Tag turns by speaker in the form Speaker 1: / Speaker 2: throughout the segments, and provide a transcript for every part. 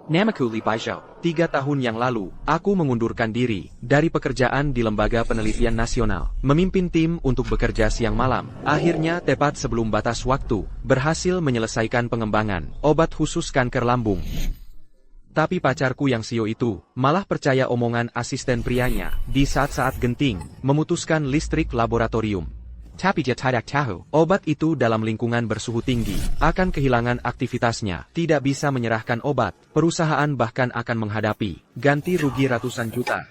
Speaker 1: Namaku Li Baizhou. 3 tahun yang lalu, aku mengundurkan diri dari pekerjaan di Lembaga Penelitian Nasional, memimpin tim untuk bekerja siang malam. Akhirnya, tepat sebelum batas waktu, berhasil menyelesaikan pengembangan obat khusus kanker lambung. Tapi pacarku yang Sio itu, malah percaya omongan asisten prianya, di saat-saat genting, memutuskan listrik laboratorium. Tapi dia tidak tahu, obat itu dalam lingkungan bersuhu tinggi, akan kehilangan aktivitasnya, tidak bisa menyerahkan obat, perusahaan bahkan akan menghadapi ganti rugi ratusan juta.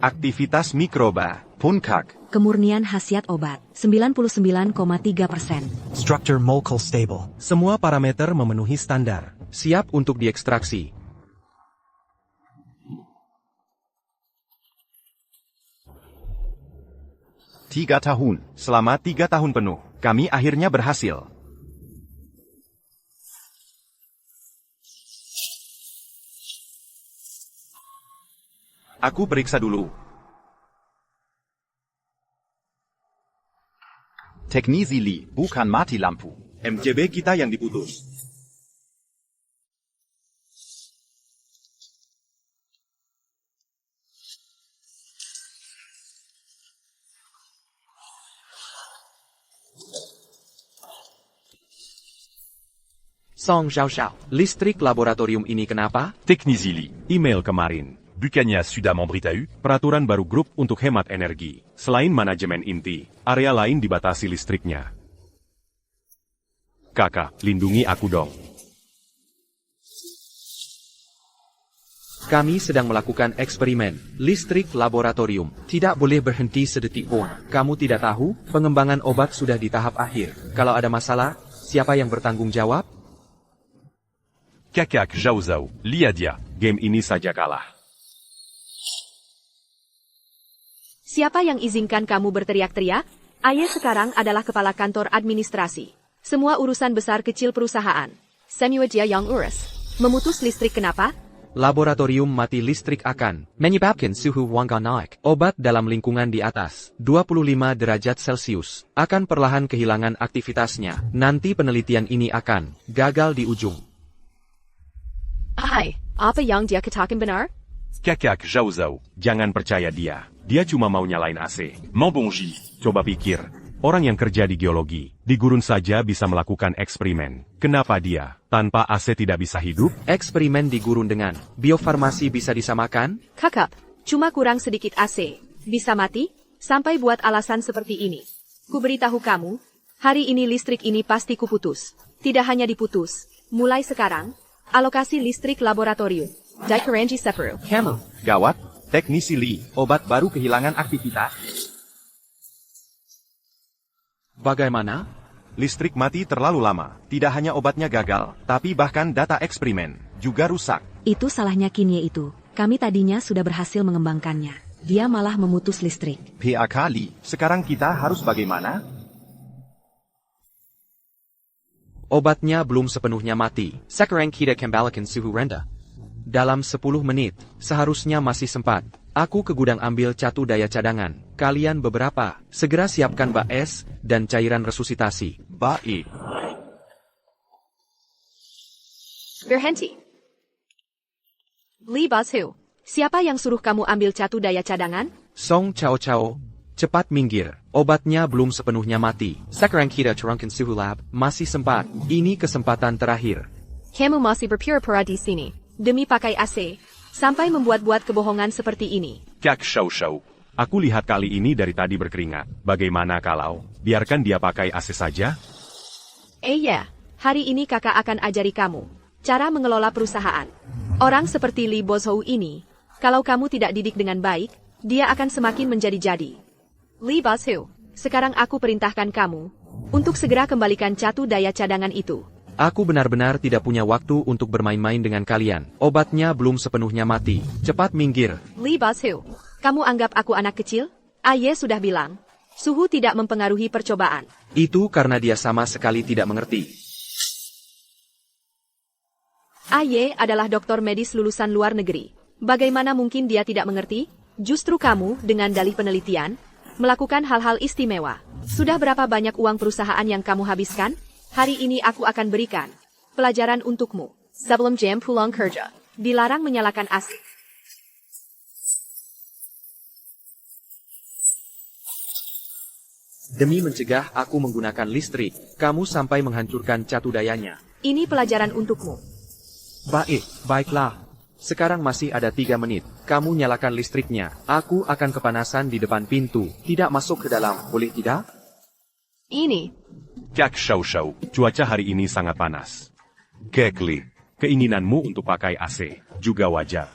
Speaker 2: Aktivitas mikroba, puncak.
Speaker 3: Kemurnian khasiat obat, 99,3%.
Speaker 4: Structure molecule stable.
Speaker 1: Semua parameter memenuhi standar, siap untuk diekstraksi.
Speaker 2: 3 tahun. Selama 3 tahun penuh, kami akhirnya berhasil. Aku periksa dulu. Teknisi Li, bukan mati lampu. MJB kita yang diputus.
Speaker 1: Song Xiao. Listrik laboratorium ini kenapa?
Speaker 5: Teknisi Li, email kemarin. Bukannya sudah memberitahu peraturan baru grup untuk hemat energi. Selain manajemen inti, area lain dibatasi listriknya. Kakak, lindungi aku dong.
Speaker 1: Kami sedang melakukan eksperimen listrik laboratorium. Tidak boleh berhenti sedetik pun. Kamu tidak tahu, pengembangan obat sudah di tahap akhir. Kalau ada masalah, siapa yang bertanggung jawab?
Speaker 5: Kakak Zhao Zhao, lihat dia, game ini saja kalah.
Speaker 6: Siapa yang izinkan kamu berteriak-teriak? Aye sekarang adalah kepala kantor administrasi. Semua urusan besar kecil perusahaan. Samuel Jia yang urus. Memutus listrik kenapa?
Speaker 1: Laboratorium mati listrik akan menyebabkan suhu ruangan naik. Obat dalam lingkungan di atas 25 derajat Celcius akan perlahan kehilangan aktivitasnya. Nanti penelitian ini akan gagal di ujung.
Speaker 6: Hai, apa yang dia katakan benar?
Speaker 5: Kakak Zhao Zhao, jangan percaya dia. Dia cuma mau nyalain AC. Mon bonji. Coba pikir, orang yang kerja di geologi, di gurun saja bisa melakukan eksperimen. Kenapa dia, tanpa AC tidak bisa hidup?
Speaker 1: Eksperimen di gurun dengan biofarmasi bisa disamakan?
Speaker 6: Kakak, cuma kurang sedikit AC. Bisa mati? Sampai buat alasan seperti ini. Ku beritahu kamu, hari ini listrik ini pasti kuputus. Tidak hanya diputus, mulai sekarang, alokasi listrik laboratorium. Dikeranji separu.
Speaker 1: Kamu.
Speaker 2: Gawat, teknisi Li, obat baru kehilangan aktivitas.
Speaker 1: Bagaimana?
Speaker 2: Listrik mati terlalu lama. Tidak hanya obatnya gagal, tapi bahkan data eksperimen juga rusak.
Speaker 3: Itu salahnya Kinye itu. Kami tadinya sudah berhasil mengembangkannya. Dia malah memutus listrik.
Speaker 2: PAK Li, sekarang kita harus bagaimana?
Speaker 1: Obatnya belum sepenuhnya mati. Sekarang kita kembalikan suhu rendah. Dalam 10 menit, seharusnya masih sempat. Aku ke gudang ambil catu daya cadangan. Kalian beberapa, segera siapkan bak es dan cairan resusitasi.
Speaker 2: Baik.
Speaker 6: Berhenti. Li Bazhu, siapa yang suruh kamu ambil catu daya cadangan?
Speaker 1: Song Chao, cepat minggir. Obatnya belum sepenuhnya mati. Sekarang kita turunkan suhu lab. Masih sempat. Ini kesempatan terakhir.
Speaker 6: Kamu masih berpura-pura di sini, demi pakai AC, sampai membuat-buat kebohongan seperti ini.
Speaker 5: Kak Xiao Xiao, aku lihat kali ini dari tadi berkeringat. Bagaimana kalau biarkan dia pakai AC saja?
Speaker 6: Ya, hari ini kakak akan ajari kamu cara mengelola perusahaan. Orang seperti Li Bozhou ini, kalau kamu tidak didik dengan baik, dia akan semakin menjadi-jadi. Li Bozhou, sekarang aku perintahkan kamu untuk segera kembalikan catu daya cadangan itu.
Speaker 1: Aku benar-benar tidak punya waktu untuk bermain-main dengan kalian. Obatnya belum sepenuhnya mati. Cepat minggir.
Speaker 6: Li Bozhou, kamu anggap aku anak kecil? Aye sudah bilang, suhu tidak mempengaruhi percobaan.
Speaker 1: Itu karena dia sama sekali tidak mengerti.
Speaker 6: Aye adalah doktor medis lulusan luar negeri. Bagaimana mungkin dia tidak mengerti? Justru kamu, dengan dalih penelitian, melakukan hal-hal istimewa. Sudah berapa banyak uang perusahaan yang kamu habiskan? Hari ini aku akan berikan pelajaran untukmu. Sebelum jam pulang kerja, dilarang menyalakan AC.
Speaker 1: Demi mencegah aku menggunakan listrik, kamu sampai menghancurkan catu dayanya.
Speaker 6: Ini pelajaran untukmu.
Speaker 1: Baiklah. Sekarang masih ada 3 menit. Kamu nyalakan listriknya. Aku akan kepanasan di depan pintu. Tidak masuk ke dalam, boleh tidak?
Speaker 6: Ini.
Speaker 5: Kak Xiao Xiao, cuaca hari ini sangat panas. Kekli, keinginanmu untuk pakai AC juga wajar.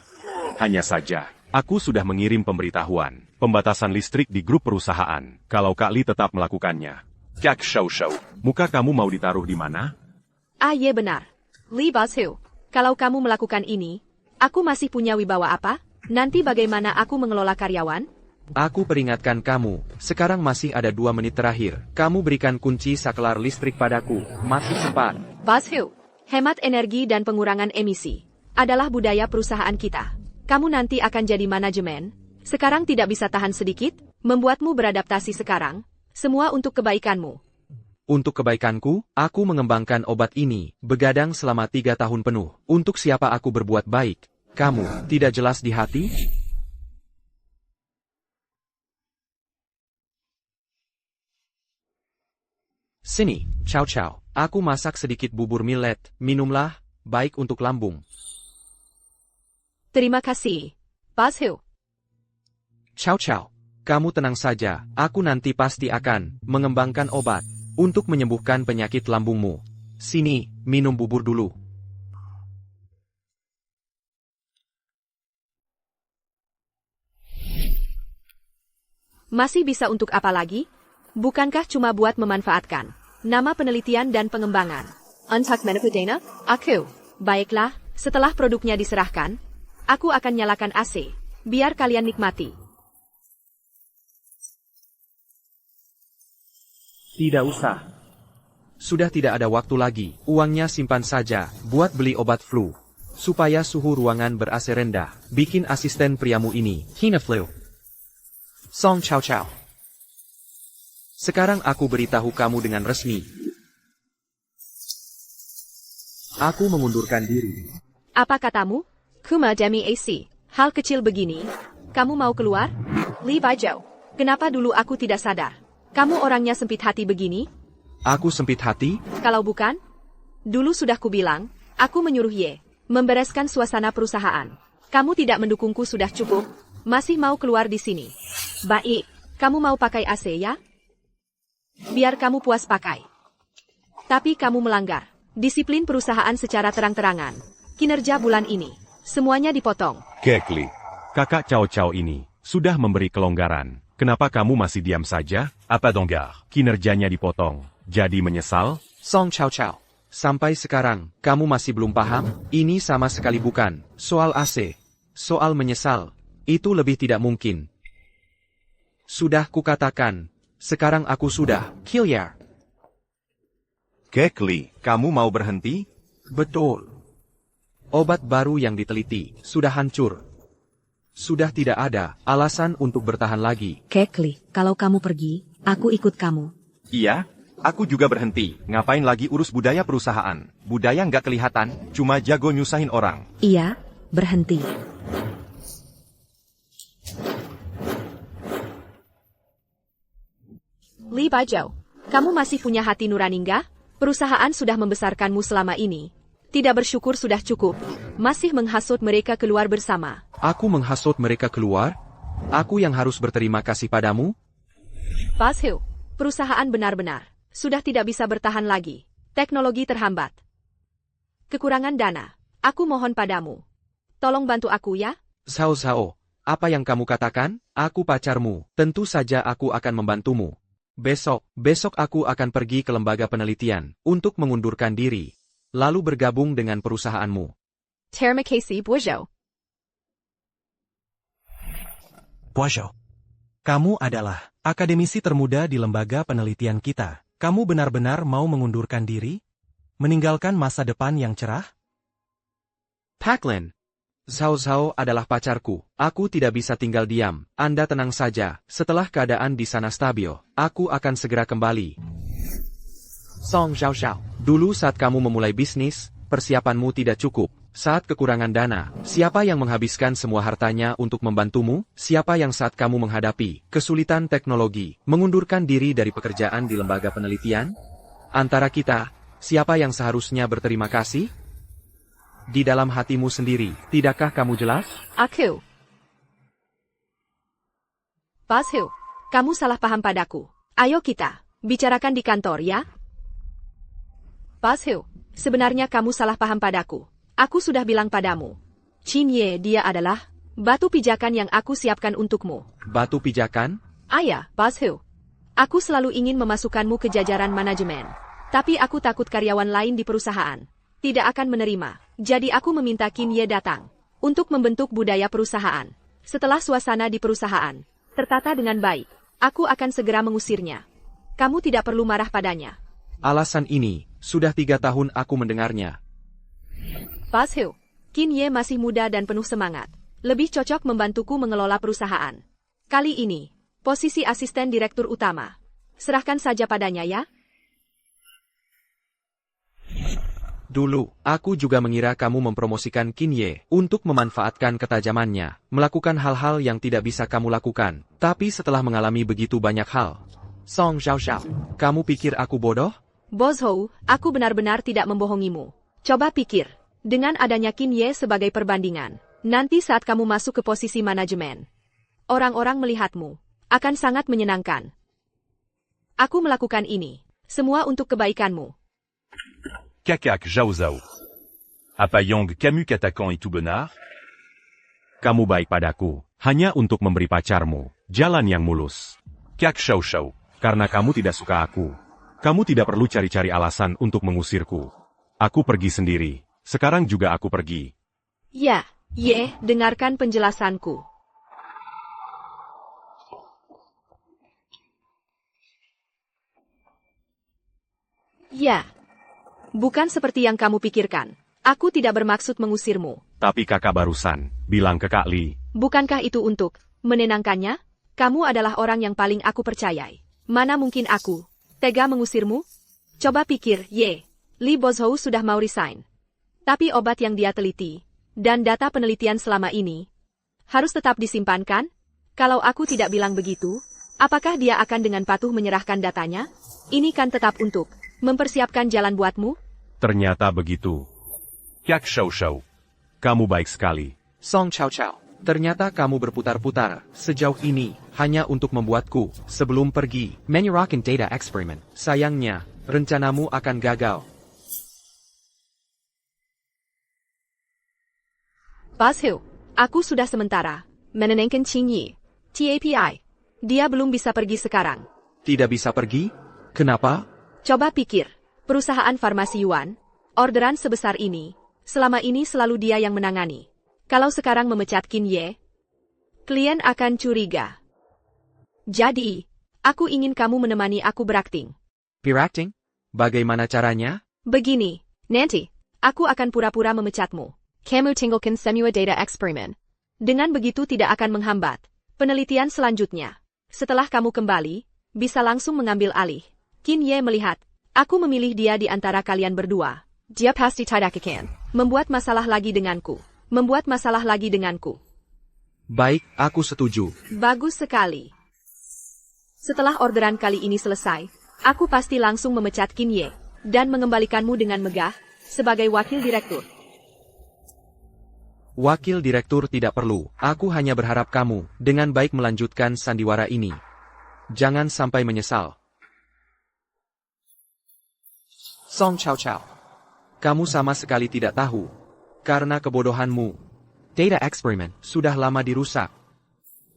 Speaker 5: Hanya saja, aku sudah mengirim pemberitahuan, pembatasan listrik di grup perusahaan, kalau Kak Li tetap melakukannya. Kak Xiao Xiao, muka kamu mau ditaruh di mana?
Speaker 6: Iya benar. Li Boshu, kalau kamu melakukan ini, aku masih punya wibawa apa? Nanti bagaimana aku mengelola karyawan?
Speaker 1: Aku peringatkan kamu, sekarang masih ada 2 menit terakhir. Kamu berikan kunci saklar listrik padaku, masih sempat.
Speaker 6: Boshu, hemat energi dan pengurangan emisi adalah budaya perusahaan kita. Kamu nanti akan jadi manajemen. Sekarang tidak bisa tahan sedikit, membuatmu beradaptasi sekarang. Semua untuk kebaikanmu.
Speaker 1: Untuk kebaikanku, aku mengembangkan obat ini, begadang selama 3 tahun penuh. Untuk siapa aku berbuat baik? Kamu, tidak jelas di hati? Sini, Chow Chow. Aku masak sedikit bubur millet, minumlah, baik untuk lambung.
Speaker 6: Terima kasih, Boshu.
Speaker 1: Chow Chow, kamu tenang saja, aku nanti pasti akan mengembangkan obat untuk menyembuhkan penyakit lambungmu. Sini, minum bubur dulu.
Speaker 6: Masih bisa untuk apa lagi? Bukankah cuma buat memanfaatkan nama penelitian dan pengembangan? Untuk menepedena, aku. Baiklah, setelah produknya diserahkan, aku akan nyalakan AC. Biar kalian nikmati.
Speaker 1: Tidak usah. Sudah tidak ada waktu lagi, uangnya simpan saja, buat beli obat flu. Supaya suhu ruangan ber-AC rendah, bikin asisten priamu ini, Hina Flu. Song Chow Chow. Sekarang aku beritahu kamu dengan resmi. Aku mengundurkan diri.
Speaker 6: Apa katamu? Kuma demi AC. Hal kecil begini. Kamu mau keluar? Li Baizhou. Kenapa dulu aku tidak sadar? Kamu orangnya sempit hati begini?
Speaker 1: Aku sempit hati?
Speaker 6: Kalau bukan? Dulu sudah kubilang, aku menyuruh Ye membereskan suasana perusahaan. Kamu tidak mendukungku sudah cukup. Masih mau keluar di sini. Baik, kamu mau pakai AC ya? Biar kamu puas pakai. Tapi kamu melanggar disiplin perusahaan secara terang-terangan. Kinerja bulan ini, semuanya dipotong.
Speaker 5: Kekli, kakak Cao Cao ini sudah memberi kelonggaran. Kenapa kamu masih diam saja? Apa donggar? Kinerjanya dipotong. Jadi menyesal?
Speaker 1: Song Chow Chow. Sampai sekarang, kamu masih belum paham? Ini sama sekali bukan soal AC. Soal menyesal. Itu lebih tidak mungkin. Sudah kukatakan. Sekarang aku sudah Killiar.
Speaker 2: Kekli, kamu mau berhenti?
Speaker 1: Betul. Obat baru yang diteliti sudah hancur. Sudah tidak ada alasan untuk bertahan lagi.
Speaker 3: Kekli, kalau kamu pergi, aku ikut kamu.
Speaker 2: Iya, aku juga berhenti. Ngapain lagi urus budaya perusahaan? Budaya nggak kelihatan, cuma jago nyusahin orang.
Speaker 3: Iya, berhenti.
Speaker 6: Li Baizhou, kamu masih punya hati nurani nggak? Perusahaan sudah membesarkanmu selama ini. Tidak bersyukur sudah cukup. Masih menghasut mereka keluar bersama.
Speaker 1: Aku menghasut mereka keluar? Aku yang harus berterima kasih padamu?
Speaker 6: Boshu, perusahaan benar-benar sudah tidak bisa bertahan lagi. Teknologi terhambat. Kekurangan dana. Aku mohon padamu. Tolong bantu aku ya.
Speaker 1: Sao Sao, apa yang kamu katakan? Aku pacarmu. Tentu saja aku akan membantumu. Besok aku akan pergi ke lembaga penelitian untuk mengundurkan diri, lalu bergabung dengan perusahaanmu.
Speaker 6: Terima kasih, Baizhou.
Speaker 4: Baizhou, kamu adalah akademisi termuda di lembaga penelitian kita. Kamu benar-benar mau mengundurkan diri? Meninggalkan masa depan yang cerah?
Speaker 1: Paklin, Zhao Zhao adalah pacarku. Aku tidak bisa tinggal diam. Anda tenang saja. Setelah keadaan di sana stabil, aku akan segera kembali. Song Zhao Zhao. Dulu saat kamu memulai bisnis, persiapanmu tidak cukup. Saat kekurangan dana, siapa yang menghabiskan semua hartanya untuk membantumu? Siapa yang saat kamu menghadapi kesulitan teknologi, mengundurkan diri dari pekerjaan di lembaga penelitian? Antara kita, siapa yang seharusnya berterima kasih? Di dalam hatimu sendiri, tidakkah kamu jelas?
Speaker 6: Aku. Pashu, kamu salah paham padaku. Ayo kita bicarakan di kantor ya. Pashu, sebenarnya kamu salah paham padaku. Aku sudah bilang padamu. Qin Ye dia adalah batu pijakan yang aku siapkan untukmu.
Speaker 1: Batu pijakan?
Speaker 6: Ayah, Pashu. Aku selalu ingin memasukkanmu ke jajaran manajemen. Tapi aku takut karyawan lain di perusahaan tidak akan menerima. Jadi aku meminta Qin Ye datang untuk membentuk budaya perusahaan. Setelah suasana di perusahaan tertata dengan baik, aku akan segera mengusirnya. Kamu tidak perlu marah padanya.
Speaker 1: Alasan ini, sudah 3 tahun aku mendengarnya.
Speaker 6: Pashu, Qin Ye masih muda dan penuh semangat. Lebih cocok membantuku mengelola perusahaan. Kali ini, posisi asisten direktur utama. Serahkan saja padanya ya.
Speaker 1: Dulu, aku juga mengira kamu mempromosikan Qin Ye untuk memanfaatkan ketajamannya, melakukan hal-hal yang tidak bisa kamu lakukan. Tapi setelah mengalami begitu banyak hal, Song Zhao Zhao, kamu pikir aku bodoh?
Speaker 6: Bos Hou, aku benar-benar tidak membohongimu. Coba pikir, dengan adanya Qin Ye sebagai perbandingan, nanti saat kamu masuk ke posisi manajemen, orang-orang melihatmu akan sangat menyenangkan. Aku melakukan ini semua untuk kebaikanmu.
Speaker 5: Kakak Zhao Zhao. Apa Yang Camus Katakan itu benar? Kamu baik padaku, hanya untuk memberi pacarmu jalan yang mulus. Kak Zhao Zhao, karena kamu tidak suka aku. Kamu tidak perlu cari-cari alasan untuk mengusirku. Aku pergi sendiri. Sekarang juga aku pergi.
Speaker 6: Ya, Ye, dengarkan penjelasanku. Ya, bukan seperti yang kamu pikirkan. Aku tidak bermaksud mengusirmu.
Speaker 5: Tapi kakak barusan bilang ke Kak Li.
Speaker 6: Bukankah itu untuk menenangkannya? Kamu adalah orang yang paling aku percayai. Mana mungkin aku tega mengusirmu? Coba pikir, Ye. Li Bozhou sudah mau resign. Tapi obat yang dia teliti dan data penelitian selama ini harus tetap disimpankan? Kalau aku tidak bilang begitu, apakah dia akan dengan patuh menyerahkan datanya? Ini kan tetap untuk mempersiapkan jalan buatmu?
Speaker 5: Ternyata begitu. Kak Zhao Zhao, kamu baik sekali.
Speaker 1: Song Chao Chao, ternyata kamu berputar-putar sejauh ini hanya untuk membuatku sebelum pergi menyerahkan data eksperimen. Sayangnya, rencanamu akan gagal.
Speaker 6: Pashu, aku sudah sementara menenangkan Qin Ye. TAPI, dia belum bisa pergi sekarang.
Speaker 1: Tidak bisa pergi? Kenapa?
Speaker 6: Coba pikir, perusahaan farmasi Yuan, orderan sebesar ini, selama ini selalu dia yang menangani. Kalau sekarang memecat Qin Ye, klien akan curiga. Jadi, aku ingin kamu menemani aku berakting.
Speaker 1: Berakting? Bagaimana caranya?
Speaker 6: Begini, nanti, aku akan pura-pura memecatmu. Kamu tinggalkan semua data eksperimen. Dengan begitu tidak akan menghambat penelitian selanjutnya. Setelah kamu kembali, bisa langsung mengambil alih. Qin Ye melihat, aku memilih dia di antara kalian berdua. Dia pasti tidak akan membuat masalah lagi denganku.
Speaker 1: Baik, aku setuju.
Speaker 6: Bagus sekali. Setelah orderan kali ini selesai, aku pasti langsung memecat Qin Ye dan mengembalikanmu dengan megah sebagai wakil direktur.
Speaker 1: Wakil direktur tidak perlu, aku hanya berharap kamu dengan baik melanjutkan sandiwara ini. Jangan sampai menyesal. Song Chao Chao, kamu sama sekali tidak tahu. Karena kebodohanmu, data eksperimen sudah lama dirusak.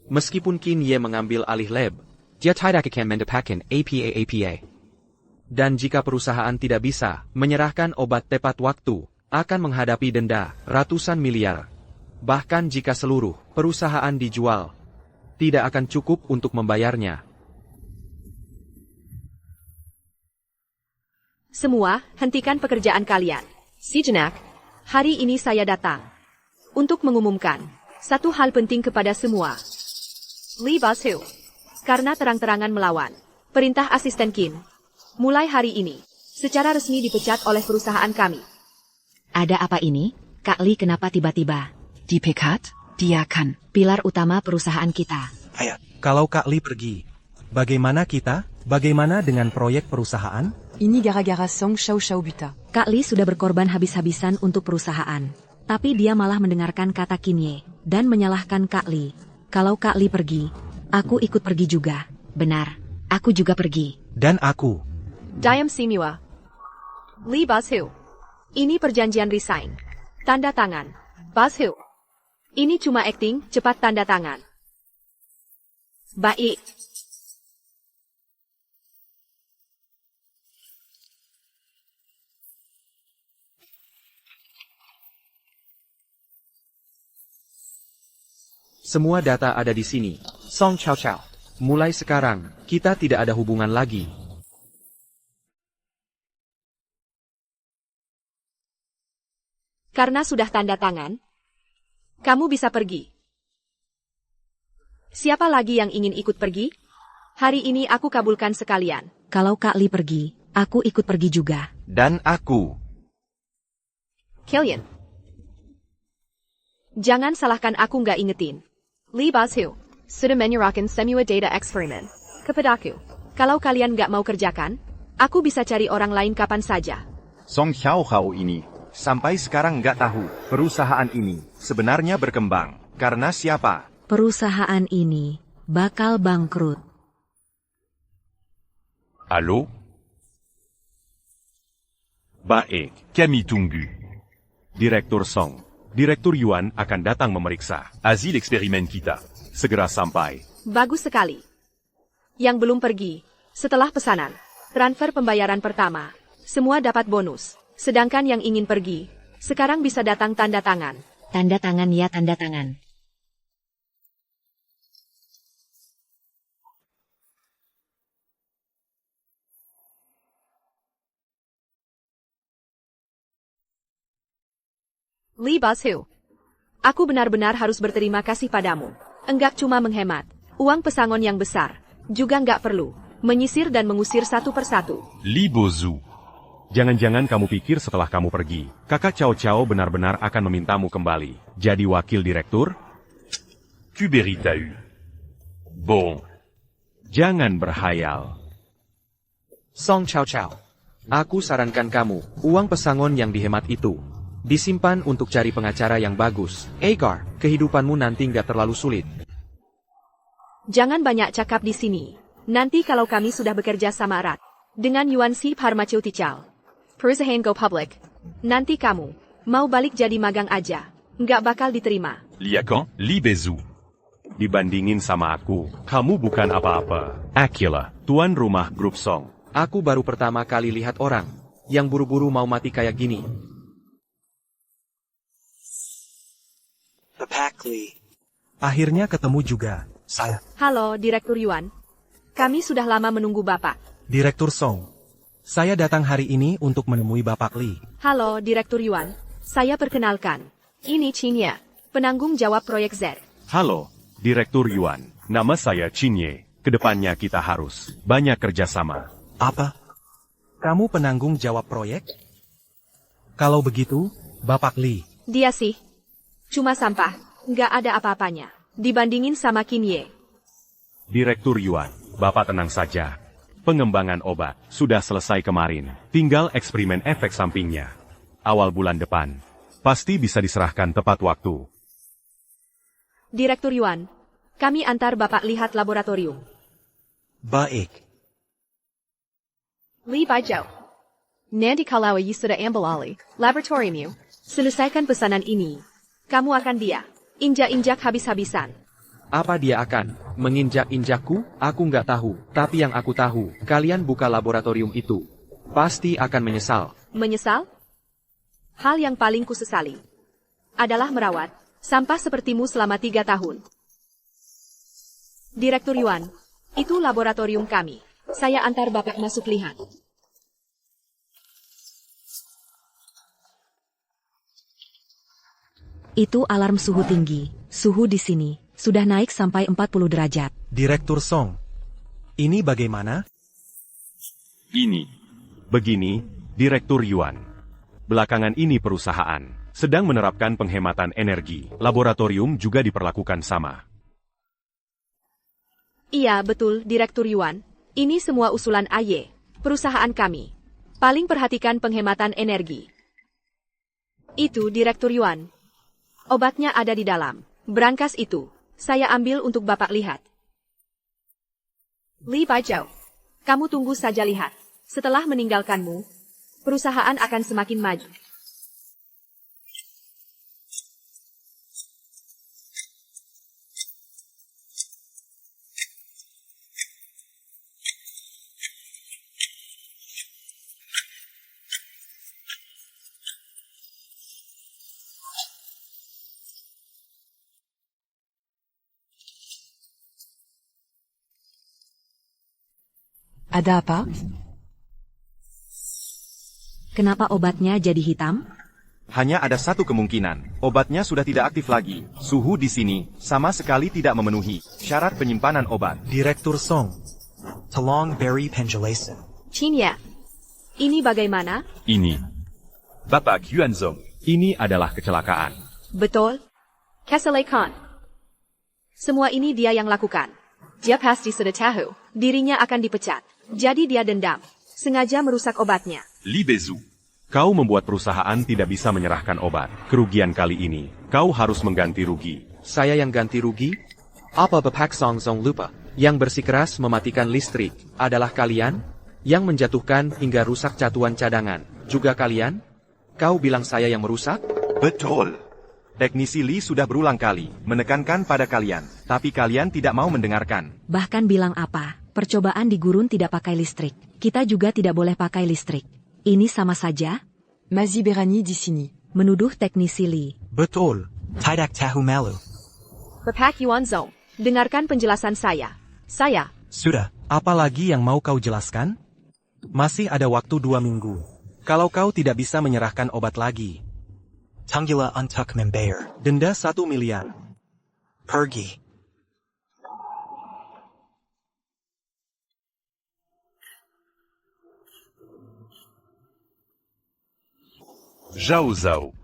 Speaker 1: Meskipun Qin Ye mengambil alih lab, dia tidak akan mendapatkan APA. Dan jika perusahaan tidak bisa menyerahkan obat tepat waktu, akan menghadapi denda ratusan miliar. Bahkan jika seluruh perusahaan dijual, tidak akan cukup untuk membayarnya.
Speaker 6: Semua, hentikan pekerjaan kalian. Sejenak, hari ini saya datang Untuk mengumumkan satu hal penting kepada semua. Lee Boshu. Karena terang-terangan melawan perintah asisten Qin. Mulai hari ini, secara resmi dipecat oleh perusahaan kami.
Speaker 3: Ada apa ini? Kak Lee kenapa tiba-tiba?
Speaker 7: Dipecat? Dia kan
Speaker 3: Pilar utama perusahaan kita.
Speaker 4: Kalau Kak Lee pergi, bagaimana kita? Bagaimana dengan proyek perusahaan?
Speaker 7: ini gara-gara Song Xiao Xiao buta.
Speaker 3: Kak Lee sudah berkorban habis-habisan untuk perusahaan. Tapi dia malah mendengarkan kata Kinye dan menyalahkan Kak Lee. Kalau Kak Lee pergi, aku ikut pergi juga.
Speaker 6: Benar, aku juga pergi.
Speaker 4: Dan aku.
Speaker 6: Diam Simua. Lee Boshu. Ini perjanjian resign. Tanda tangan. Boshu. Ini cuma acting, cepat tanda tangan. Baik.
Speaker 1: Semua data ada di sini. Song Chao Chao. Mulai sekarang, kita tidak ada hubungan lagi.
Speaker 6: Karena sudah tanda tangan, kamu bisa pergi. Siapa lagi yang ingin ikut pergi? Hari ini aku kabulkan sekalian.
Speaker 3: Kalau Kak Lee pergi, aku ikut pergi juga.
Speaker 2: Dan aku.
Speaker 6: Killian. Jangan salahkan aku nggak ingetin. Lee Boshu sudah menyerahkan semua data eksperimen kepadaku. Kalau kalian nggak mau kerjakan, aku bisa cari orang lain kapan saja.
Speaker 2: Song Xiao Hao ini, sampai sekarang nggak tahu, perusahaan ini sebenarnya berkembang. Karena siapa?
Speaker 3: Perusahaan ini bakal bangkrut.
Speaker 5: Halo? Baik, kami tunggu. Direktur Song. Direktur Yuan akan datang memeriksa hasil eksperimen kita. Segera sampai.
Speaker 6: Bagus sekali. Yang belum pergi, setelah pesanan, transfer pembayaran pertama, semua dapat bonus. Sedangkan yang ingin pergi, sekarang bisa datang tanda tangan.
Speaker 3: Tanda tangan ya, tanda tangan.
Speaker 6: Lee Boshu. Aku benar-benar harus berterima kasih padamu. Enggak cuma menghemat uang pesangon yang besar, juga enggak perlu menyisir dan mengusir satu persatu.
Speaker 5: Li Bozu. Jangan-jangan kamu pikir setelah kamu pergi, kakak Cao Cao benar-benar akan memintamu kembali jadi wakil direktur? Tu mérites. Bon. Jangan berhayal.
Speaker 1: Song Chao Chao. Aku sarankan kamu, uang pesangon yang dihemat itu disimpan untuk cari pengacara yang bagus. Agar, kehidupanmu nanti nggak terlalu sulit.
Speaker 6: Jangan banyak cakap di sini. Nanti kalau kami sudah bekerja sama erat dengan Yuan Si Pharmaceutical, perusahaan go public, nanti kamu mau balik jadi magang aja, nggak bakal diterima.
Speaker 5: Liakan, Li Bezu. Dibandingin sama aku, kamu bukan apa-apa. Akila, tuan rumah grup Song.
Speaker 1: Aku baru pertama kali lihat orang yang buru-buru mau mati kayak gini.
Speaker 4: Akhirnya ketemu juga.
Speaker 6: Halo, Direktur Yuan. Kami sudah lama menunggu Bapak.
Speaker 4: Direktur Song. Saya datang hari ini untuk menemui Bapak Lee.
Speaker 6: Halo, Direktur Yuan. Saya perkenalkan. Ini Cinye, penanggung jawab proyek Z.
Speaker 5: Halo, Direktur Yuan. Nama saya Cinye. Kedepannya kita harus banyak kerjasama.
Speaker 4: Apa? Kamu penanggung jawab proyek? Kalau begitu, Bapak Lee.
Speaker 6: Dia sih cuma sampah, nggak ada apa-apanya dibandingin sama Kinye.
Speaker 5: Direktur Yuan, Bapak tenang saja. Pengembangan obat sudah selesai kemarin. Tinggal eksperimen efek sampingnya. Awal bulan depan, pasti bisa diserahkan tepat waktu.
Speaker 6: Direktur Yuan, kami antar Bapak lihat laboratorium.
Speaker 4: Baik.
Speaker 6: Lee Baizhou. Nanti kalau sudah ambil alih laboratorium, selesaikan pesanan ini. Kamu akan dia injak-injak habis-habisan.
Speaker 1: Apa dia akan menginjak-injakku? Aku nggak tahu. Tapi yang aku tahu, kalian buka laboratorium itu pasti akan menyesal.
Speaker 6: Menyesal? Hal yang paling kusesali adalah merawat sampah sepertimu selama 3 tahun. Direktur Yuan, itu laboratorium kami. Saya antar Bapak masuk lihat.
Speaker 3: Itu alarm suhu tinggi. Suhu di sini sudah naik sampai 40 derajat.
Speaker 4: Direktur Song, ini bagaimana?
Speaker 5: Begini, Direktur Yuan. Belakangan ini perusahaan sedang menerapkan penghematan energi. Laboratorium juga diperlakukan sama.
Speaker 6: Iya, betul, Direktur Yuan. Ini semua usulan AY, perusahaan kami. Paling perhatikan penghematan energi. Itu, Direktur Yuan. Obatnya ada di dalam. Brankas itu, saya ambil untuk Bapak lihat. Li Baizhou, kamu tunggu saja lihat. Setelah meninggalkanmu, perusahaan akan semakin maju.
Speaker 7: Ada apa?
Speaker 3: Kenapa obatnya jadi hitam?
Speaker 2: Hanya ada satu kemungkinan, obatnya sudah tidak aktif lagi. Suhu di sini sama sekali tidak memenuhi syarat penyimpanan obat.
Speaker 4: Direktur Song, tolong beri penjelasan.
Speaker 6: Qinie, ini bagaimana?
Speaker 5: Bapak Yuanzong, ini adalah kecelakaan.
Speaker 6: Betul? Kesalahan. Semua ini dia yang lakukan. Dia pasti sudah tahu, dirinya akan dipecat. Jadi dia dendam. Sengaja merusak obatnya.
Speaker 5: Li Bezu, kau membuat perusahaan tidak bisa menyerahkan obat. Kerugian kali ini, kau harus mengganti rugi.
Speaker 1: Saya yang ganti rugi? Apa Bapak Song Song lupa? Yang bersikeras mematikan listrik adalah kalian? Yang menjatuhkan hingga rusak catuan cadangan. Juga kalian? Kau bilang saya yang merusak?
Speaker 2: Betul. Teknisi Li sudah berulang kali menekankan pada kalian, tapi kalian tidak mau mendengarkan.
Speaker 3: Bahkan bilang apa? Percobaan di gurun tidak pakai listrik. Kita juga tidak boleh pakai listrik. Ini sama saja?
Speaker 7: Mazi berani di sini.
Speaker 3: Menuduh teknisi Li.
Speaker 4: Betul, tidak tahu malu.
Speaker 6: Bapak Yuanzong, dengarkan penjelasan saya.
Speaker 4: Sudah, apa lagi yang mau kau jelaskan? Masih ada waktu 2 minggu. Kalau kau tidak bisa menyerahkan obat lagi, Tanggila untuk membayar. Denda 1 miliar. Pergi.
Speaker 5: Zhao Zhao.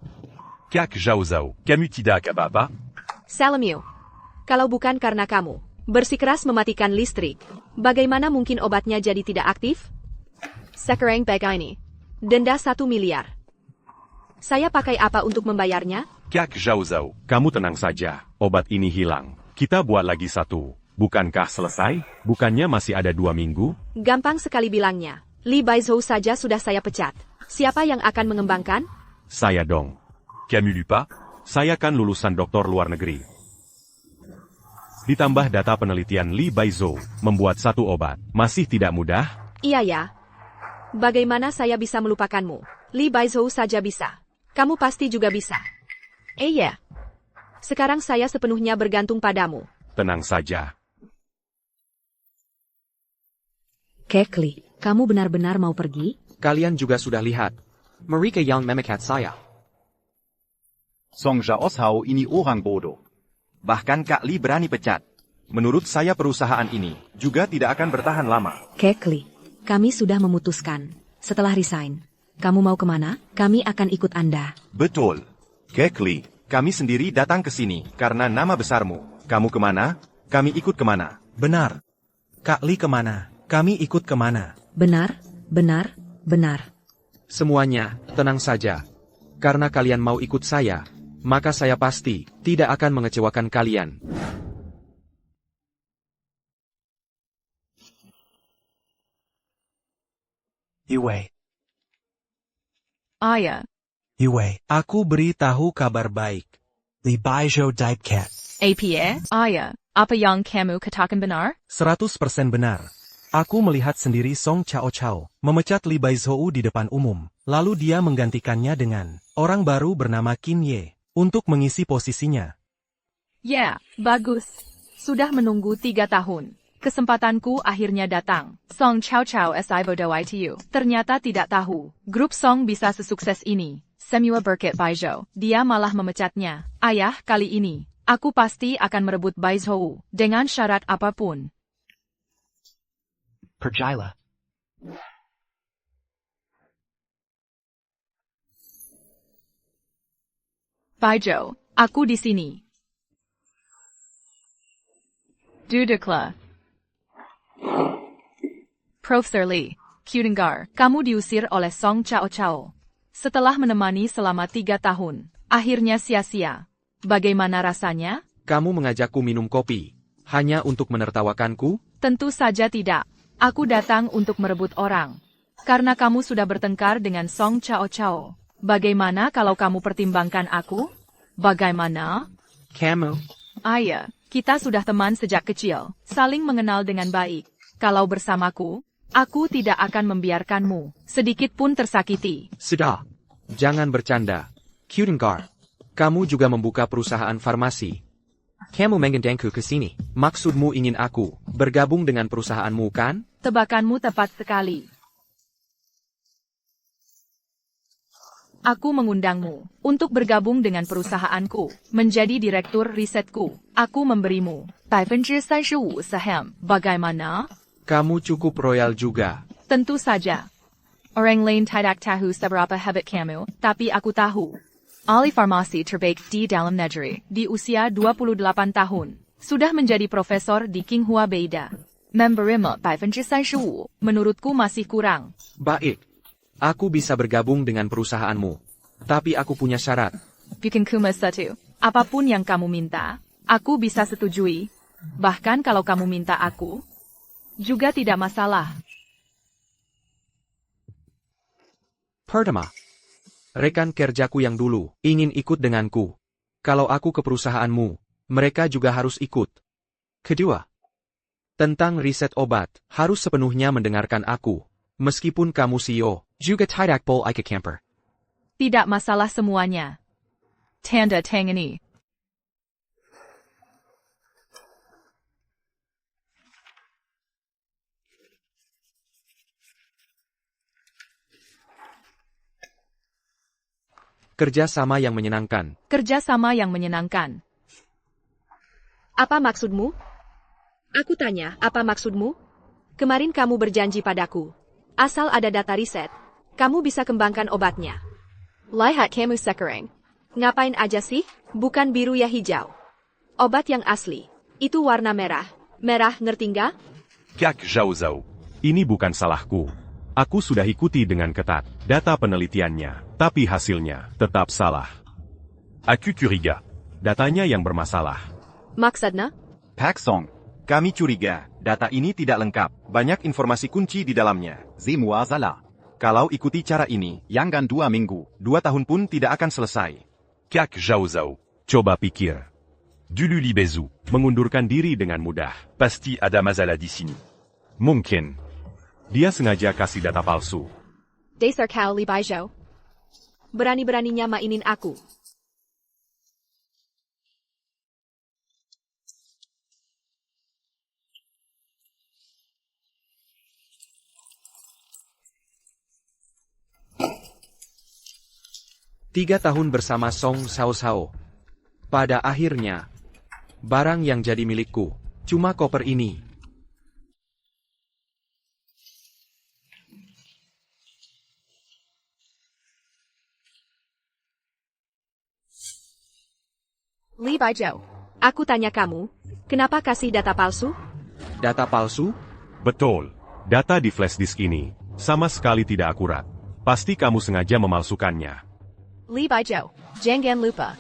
Speaker 5: Kak Zhao Zhao, kamu tidak apa-apa?
Speaker 6: Salamyu. Kalau bukan karena kamu bersikeras mematikan listrik, bagaimana mungkin obatnya jadi tidak aktif? Sekarang begini. Denda 1 miliar. Saya pakai apa untuk membayarnya?
Speaker 5: Kak Zhao Zhao, kamu tenang saja. Obat ini hilang. Kita buat lagi 1. Bukankah selesai? Bukannya masih ada 2 minggu?
Speaker 6: Gampang sekali bilangnya. Li Baizhou saja sudah saya pecat. Siapa yang akan mengembangkan?
Speaker 5: Saya dong. Kamu lupa? Saya kan lulusan doktor luar negeri. Ditambah data penelitian Li Baizhou, membuat 1 obat. Masih tidak mudah?
Speaker 6: Iya ya. Bagaimana saya bisa melupakanmu? Li Baizhou saja bisa. Kamu pasti juga bisa. Ya. Sekarang saya sepenuhnya bergantung padamu.
Speaker 5: Tenang saja.
Speaker 3: Kekli, kamu benar-benar mau pergi?
Speaker 1: Kalian juga sudah lihat. Mereka yang memikat saya.
Speaker 8: Songja Oshao ini orang bodoh.
Speaker 2: Bahkan Kak Li berani pecat. Menurut saya perusahaan ini juga tidak akan bertahan lama.
Speaker 3: Kekli, kami sudah memutuskan. Setelah resign, kamu mau kemana? Kami akan ikut Anda.
Speaker 2: Betul. Kekli, kami sendiri datang ke sini karena nama besarmu. Kamu kemana? Kami ikut kemana?
Speaker 4: Benar. Kak Li kemana? Kami ikut kemana?
Speaker 3: Benar, benar, benar.
Speaker 1: Semuanya, tenang saja. Karena kalian mau ikut saya, maka saya pasti tidak akan mengecewakan kalian.
Speaker 4: Yue.
Speaker 7: Aya.
Speaker 4: Yue, aku beri tahu kabar baik. Li Baizhou Daipcat.
Speaker 9: APA, Aya, apa yang kamu katakan benar?
Speaker 4: 100% benar. Aku melihat sendiri Song Chao Chao memecat Li Baizhou di depan umum. Lalu dia menggantikannya dengan orang baru bernama Qin Ye untuk mengisi posisinya.
Speaker 9: Ya, bagus. Sudah menunggu 3 tahun. Kesempatanku akhirnya datang. Song Chao Chao SI Bodo ITU. Ternyata tidak tahu, grup Song bisa sesukses ini. Semua berkat Baizhou, dia malah memecatnya. Ayah, kali ini, aku pasti akan merebut Baizhou, dengan syarat apapun.
Speaker 8: Percayalah.
Speaker 9: Baizhou, aku di sini. Duduklah. Profesor Li, Kudengar, kamu diusir oleh Song Chao Chao. Setelah menemani selama 3 tahun, akhirnya sia-sia. Bagaimana rasanya?
Speaker 1: Kamu mengajakku minum kopi, hanya untuk menertawakanku?
Speaker 9: Tentu saja tidak. Aku datang untuk merebut orang. Karena kamu sudah bertengkar dengan Song Chao Chao. Bagaimana kalau kamu pertimbangkan aku? Bagaimana?
Speaker 1: Kamu?
Speaker 9: Ayah, kita sudah teman sejak kecil, saling mengenal dengan baik. Kalau bersamaku, aku tidak akan membiarkanmu sedikit pun tersakiti.
Speaker 1: Sudah. Jangan bercanda. Kudengar, kamu juga membuka perusahaan farmasi. Kamu mengundangku ke sini. Maksudmu ingin aku bergabung dengan perusahaanmu, kan?
Speaker 9: Tebakanmu tepat sekali. Aku mengundangmu untuk bergabung dengan perusahaanku, menjadi direktur risetku. Aku memberimu 35% saham. Bagaimana?
Speaker 1: Kamu cukup royal juga.
Speaker 9: Tentu saja. Orang lain tidak tahu seberapa hebat kamu, tapi aku tahu. Ahli farmasi terbaik di dalam negeri, di usia 28 tahun, sudah menjadi profesor di Tsinghua Beida. Menerima 35%, menurutku masih kurang.
Speaker 1: Baik. Aku bisa bergabung dengan perusahaanmu. Tapi aku punya syarat.
Speaker 9: Bikin kumas satu. Apapun yang kamu minta, aku bisa setujui. Bahkan kalau kamu minta aku, juga tidak masalah.
Speaker 1: Pertama, rekan kerjaku yang dulu ingin ikut denganku. Kalau aku ke perusahaanmu, mereka juga harus ikut. Kedua, tentang riset obat, harus sepenuhnya mendengarkan aku. Meskipun kamu CEO, juga tidak boleh ikut camper.
Speaker 9: Tidak masalah semuanya. Tanda tangani.
Speaker 1: Kerjasama yang menyenangkan.
Speaker 9: Kerjasama yang menyenangkan.
Speaker 6: Apa maksudmu? Aku tanya, apa maksudmu? Kemarin kamu berjanji padaku. Asal ada data riset, kamu bisa kembangkan obatnya. Lihat kamu sekarang. Ngapain aja sih? Bukan biru ya hijau. Obat yang asli. Itu warna merah. Merah, ngerti nggak?
Speaker 5: Kak Zhao Zhao. Ini bukan salahku. Aku sudah ikuti dengan ketat data penelitiannya, tapi hasilnya tetap salah. Aku curiga. Datanya yang bermasalah.
Speaker 6: Maksudnya?
Speaker 2: Pak Song, kami curiga, data ini tidak lengkap. Banyak informasi kunci di dalamnya.
Speaker 8: Semua salah.
Speaker 2: Kalau ikuti cara ini,
Speaker 8: Jangan 2 minggu.
Speaker 2: 2 tahun pun tidak akan selesai.
Speaker 5: Kak Zhao Zhao. Coba pikir. Dulu Li Bezu mengundurkan diri dengan mudah. Pasti ada masalah di sini. Mungkin. Dia sengaja kasih data palsu.
Speaker 6: Dasar kau Li Baizhou. Berani-beraninya mainin aku.
Speaker 1: Tiga tahun bersama Song Chao Chao. Pada akhirnya, barang yang jadi milikku, cuma koper ini.
Speaker 6: Li Baizhou, aku tanya kamu, kenapa kasih data palsu?
Speaker 1: Data palsu?
Speaker 5: Betul. Data di flash disk ini sama sekali tidak akurat. Pasti kamu sengaja memalsukannya.
Speaker 6: Li Baizhou, jangan lupa.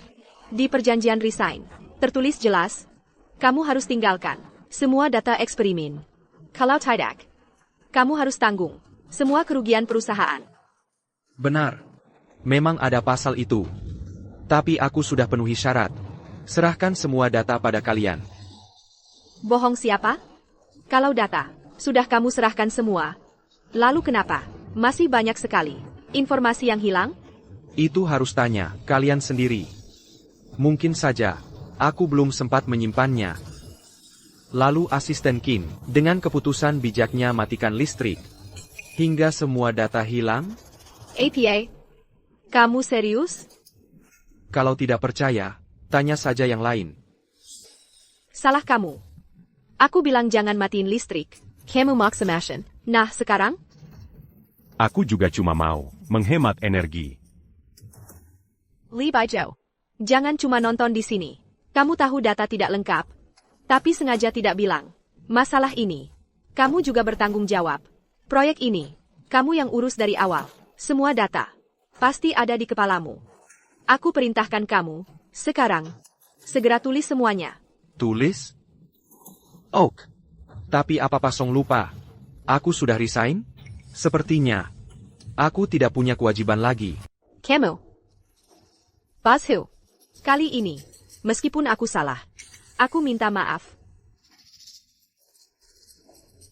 Speaker 6: Di perjanjian resign, tertulis jelas, kamu harus tinggalkan semua data eksperimen. Kalau tidak, kamu harus tanggung semua kerugian perusahaan.
Speaker 1: Benar. Memang ada pasal itu. Tapi aku sudah penuhi syarat. Serahkan semua data pada kalian.
Speaker 6: Bohong siapa? Kalau data sudah kamu serahkan semua, lalu kenapa masih banyak sekali informasi yang hilang?
Speaker 1: Itu harus tanya kalian sendiri. Mungkin saja, aku belum sempat menyimpannya. Lalu asisten Kim, dengan keputusan bijaknya matikan listrik. Hingga semua data hilang?
Speaker 6: APA. Kamu serius?
Speaker 1: Kalau tidak percaya, tanya saja yang lain.
Speaker 6: Salah kamu. Aku bilang jangan matiin listrik. Kamu maksamashin. Nah, sekarang?
Speaker 5: Aku juga cuma mau menghemat energi.
Speaker 6: Li Baizhou. Jangan cuma nonton di sini. Kamu tahu data tidak lengkap. Tapi sengaja tidak bilang. Masalah ini. Kamu juga bertanggung jawab. Proyek ini. Kamu yang urus dari awal. Semua data. Pasti ada di kepalamu. Aku perintahkan kamu. Sekarang. Segera tulis semuanya.
Speaker 1: Tulis? Oak. Tapi apa Pasong lupa? Aku sudah resign? Sepertinya. Aku tidak punya kewajiban lagi.
Speaker 6: Kamu. Baizhou. Kali ini. Meskipun aku salah. Aku minta maaf.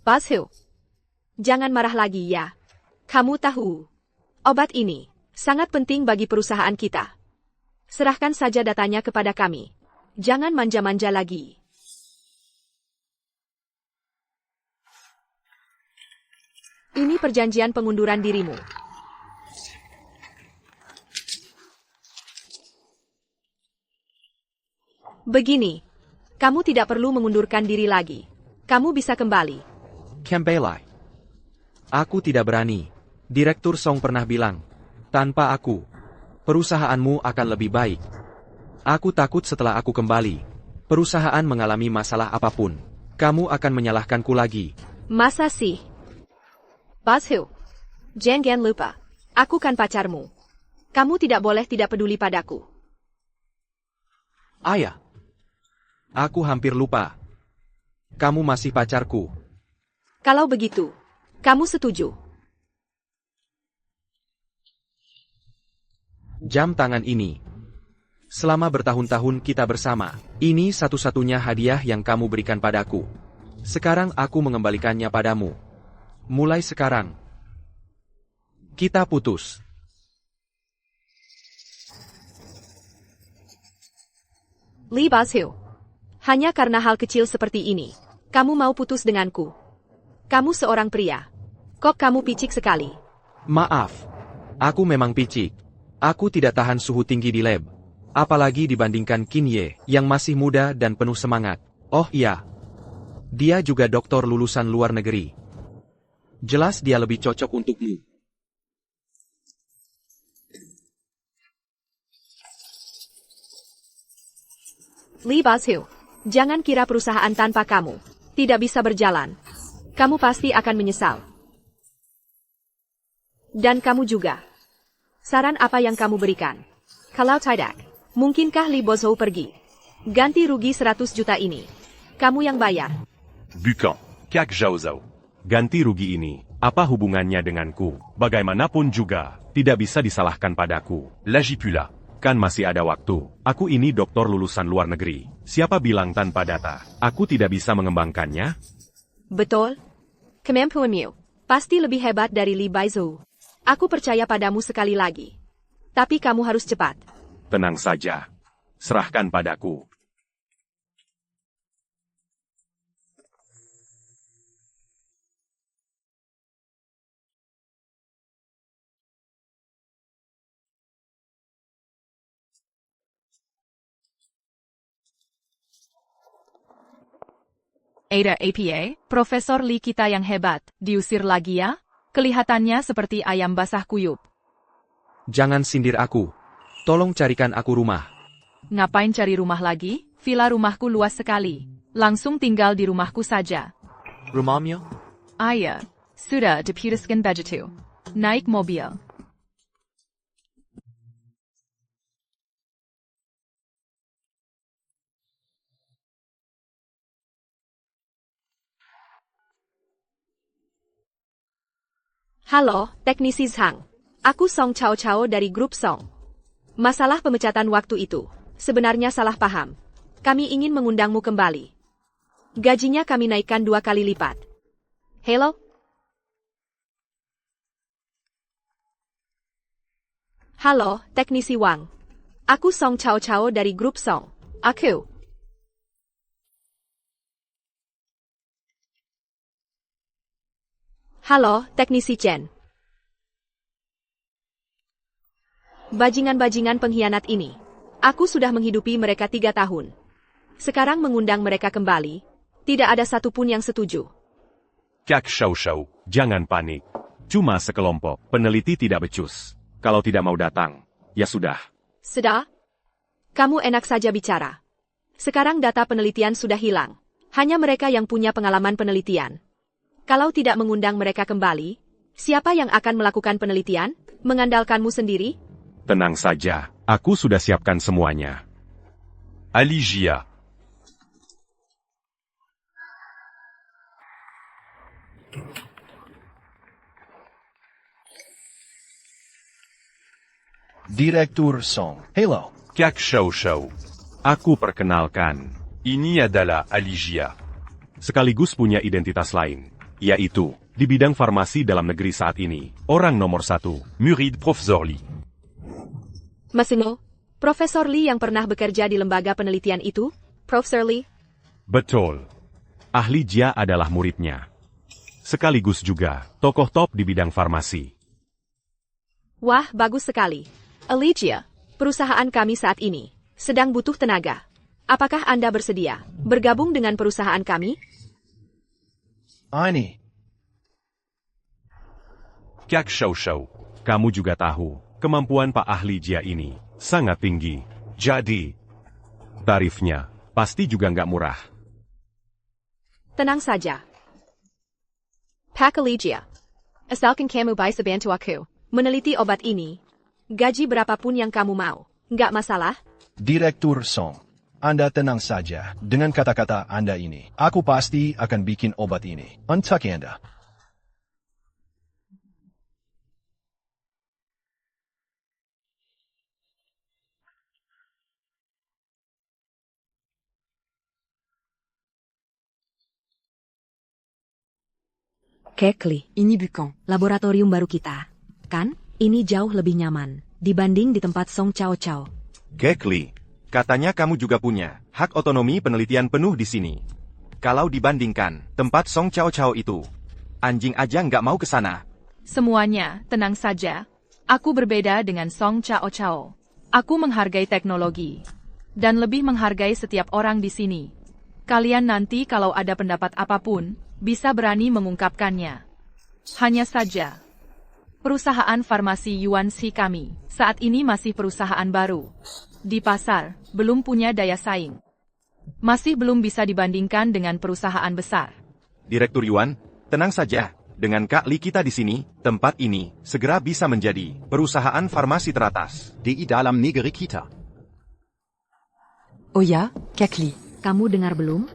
Speaker 6: Baizhou. Jangan marah lagi ya. Kamu tahu. Obat ini. Sangat penting bagi perusahaan kita. Serahkan saja datanya kepada kami. Jangan manja-manja lagi. Ini perjanjian pengunduran dirimu. Begini. Kamu tidak perlu mengundurkan diri lagi. Kamu bisa kembali.
Speaker 1: Kembali. Aku tidak berani. Direktur Song pernah bilang, tanpa aku, perusahaanmu akan lebih baik. Aku takut setelah aku kembali, perusahaan mengalami masalah apapun, kamu akan menyalahkanku lagi.
Speaker 6: Masa sih? Baizhou. Jangan lupa, aku kan pacarmu. Kamu tidak boleh tidak peduli padaku.
Speaker 1: Ayah. Aku hampir lupa. Kamu masih pacarku.
Speaker 6: Kalau begitu, kamu setuju?
Speaker 1: Jam tangan ini. Selama bertahun-tahun kita bersama, ini satu-satunya hadiah yang kamu berikan padaku. Sekarang aku mengembalikannya padamu. Mulai sekarang, kita putus.
Speaker 6: Li Baizhou. Hanya karena hal kecil seperti ini, kamu mau putus denganku. Kamu seorang pria. Kok kamu picik sekali?
Speaker 1: Maaf. Aku memang picik. Aku tidak tahan suhu tinggi di lab. Apalagi dibandingkan Kinye, yang masih muda dan penuh semangat. Oh iya. Dia juga doktor lulusan luar negeri. Jelas dia lebih cocok untukmu.
Speaker 6: Li Baizhou. Jangan kira perusahaan tanpa kamu tidak bisa berjalan. Kamu pasti akan menyesal. Dan kamu juga. Saran apa yang kamu berikan? Kalau tidak, mungkinkah Li Baizhou pergi? Ganti rugi 100 juta ini. Kamu yang bayar.
Speaker 5: Bukan, Kak Zhao. Ganti rugi ini, apa hubungannya denganku? Bagaimanapun juga, tidak bisa disalahkan padaku. Lagi pula, kan masih ada waktu. Aku ini doktor lulusan luar negeri. Siapa bilang tanpa data, aku tidak bisa mengembangkannya?
Speaker 6: Betul. Kemampuanmu pasti lebih hebat dari Li Baizhou. Aku percaya padamu sekali lagi. Tapi kamu harus cepat.
Speaker 5: Tenang saja. Serahkan padaku.
Speaker 9: Ada APA, Profesor Li kita yang hebat, diusir lagi ya? Kelihatannya seperti ayam basah kuyup.
Speaker 1: Jangan sindir aku. Tolong carikan aku rumah.
Speaker 9: Ngapain cari rumah lagi? Villa rumahku luas sekali. Langsung tinggal di rumahku saja.
Speaker 1: Rumahnya?
Speaker 9: Iya, sudah diputuskan begitu. Naik mobil.
Speaker 6: Halo, teknisi Zhang. Aku Song Chao Chao dari grup Song. Masalah pemecatan waktu itu sebenarnya salah paham. Kami ingin mengundangmu kembali. Gajinya kami naikkan 2 kali lipat. Hello? Halo, teknisi Wang. Aku Song Chao Chao dari grup Song. Aku. Halo, teknisi Chen. Bajingan-bajingan pengkhianat ini. Aku sudah menghidupi mereka 3 tahun. Sekarang mengundang mereka kembali. Tidak ada satupun yang setuju.
Speaker 5: Kak Shou Shou, jangan panik. Cuma sekelompok peneliti tidak becus. Kalau tidak mau datang, ya sudah.
Speaker 6: Sudah? Kamu enak saja bicara. Sekarang data penelitian sudah hilang. Hanya mereka yang punya pengalaman penelitian. Kalau tidak mengundang mereka kembali, siapa yang akan melakukan penelitian? Mengandalkanmu sendiri?
Speaker 5: Tenang saja, aku sudah siapkan semuanya. Aligia.
Speaker 8: Direktur Song. Hello.
Speaker 5: Kak Shou Shou. Aku perkenalkan. Ini adalah Aligia. Sekaligus punya identitas lain, yaitu di bidang farmasi dalam negeri saat ini. Orang nomor 1, murid Profesor Lee.
Speaker 6: Masino, Profesor Lee yang pernah bekerja di lembaga penelitian itu? Profesor Lee?
Speaker 5: Betul. Ahli Jia adalah muridnya. Sekaligus juga tokoh top di bidang farmasi.
Speaker 6: Wah, bagus sekali. Aligia, perusahaan kami saat ini sedang butuh tenaga. Apakah Anda bersedia bergabung dengan perusahaan kami?
Speaker 8: Ini.
Speaker 5: Kak Shou Shou, kamu juga tahu, kemampuan Pak Ahli Jia ini sangat tinggi. Jadi, tarifnya pasti juga nggak murah.
Speaker 6: Tenang saja. Pak Aligia, asalkan kamu bisa bantu aku meneliti obat ini, gaji berapapun yang kamu mau, nggak masalah?
Speaker 8: Direktur Song. Anda tenang saja. Dengan kata-kata Anda ini, aku pasti akan bikin obat ini. Untuk Anda.
Speaker 3: Kekli,
Speaker 7: Ini bukan.
Speaker 3: laboratorium baru kita. Kan, ini jauh lebih nyaman dibanding di tempat Song Chao Chao.
Speaker 2: Kekli, katanya kamu juga punya hak otonomi penelitian penuh di sini. Kalau dibandingkan tempat Song Chao Chao itu, anjing aja nggak mau ke sana.
Speaker 9: Semuanya, tenang saja. Aku berbeda dengan Song Chao Chao. Aku menghargai teknologi. Dan lebih menghargai setiap orang di sini. Kalian nanti kalau ada pendapat apapun, bisa berani mengungkapkannya. Hanya saja, perusahaan farmasi Yuanxi kami, saat ini masih perusahaan baru. Di pasar, belum punya daya saing. Masih belum bisa dibandingkan dengan perusahaan besar.
Speaker 2: Direktur Yuan, tenang saja. Dengan Kak Li kita di sini, tempat ini segera bisa menjadi perusahaan farmasi teratas
Speaker 8: Di dalam negeri kita.
Speaker 7: Oh ya, Kakli.
Speaker 3: Kamu dengar belum?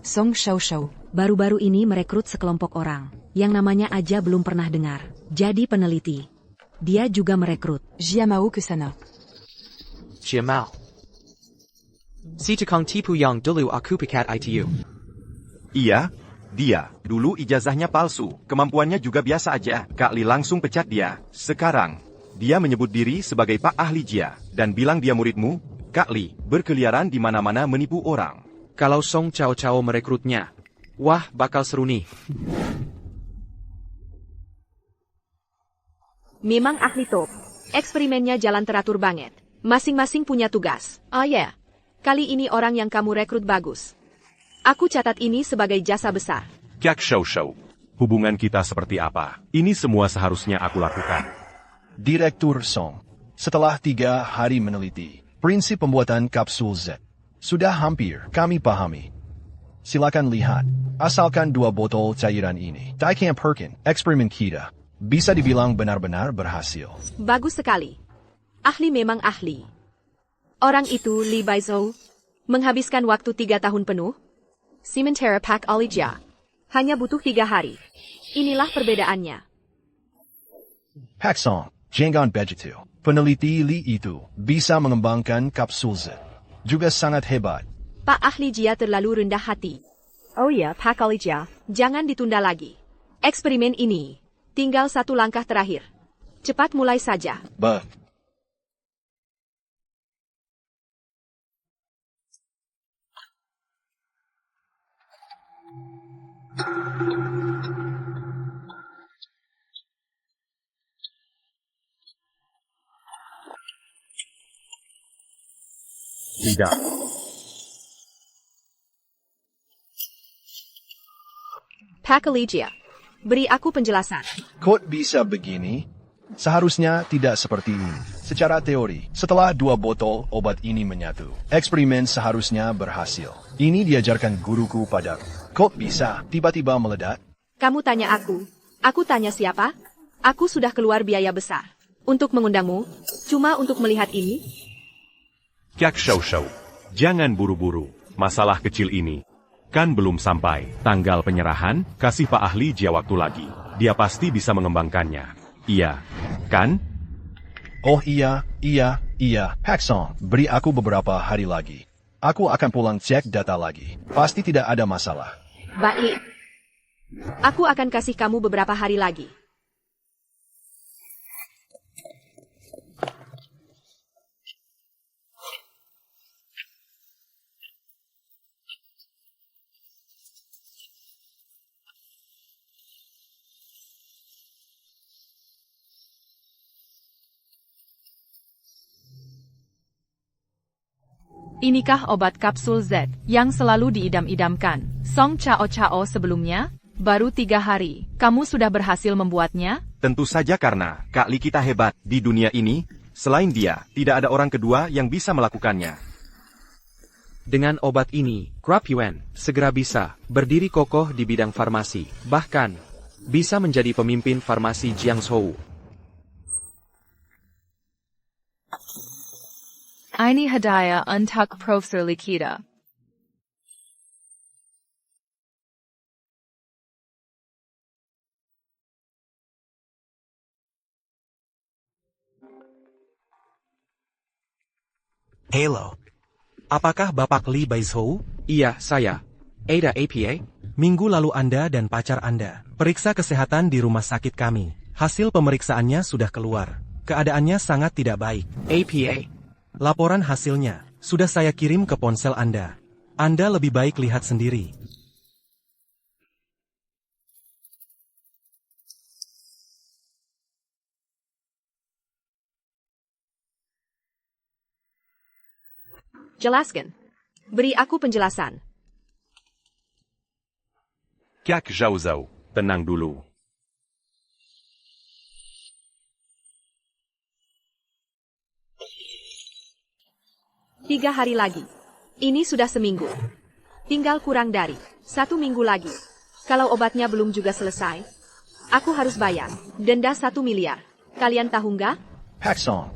Speaker 7: Song Shao Shao.
Speaker 3: Baru-baru ini merekrut sekelompok orang, yang namanya aja belum pernah dengar. Jadi peneliti. Dia juga merekrut.
Speaker 7: Jiamao ke sana.
Speaker 10: Jiamao. Si tukang tipu yang dulu aku pecat ITU.
Speaker 2: Iya, dia. Dulu ijazahnya palsu, kemampuannya juga biasa aja. Kak Li langsung pecat dia. Sekarang, dia menyebut diri sebagai Pak Ahli Jia, dan bilang dia muridmu. Kak Li berkeliaran di mana-mana menipu orang.
Speaker 1: Kalau Song Chao Chao merekrutnya, wah bakal seru nih.
Speaker 6: Memang ahli top. Eksperimennya jalan teratur banget. Masing-masing punya tugas. Oh ya, kali ini orang yang kamu rekrut bagus. Aku catat ini sebagai jasa besar.
Speaker 5: Kak Shou Shou, hubungan kita seperti apa? Ini semua seharusnya aku lakukan.
Speaker 8: Direktur Song. Setelah 3 hari meneliti, prinsip pembuatan kapsul Z sudah hampir kami pahami. Silakan lihat, asalkan 2 botol cairan ini, Dicam Perkin, eksperimen kita, bisa dibilang benar-benar berhasil.
Speaker 6: Bagus sekali. Ahli memang ahli. Orang itu, Li Baizhou, menghabiskan waktu 3 tahun penuh. Sementara Pak Aligia hanya butuh 3 hari. Inilah perbedaannya.
Speaker 8: Pak Song, jangan begitu. Peneliti Li itu bisa mengembangkan kapsul Z. Juga sangat hebat.
Speaker 6: Pak Ahli Jia terlalu rendah hati. Oh ya, Pak Aligia, jangan ditunda lagi. Eksperimen ini tinggal 1 langkah terakhir. Cepat mulai saja.
Speaker 5: Tidak.
Speaker 6: Pak Aligia, beri aku penjelasan.
Speaker 8: Kok bisa begini? Seharusnya tidak seperti ini. Secara teori, setelah 2 botol obat ini menyatu, eksperimen seharusnya berhasil. Ini diajarkan guruku padaku. Kok bisa tiba-tiba meledak?
Speaker 6: Kamu tanya aku tanya siapa? Aku sudah keluar biaya besar untuk mengundangmu, cuma untuk melihat ini.
Speaker 5: Kyak Shou Shou. Jangan buru-buru. Masalah kecil ini kan belum sampai. Tanggal penyerahan, kasih Pak Ahli Jia waktu lagi. Dia pasti bisa mengembangkannya. Iya, kan?
Speaker 8: Oh iya. Pak Song, beri aku beberapa hari lagi. Aku akan pulang cek data lagi. Pasti tidak ada masalah.
Speaker 6: Baik. Aku akan kasih kamu beberapa hari lagi.
Speaker 9: Inikah obat kapsul Z yang selalu diidam-idamkan? Song Chao Chao sebelumnya? Baru 3 hari, kamu sudah berhasil membuatnya?
Speaker 2: Tentu saja karena Kak Li kita hebat di dunia ini. Selain dia, tidak ada orang kedua yang bisa melakukannya.
Speaker 1: Dengan obat ini, Krap Yuan segera bisa berdiri kokoh di bidang farmasi, bahkan bisa menjadi pemimpin farmasi Jiangzhou.
Speaker 9: Ini hadiah untuk Profesor Likita.
Speaker 4: Halo. Apakah Bapak Li Baizhou?
Speaker 1: Iya, saya. Ada APA?
Speaker 4: Minggu lalu Anda dan pacar Anda periksa kesehatan di rumah sakit kami. Hasil pemeriksaannya sudah keluar. Keadaannya sangat tidak baik.
Speaker 1: APA?
Speaker 4: Laporan hasilnya sudah saya kirim ke ponsel Anda. Anda lebih baik lihat sendiri.
Speaker 6: Jelaskan. Beri aku penjelasan.
Speaker 5: Kyak Zhao Zhao. Tenang dulu.
Speaker 6: Tiga hari lagi. Ini sudah seminggu. Tinggal kurang dari 1 minggu lagi. Kalau obatnya belum juga selesai, aku harus bayar denda 1 miliar. Kalian tahu nggak?
Speaker 8: Pak Song,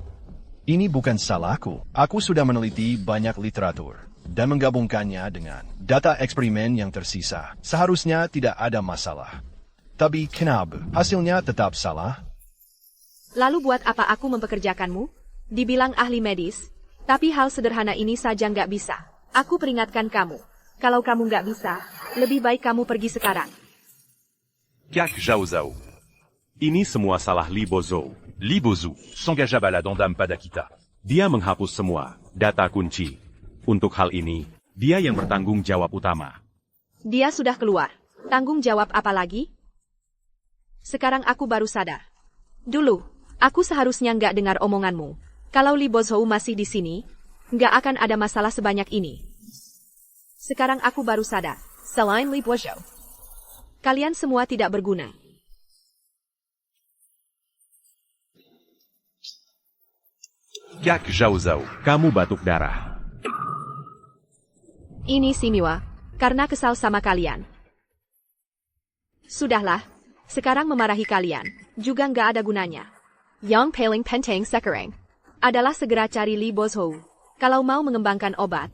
Speaker 8: ini bukan salahku. Aku sudah meneliti banyak literatur dan menggabungkannya dengan data eksperimen yang tersisa. Seharusnya tidak ada masalah. Tapi kenapa hasilnya tetap salah?
Speaker 6: Lalu buat apa aku mempekerjakanmu? Dibilang ahli medis, tapi hal sederhana ini saja nggak bisa. Aku peringatkan kamu. Kalau kamu nggak bisa, lebih baik kamu pergi sekarang.
Speaker 5: Kyak Zhao Zhao. Ini semua salah Li Bozou.
Speaker 11: Li Bozou s'engagea à la Dondam Padakita.
Speaker 5: Dia menghapus semua data kunci. Untuk hal ini, dia yang bertanggung jawab utama.
Speaker 6: Dia sudah keluar. Tanggung jawab apa lagi? Sekarang aku baru sadar. Dulu, aku seharusnya nggak dengar omonganmu. Kalau Li Bozhou masih di sini, nggak akan ada masalah sebanyak ini. Sekarang aku baru sadar. Selain Li Bozhou, kalian semua tidak berguna.
Speaker 5: Kyak Zhao Zhao, kamu batuk darah.
Speaker 6: Ini si Miwa, karena kesal sama kalian. Sudahlah, sekarang memarahi kalian, juga nggak ada gunanya. Yang paling penting sekarang adalah segera cari Li Bozhou. Kalau mau mengembangkan obat,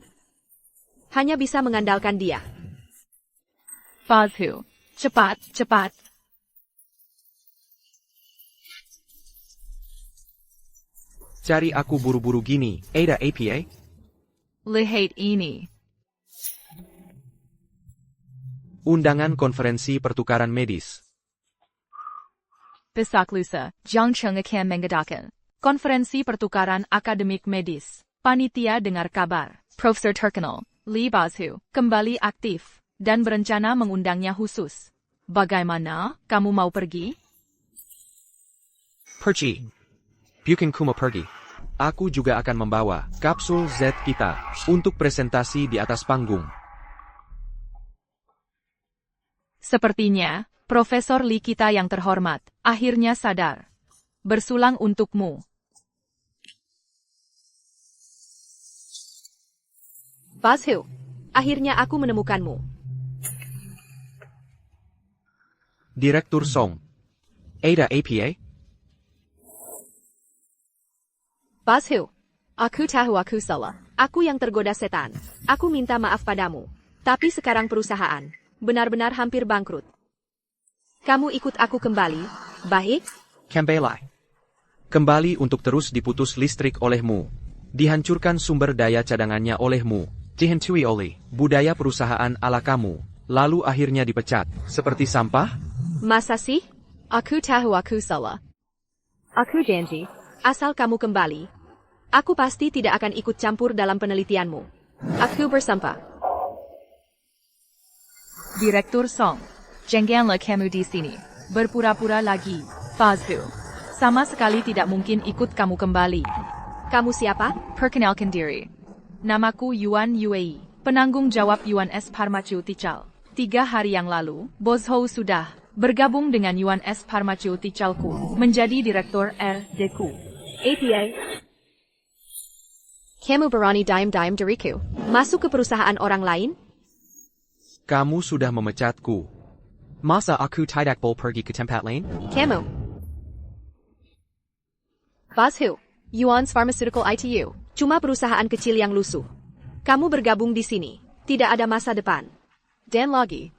Speaker 6: hanya bisa mengandalkan dia.
Speaker 9: Fazhu, cepat, cepat.
Speaker 1: Cari aku buru-buru gini, ada APA?
Speaker 9: Lihat ini.
Speaker 1: Undangan konferensi pertukaran medis.
Speaker 9: Besok lusa, Jiangcheng akan mengadakan konferensi pertukaran akademik medis. Panitia dengar kabar, Profesor terkenal, Li Bozhou, kembali aktif, dan berencana mengundangnya khusus. Bagaimana, kamu mau pergi?
Speaker 1: Pergi. Bukan kuma pergi. aku juga akan membawa kapsul Z kita untuk presentasi di atas panggung.
Speaker 9: Sepertinya, Profesor Lee kita yang terhormat, akhirnya sadar. Bersulang untukmu.
Speaker 6: Boss Hu, akhirnya aku menemukanmu.
Speaker 1: Direktur Song. Ada APA?
Speaker 6: Boss Hu, aku tahu aku salah. Aku yang tergoda setan. Aku minta maaf padamu. Tapi sekarang perusahaan benar-benar hampir bangkrut. Kamu ikut aku kembali, baik?
Speaker 1: Kembali. Kembali untuk terus diputus listrik olehmu. Dihancurkan sumber daya cadangannya olehmu. Dihantui oleh budaya perusahaan ala kamu. Lalu akhirnya dipecat. Seperti sampah?
Speaker 6: Masa sih? Aku tahu aku salah. Aku janji, asal kamu kembali, aku pasti tidak akan ikut campur dalam penelitianmu. Aku bersumpah.
Speaker 9: Direktur Song, janganlah kamu di sini. Berpura-pura lagi, Fazhu. Sama sekali tidak mungkin ikut kamu kembali.
Speaker 6: Kamu siapa?
Speaker 9: Perkenalkan diri. Namaku Yuan Yue, penanggung jawab Yuan S Pharmaceutical. 3 hari yang lalu, Bos Hou sudah bergabung dengan Yuan S Pharmaceuticalku menjadi direktur RDku.
Speaker 6: APA. Kamu berani dime diriku masuk ke perusahaan orang lain?
Speaker 1: Kamu sudah memecatku.
Speaker 10: Masa aku tidak boleh pergi ke tempat lain?
Speaker 6: Kamu. Boss Hu, Yuan's Pharmaceutical ITU, cuma perusahaan kecil yang lusuh. Kamu bergabung di sini, tidak ada masa depan. Dan lagi,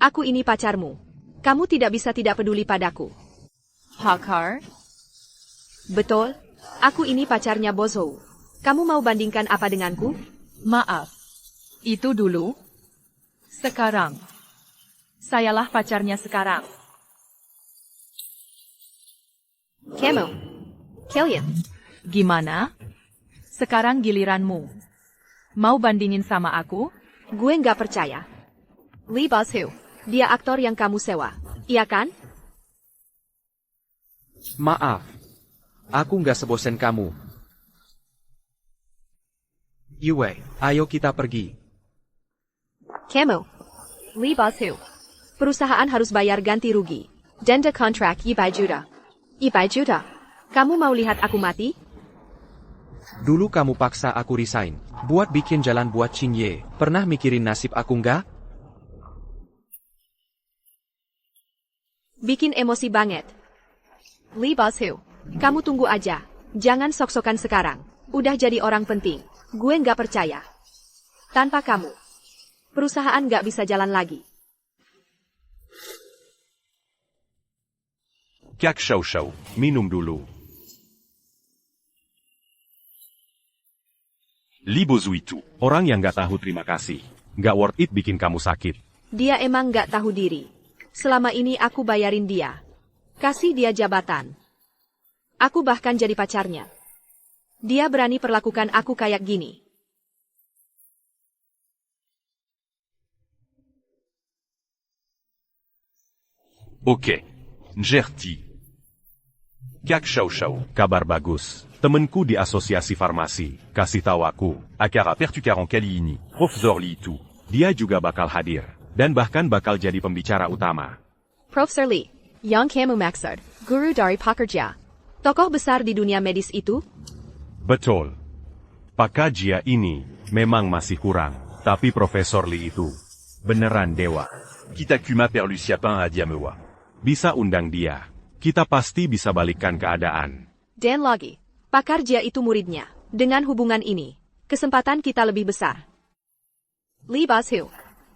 Speaker 6: aku ini pacarmu. Kamu tidak bisa tidak peduli padaku.
Speaker 9: Pakar?
Speaker 6: Betul, aku ini pacarnya Bos Hou. Kamu mau bandingkan apa denganku?
Speaker 9: Maaf. Itu dulu. Sekarang. Sayalah pacarnya sekarang.
Speaker 6: Kamu. Kalian.
Speaker 9: Gimana? Sekarang giliranmu. Mau bandingin sama aku?
Speaker 6: Gue nggak percaya. Lee Bos Hu, dia aktor yang kamu sewa, iya kan?
Speaker 1: Maaf. Aku nggak sebosen kamu. Yue, ayo kita pergi.
Speaker 6: Kamu. Lee Bos Hu. Perusahaan harus bayar ganti rugi. Denda kontrak 100 juta. 100 juta? Kamu mau lihat aku mati?
Speaker 1: Dulu kamu paksa aku resign. Buat bikin jalan buat Cinye. Pernah mikirin nasib aku nggak?
Speaker 6: Bikin emosi banget. Lee Bos Hu, kamu tunggu aja. Jangan sok-sokan sekarang. Udah jadi orang penting. Gue nggak percaya. Tanpa kamu, perusahaan nggak bisa jalan lagi.
Speaker 5: Kak Shou Shou, minum dulu. Li Bozu itu, orang yang gak tahu terima kasih. Gak worth it bikin kamu sakit.
Speaker 6: Dia emang nggak tahu diri. Selama ini aku bayarin dia. Kasih dia jabatan. Aku bahkan jadi pacarnya. Dia berani perlakukan aku kayak gini.
Speaker 5: Oke. Ngerti. Kak Shou Shou, kabar bagus. Temenku di asosiasi farmasi, kasih tahu aku, acara pertukaran kali ini, Profesor Lee itu, dia juga bakal hadir, dan bahkan bakal jadi pembicara utama.
Speaker 6: Profesor Lee, yang kamu maksud, guru dari pekerja. Tokoh besar di dunia medis itu?
Speaker 5: Betul. Pekerja ini memang masih kurang, tapi Profesor Lee itu beneran dewa.
Speaker 11: Kita cuma perlu siapa a Diamewa.
Speaker 5: Bisa undang dia. Kita pasti bisa balikan keadaan.
Speaker 6: Dan lagi, pekerja itu muridnya. Dengan hubungan ini, kesempatan kita lebih besar. Lee Bos Hu,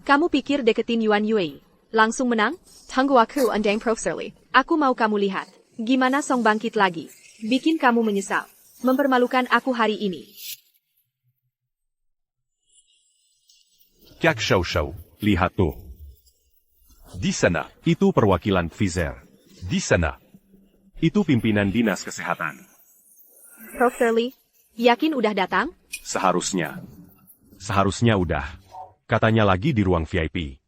Speaker 6: kamu pikir deketin Yuan Yue langsung menang? Tunggu aku undang Profesor Lee. Aku mau kamu lihat. Gimana Song bangkit lagi. Bikin kamu menyesal. Mempermalukan aku hari ini.
Speaker 5: Kak Shou Shou, lihat tuh.
Speaker 11: Di sana.
Speaker 5: Itu perwakilan Pfizer.
Speaker 11: Di sana.
Speaker 5: Itu pimpinan dinas kesehatan.
Speaker 6: Profesor Lee, yakin udah datang?
Speaker 5: Seharusnya. Seharusnya udah. Katanya lagi di ruang VIP.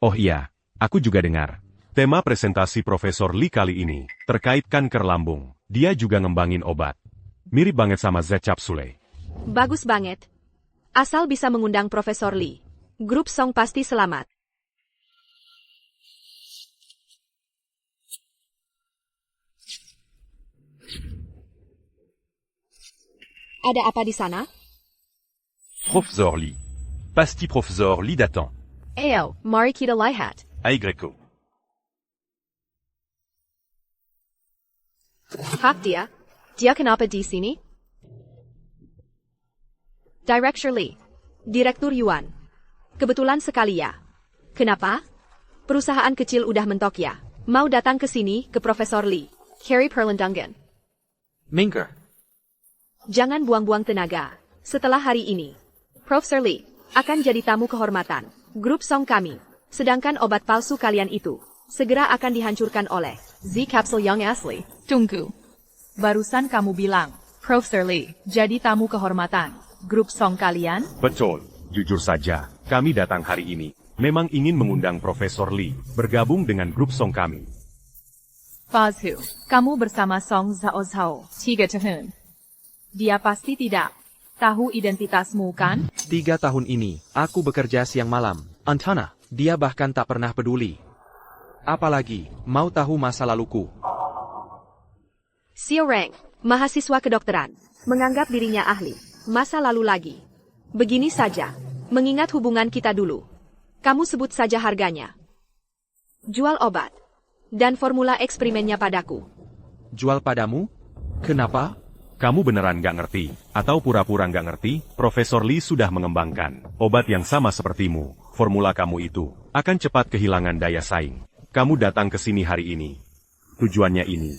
Speaker 5: Oh iya, aku juga dengar. Tema presentasi Profesor Lee kali ini terkait kanker lambung. Dia juga ngembangin obat. Mirip banget sama Z Capsule.
Speaker 6: Bagus banget. Asal bisa mengundang Profesor Lee. Grup Song pasti selamat. Ada apa di sana?
Speaker 11: Professeur Lee. Pasti Professeur Lee datang.
Speaker 6: Ayo, mari kita lihat.
Speaker 11: Ay Greco.
Speaker 6: Hak dia? Dia kenapa di sini? Director Lee. Direktur Yuan. Kebetulan sekali ya. Kenapa? Perusahaan kecil udah mentok ya. Mau datang ke sini ke Profesor Lee. Harry Perlendungen.
Speaker 10: Minker.
Speaker 6: Jangan buang-buang tenaga. Setelah hari ini, Profesor Lee akan jadi tamu kehormatan grup Song kami. Sedangkan obat palsu kalian itu segera akan dihancurkan oleh Z Capsule yang asli.
Speaker 9: Tunggu. Barusan kamu bilang, Profesor Lee, jadi tamu kehormatan. Grup Song kalian?
Speaker 5: Betul. Jujur saja, kami datang hari ini. Memang ingin mengundang Profesor Lee bergabung dengan grup Song kami.
Speaker 9: Fazhu, kamu bersama Song Zhao Zhao, 3 tahun. Dia pasti tidak tahu identitasmu kan?
Speaker 1: 3 tahun ini, aku bekerja siang malam. Antana, dia bahkan tak pernah peduli. Apalagi, mau tahu masa laluku.
Speaker 6: Xiao Reng, mahasiswa kedokteran, menganggap dirinya ahli masa lalu lagi. Begini saja, mengingat hubungan kita dulu. Kamu sebut saja harganya. Jual obat. Dan formula eksperimennya padaku.
Speaker 1: Jual padamu? Kenapa?
Speaker 5: Kamu beneran gak ngerti, atau pura-pura gak ngerti, Profesor Lee sudah mengembangkan obat yang sama sepertimu. Formula kamu itu akan cepat kehilangan daya saing. Kamu datang ke sini hari ini. Tujuannya ini,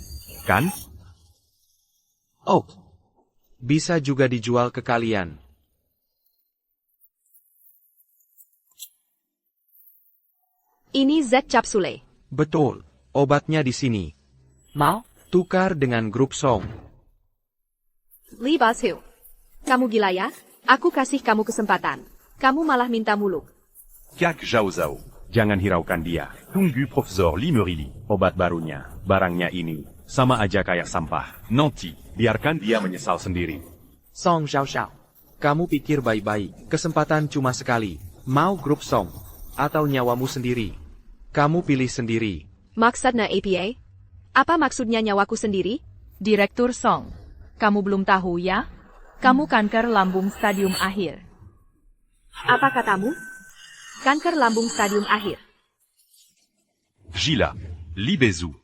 Speaker 5: kan?
Speaker 1: Oh, bisa juga dijual ke kalian.
Speaker 6: Ini Z Capsule.
Speaker 1: Betul, obatnya di sini.
Speaker 10: Mau?
Speaker 1: Tukar dengan grup Song.
Speaker 6: Lee Bashu. Kamu gila ya? Aku kasih kamu kesempatan. Kamu malah minta muluk.
Speaker 11: Kak Zhao Zhao.
Speaker 5: Jangan hiraukan dia.
Speaker 11: Tunggu Professeur Lee Merili.
Speaker 5: Obat barunya, barangnya ini, sama aja kayak sampah.
Speaker 11: Nanti.
Speaker 5: Biarkan dia menyesal sendiri.
Speaker 10: Song Xiao Xiao.
Speaker 1: Kamu pikir baik-baik, kesempatan cuma sekali. Mau grup Song, atau nyawamu sendiri. Kamu pilih sendiri.
Speaker 6: Maksudnya APA? Apa maksudnya nyawaku sendiri?
Speaker 9: Direktur Song. Kamu belum tahu ya? Kamu kanker lambung stadium akhir.
Speaker 6: Apa katamu? Kanker lambung stadium akhir.
Speaker 11: Gila. Lee Bezou.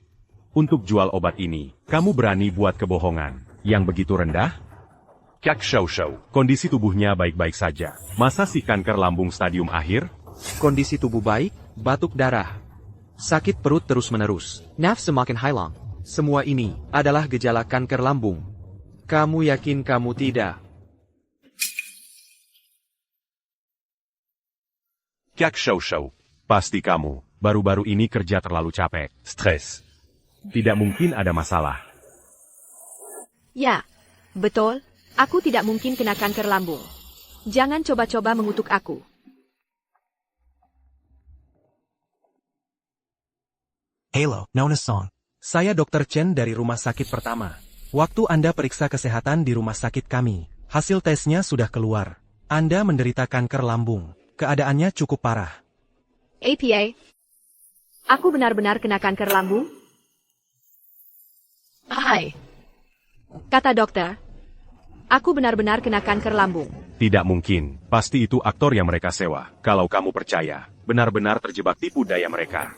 Speaker 5: Untuk jual obat ini, kamu berani buat kebohongan yang begitu rendah?
Speaker 11: Kak Xiao Xiao.
Speaker 5: Kondisi tubuhnya baik-baik saja. Masa si kanker lambung stadium akhir?
Speaker 1: Kondisi tubuh baik, batuk darah. Sakit perut terus-menerus.
Speaker 10: Nafsu makin hilang.
Speaker 1: Semua ini adalah gejala kanker lambung. Kamu yakin kamu tidak?
Speaker 11: Kak Xiao Xiao.
Speaker 5: Pasti kamu, baru-baru ini kerja terlalu capek.
Speaker 11: Stres.
Speaker 5: Tidak mungkin ada masalah.
Speaker 6: Ya, betul. Aku tidak mungkin kena kanker lambung. Jangan coba-coba mengutuk aku.
Speaker 4: Halo, Nona Song. Saya Dr. Chen dari Rumah Sakit Pertama. Waktu Anda periksa kesehatan di rumah sakit kami, hasil tesnya sudah keluar. Anda menderita kanker lambung. Keadaannya cukup parah.
Speaker 6: APA? Aku benar-benar kena kanker lambung?
Speaker 9: Hai.
Speaker 6: Kata dokter. Aku benar-benar kena kanker lambung.
Speaker 5: Tidak mungkin, pasti itu aktor yang mereka sewa. Kalau kamu percaya, benar-benar terjebak tipu daya mereka.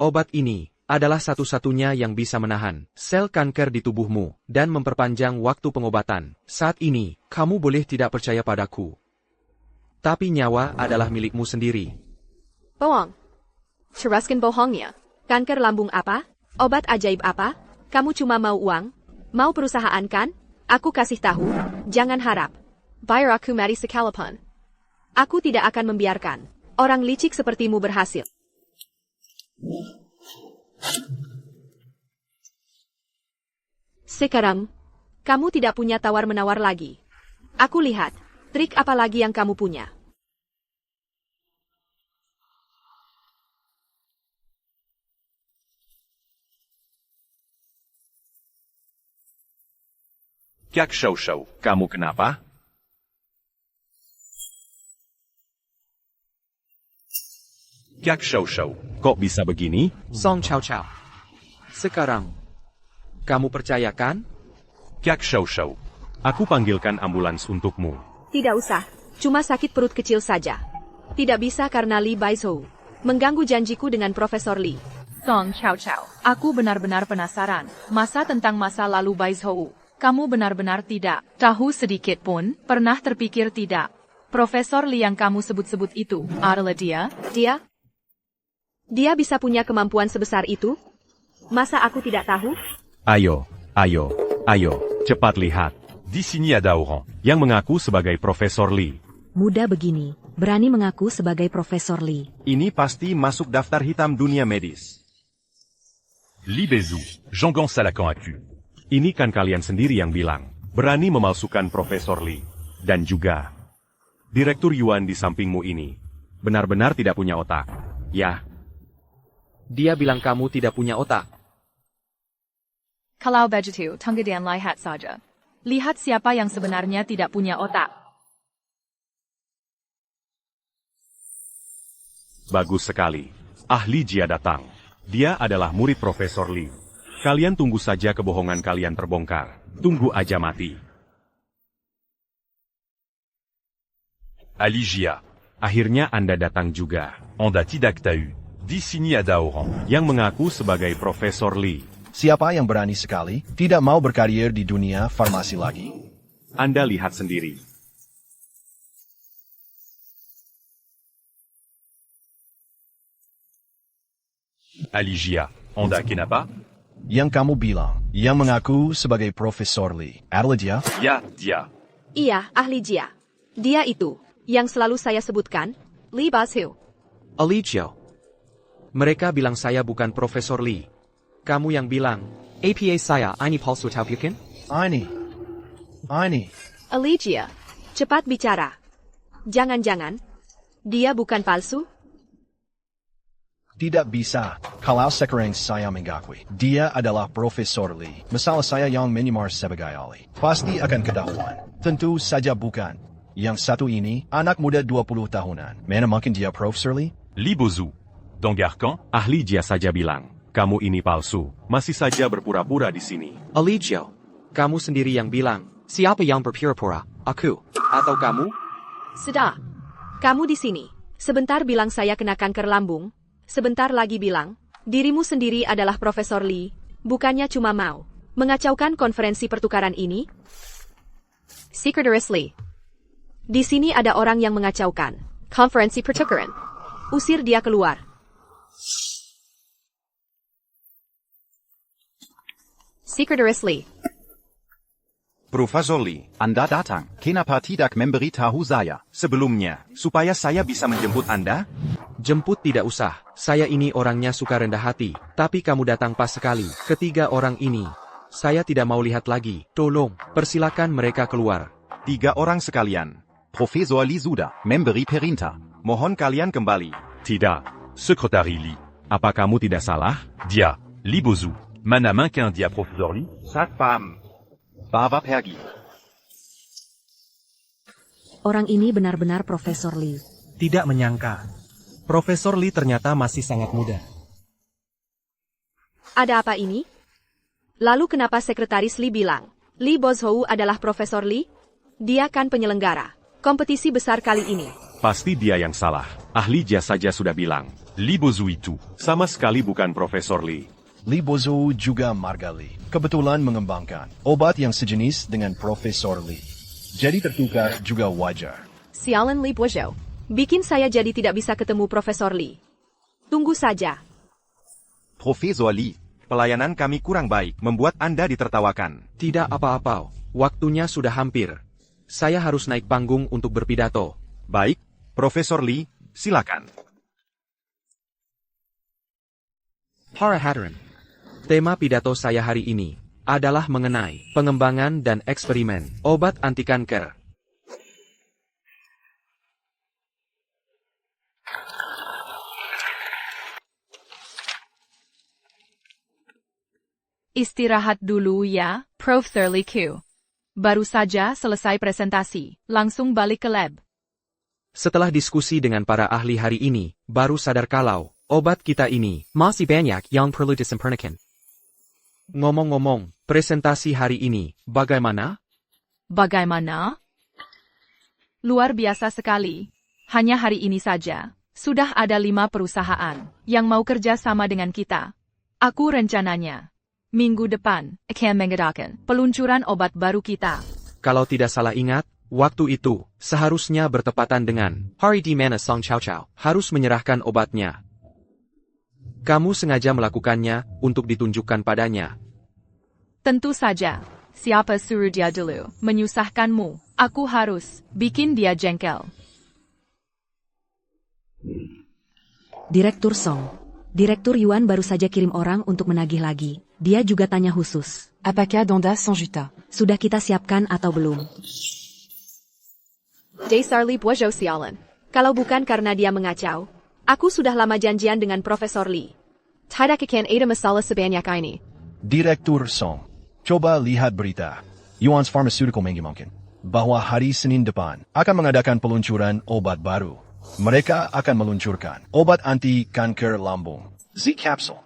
Speaker 1: Obat ini adalah satu-satunya yang bisa menahan sel kanker di tubuhmu dan memperpanjang waktu pengobatan. Saat ini, kamu boleh tidak percaya padaku. Tapi nyawa adalah milikmu sendiri.
Speaker 6: Bohong. Ceraskan bohongnya. Kanker lambung apa? Obat ajaib apa? Kamu cuma mau uang? Mau perusahaan kan? Aku kasih tahu. Jangan harap. Bayar aku mari sekalipun. Aku tidak akan membiarkan orang licik sepertimu berhasil. Sekarang, kamu tidak punya tawar-menawar lagi. Aku lihat, trik apa lagi yang kamu punya.
Speaker 11: Kak Shou Shou.
Speaker 5: Kamu kenapa?
Speaker 11: Kak Shou Shou.
Speaker 5: Kok bisa begini?
Speaker 10: Song Chao Chao.
Speaker 1: Sekarang, kamu percayakan?
Speaker 11: Kak Shou Shou.
Speaker 5: Aku panggilkan ambulans untukmu.
Speaker 6: Tidak usah, cuma sakit perut kecil saja. Tidak bisa karena Li Baizhou mengganggu janjiku dengan Profesor Li.
Speaker 9: Song Chao Chao. Aku benar-benar penasaran. Tentang masa lalu Baizhou. Kamu benar-benar tidak tahu sedikit pun, pernah terpikir tidak. Profesor Li yang kamu sebut-sebut itu adalah dia?
Speaker 6: Dia bisa punya kemampuan sebesar itu? Masa aku tidak tahu?
Speaker 5: Ayo, cepat lihat.
Speaker 11: Di sini ada orang
Speaker 5: yang mengaku sebagai Profesor Li.
Speaker 3: Muda begini, berani mengaku sebagai Profesor Li.
Speaker 2: Ini pasti masuk daftar hitam dunia medis.
Speaker 11: Li Bezou, Jean Salakan Aku.
Speaker 5: Ini kan kalian sendiri yang bilang, berani memalsukan Profesor Li. Dan juga, Direktur Yuan di sampingmu ini, benar-benar tidak punya otak. Ya,
Speaker 1: Dia bilang kamu tidak punya otak.
Speaker 9: Kalau begitu, tunggu dan lihat saja. Lihat siapa yang sebenarnya tidak punya otak.
Speaker 5: bagus sekali. Ahli Jia datang. Dia adalah murid Profesor Li. Kalian tunggu saja kebohongan kalian terbongkar. Tunggu aja mati.
Speaker 11: Ali Jia.
Speaker 5: Akhirnya Anda datang juga.
Speaker 11: Anda tidak tahu. Di sini ada orang
Speaker 5: yang mengaku sebagai Profesor Li.
Speaker 8: Siapa yang berani sekali tidak mau berkarier di dunia farmasi lagi?
Speaker 5: Anda lihat sendiri.
Speaker 11: Ali Jia. Anda kenapa?
Speaker 8: Yang kamu bilang, yang mengaku sebagai Profesor Li, adalah dia?
Speaker 11: Ya, dia.
Speaker 6: Iya, ahli Jia. Dia itu, yang selalu saya sebutkan, Li Baizhou.
Speaker 1: Alicio. Mereka bilang saya bukan Profesor Li. Kamu yang bilang,
Speaker 10: APA saya ini palsu atau bukan?
Speaker 8: Ini.
Speaker 6: Alicia, cepat bicara. Jangan-jangan, dia bukan palsu?
Speaker 8: Tidak bisa. Kalau sekarang saya mengakui, dia adalah Profesor Li. Masalah saya yang menyamar sebagai ahli. Pasti akan ketahuan. Tentu saja bukan. Yang satu ini, anak muda 20 tahunan. Mana mungkin dia Profesor Li?
Speaker 11: Li Bezou. Dangarkan?
Speaker 5: Ahli Jia saja bilang, kamu ini palsu. Masih saja berpura-pura di sini.
Speaker 1: Alicio, kamu sendiri yang bilang,
Speaker 10: Siapa yang berpura-pura? Aku.
Speaker 1: atau kamu?
Speaker 6: Sudah. Kamu di sini. Sebentar bilang saya kena kanker lambung. Sebentar lagi bilang, dirimu sendiri adalah Profesor Li. Bukannya cuma mau mengacaukan konferensi pertukaran ini? Secretaris Li. Di sini ada orang yang mengacaukan konferensi pertukaran. Usir dia keluar. Secretaris Li.
Speaker 2: Profesor Li,
Speaker 12: Anda datang. Kenapa tidak memberitahu saya?
Speaker 2: sebelumnya, supaya saya bisa menjemput Anda?
Speaker 1: Jemput tidak usah, saya ini orangnya suka rendah hati, tapi kamu datang pas sekali. Ketiga orang ini, saya tidak mau lihat lagi. Tolong, persilakan mereka keluar.
Speaker 2: 3 orang sekalian.
Speaker 12: Profesor Li sudah memberi perintah.
Speaker 2: Mohon kalian kembali.
Speaker 5: Tidak.
Speaker 11: Secretary Li.
Speaker 5: Apa kamu tidak salah?
Speaker 11: Dia. Li Bezou. Mana mungkin dia Profesor Li?
Speaker 2: Satpam.
Speaker 12: Bawa pergi.
Speaker 3: Orang ini benar-benar Profesor Li.
Speaker 4: Tidak menyangka. Profesor Li ternyata masih sangat muda.
Speaker 6: Ada apa ini? Lalu kenapa Sekretaris Li bilang, Li Baizhou adalah Profesor Li? Dia kan penyelenggara kompetisi besar kali ini.
Speaker 5: Pasti dia yang salah. Ahli Jia saja sudah bilang.
Speaker 11: Li Bezou itu.
Speaker 5: Sama sekali bukan Profesor Li.
Speaker 8: Li Baizhou juga marga Li. Kebetulan mengembangkan obat yang sejenis dengan Profesor Li. Jadi tertukar juga wajar.
Speaker 6: Sialan Li Baizhou. Bikin saya jadi tidak bisa ketemu Profesor Li. Tunggu saja.
Speaker 2: Profesor Li, pelayanan kami kurang baik, membuat Anda ditertawakan.
Speaker 1: Tidak apa-apa, waktunya sudah hampir. Saya harus naik panggung untuk berpidato.
Speaker 2: Baik, Profesor Li, silakan.
Speaker 1: Para hadirin, tema pidato saya hari ini adalah mengenai pengembangan dan eksperimen obat anti kanker.
Speaker 9: Istirahat dulu ya, Profesor Li Q. Baru saja selesai presentasi, langsung balik ke lab.
Speaker 1: Setelah diskusi dengan para ahli hari ini, baru sadar kalau obat kita ini
Speaker 10: Masih banyak yang perlu disempurnakan.
Speaker 1: ngomong-ngomong, presentasi hari ini bagaimana?
Speaker 9: Bagaimana? Luar biasa sekali. Hanya hari ini saja, sudah ada 5 perusahaan yang mau kerja sama dengan kita. Aku rencananya, minggu depan, akan mengadakan peluncuran obat baru kita.
Speaker 1: Kalau tidak salah ingat, waktu itu seharusnya bertepatan dengan
Speaker 10: Hari di mana Song Chow Chow
Speaker 1: harus menyerahkan obatnya. Kamu sengaja melakukannya untuk ditunjukkan padanya.
Speaker 9: Tentu saja, siapa suruh dia dulu menyusahkanmu? Aku harus bikin dia jengkel.
Speaker 3: Direktur Song. Direktur Yuan baru saja kirim orang untuk menagih lagi. Dia juga tanya khusus.
Speaker 7: Apakah Donda sans juta?
Speaker 3: Sudah kita siapkan atau belum?
Speaker 6: Dasar Li Bojo sialan. Kalau bukan karena dia mengacau, aku sudah lama janjian dengan Profesor Li. Tidak akan ada masalah sebanyak ini.
Speaker 8: Direktur Song, coba lihat berita. Yuan's Pharmaceutical mengumumkan bahwa hari Senin depan akan mengadakan peluncuran obat baru. Mereka akan meluncurkan obat anti kanker lambung, Z Capsule.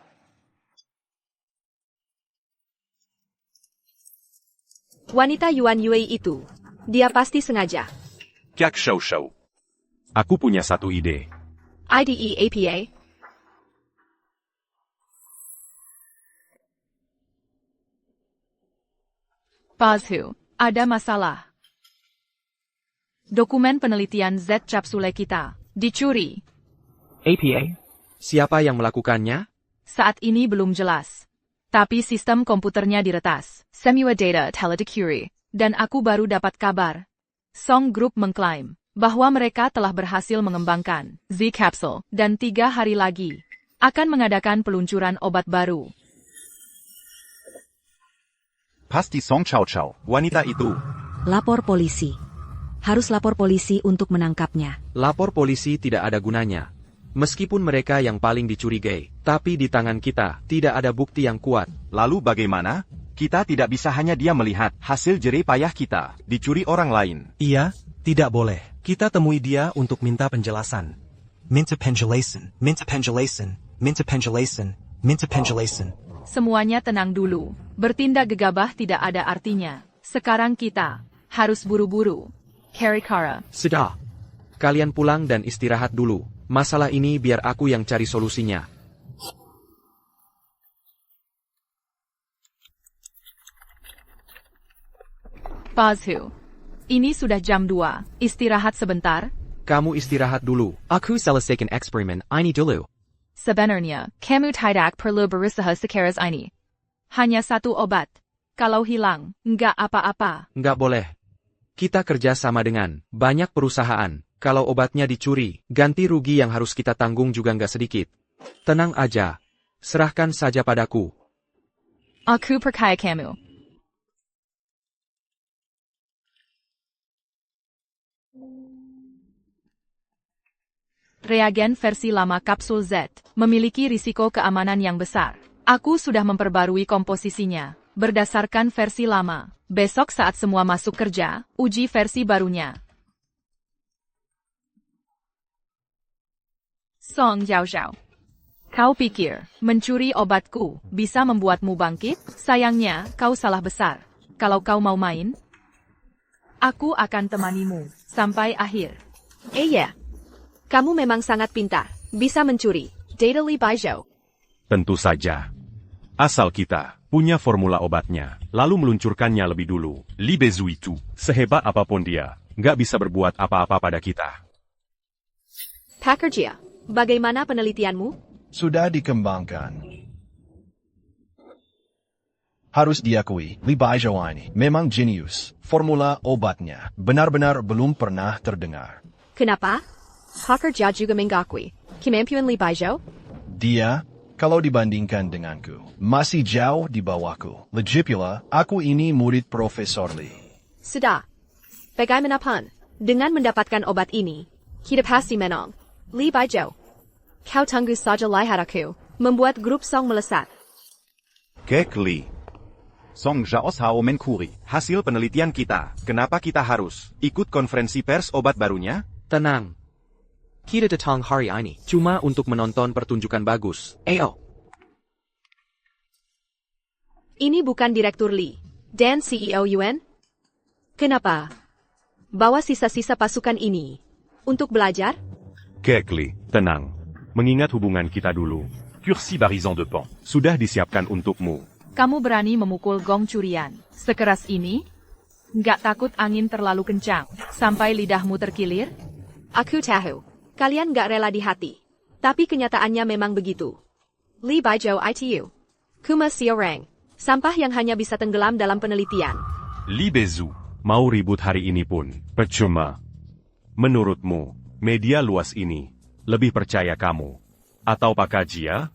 Speaker 6: Wanita Yuan Yue itu, dia pasti sengaja.
Speaker 5: Kyak Shou Shou. Aku punya satu ide.
Speaker 6: IDE APA.
Speaker 9: Pazhu, ada masalah. Dokumen penelitian Z capsule kita dicuri.
Speaker 10: APA?
Speaker 1: Siapa yang melakukannya?
Speaker 9: Saat ini belum jelas. Tapi sistem komputernya diretas. Semua data telah dicuri. Dan aku baru dapat kabar. Song Group mengklaim bahwa mereka telah berhasil mengembangkan Z capsule dan 3 hari lagi akan mengadakan peluncuran obat baru.
Speaker 12: Pasti Song Chow Chow.
Speaker 2: Wanita itu.
Speaker 3: Lapor polisi. Harus lapor polisi untuk menangkapnya.
Speaker 1: Lapor polisi tidak ada gunanya. Meskipun mereka yang paling dicurigai, tapi di tangan kita tidak ada bukti yang kuat.
Speaker 2: Lalu bagaimana? Kita tidak bisa hanya dia melihat hasil jerih payah kita dicuri orang lain.
Speaker 4: Iya, tidak boleh. Kita temui dia untuk minta penjelasan. Minta penjelasan, minta penjelasan, minta penjelasan, minta penjelasan.
Speaker 9: Semuanya tenang dulu. Bertindak gegabah tidak ada artinya. Sekarang kita harus buru-buru. Karikara.
Speaker 1: Sudah. Kalian pulang dan istirahat dulu. Masalah ini biar aku yang cari solusinya.
Speaker 9: Pazhu. Ini sudah jam 2. Istirahat sebentar.
Speaker 1: Kamu istirahat dulu.
Speaker 10: Aku selesaikan eksperimen ini dulu.
Speaker 9: Sebenarnya, kamu tidak perlu berusaha sekeras ini. Hanya 1 obat. Kalau hilang, nggak apa-apa.
Speaker 1: Nggak boleh. Kita kerja sama dengan banyak perusahaan. Kalau obatnya dicuri, ganti rugi yang harus kita tanggung juga nggak sedikit. Tenang aja. Serahkan saja padaku.
Speaker 9: Aku percaya kamu. Reagen versi lama kapsul Z memiliki risiko keamanan yang besar. Aku sudah memperbarui komposisinya berdasarkan versi lama. Besok saat semua masuk kerja, uji versi barunya. Song Zhao Zhao. Kau pikir mencuri obatku bisa membuatmu bangkit? Sayangnya, kau salah besar. Kalau kau mau main, aku akan temanimu sampai akhir.
Speaker 6: Iya. Kamu memang sangat pintar. Bisa mencuri. Data Li Baijiu.
Speaker 5: Tentu saja. Asal kita punya formula obatnya, lalu meluncurkannya lebih dulu. Li Bezu itu, sehebat apapun dia, nggak bisa berbuat apa-apa pada kita.
Speaker 6: Pakerjia, bagaimana penelitianmu?
Speaker 8: Sudah dikembangkan. Harus diakui, Li Baijiu ini memang jenius. Formula obatnya benar-benar belum pernah terdengar.
Speaker 6: Kenapa? Pakerjia juga mengakui kemampuan Li Baijiu?
Speaker 8: Dia, kalau dibandingkan denganku, masih jauh di bawahku. Lagipula, aku ini murid Profesor Li.
Speaker 6: Sudah. Bagaimanapun, dengan mendapatkan obat ini, kita pasti menang. Li Baijiu. Kau tunggu saja lihat aku membuat grup Song melesat.
Speaker 2: Kek Li.
Speaker 12: Song Jaos Hao Menkuri.
Speaker 2: Hasil penelitian kita. Kenapa kita harus ikut konferensi pers obat barunya?
Speaker 1: Tenang. Kita datang hari ini cuma untuk menonton pertunjukan bagus. Ayo.
Speaker 6: Ini bukan Direktur Lee dan CEO Yuan? Kenapa? Bawa sisa-sisa pasukan ini untuk belajar?
Speaker 5: Kekli, tenang. Mengingat hubungan kita dulu,
Speaker 11: Cursi Barizan de Pan.
Speaker 5: sudah disiapkan untukmu.
Speaker 9: Kamu berani memukul gong curian sekeras ini? Nggak takut angin terlalu kencang sampai lidahmu terkilir?
Speaker 6: Aku tahu. Kalian nggak rela di hati. Tapi kenyataannya memang begitu. Li Baizhou ITU. Kuma Xiaorang. Sampah yang hanya bisa tenggelam dalam penelitian.
Speaker 11: Li Bezou.
Speaker 5: Mau ribut hari ini pun, percuma. Menurutmu, media luas ini lebih percaya kamu atau Pak Kajia?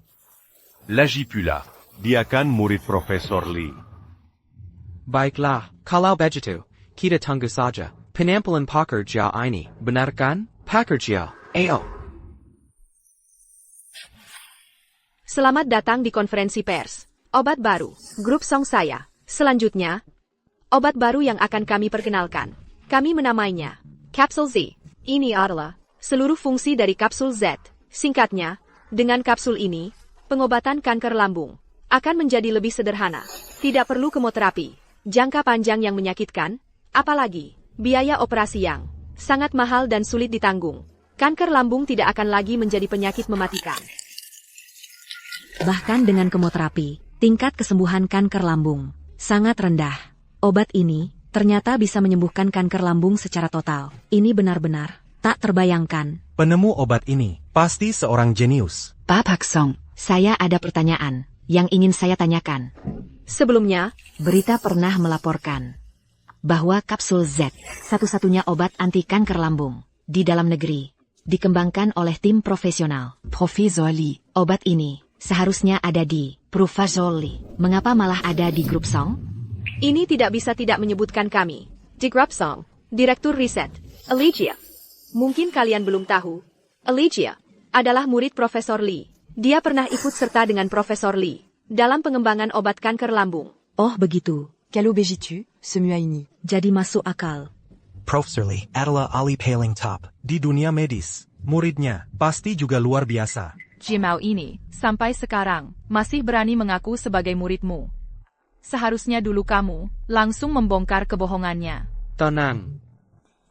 Speaker 11: Lagi pula.
Speaker 5: Dia kan murid Profesor Lee.
Speaker 1: Baiklah, kalau begitu, kita tunggu saja. Penampilan pekerja ini, benar kan? Pekerja, ayo.
Speaker 6: Selamat datang di konferensi pers. Obat baru, grup Song saya. Selanjutnya, obat baru yang akan kami perkenalkan. Kami menamainya Kapsul Z. Ini adalah seluruh fungsi dari kapsul Z. Singkatnya, dengan kapsul ini, pengobatan kanker lambung akan menjadi lebih sederhana. Tidak perlu kemoterapi, jangka panjang yang menyakitkan, apalagi biaya operasi yang sangat mahal dan sulit ditanggung. Kanker lambung tidak akan lagi menjadi penyakit mematikan.
Speaker 3: Bahkan dengan kemoterapi, tingkat kesembuhan kanker lambung sangat rendah. Obat ini ternyata bisa menyembuhkan kanker lambung secara total. Ini benar-benar tak terbayangkan.
Speaker 4: Penemu obat ini pasti seorang jenius.
Speaker 3: Pak Paksong, saya ada pertanyaan yang ingin saya tanyakan.
Speaker 6: Sebelumnya,
Speaker 3: berita pernah melaporkan bahwa kapsul Z, satu-satunya obat anti kanker lambung di dalam negeri, dikembangkan oleh tim profesional. Profesor Lee, obat ini seharusnya ada di Profesor Lee. Mengapa malah ada di grup Song?
Speaker 6: Ini tidak bisa tidak menyebutkan kami. Di grup Song, Direktur Riset, Alicia. Mungkin kalian belum tahu, Alicia adalah murid Profesor Lee. Dia pernah ikut serta dengan Profesor Lee dalam pengembangan obat kanker lambung.
Speaker 3: Oh begitu.
Speaker 7: Kalau begitu, semua ini.
Speaker 3: Jadi masuk akal.
Speaker 4: Profesor Lee adalah ahli paling top di dunia medis. Muridnya pasti juga luar biasa.
Speaker 9: Jimao ini, sampai sekarang, masih berani mengaku sebagai muridmu. Seharusnya dulu kamu langsung membongkar kebohongannya.
Speaker 1: Tenang.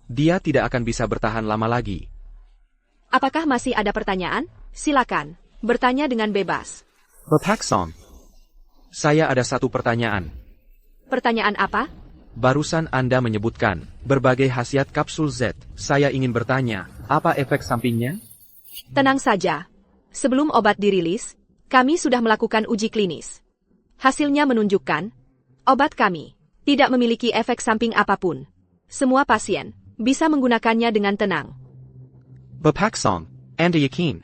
Speaker 1: Dia tidak akan bisa bertahan lama lagi.
Speaker 6: Apakah masih ada pertanyaan? Silakan, bertanya dengan bebas.
Speaker 1: Pak Song. Saya ada satu pertanyaan.
Speaker 6: Pertanyaan apa?
Speaker 1: Barusan Anda menyebutkan berbagai khasiat kapsul Z. Saya ingin bertanya, apa efek sampingnya?
Speaker 6: Tenang saja. Sebelum obat dirilis, kami sudah melakukan uji klinis. Hasilnya menunjukkan, obat kami tidak memiliki efek samping apapun. Semua pasien bisa menggunakannya dengan tenang.
Speaker 1: Pak Song, Anda yakin?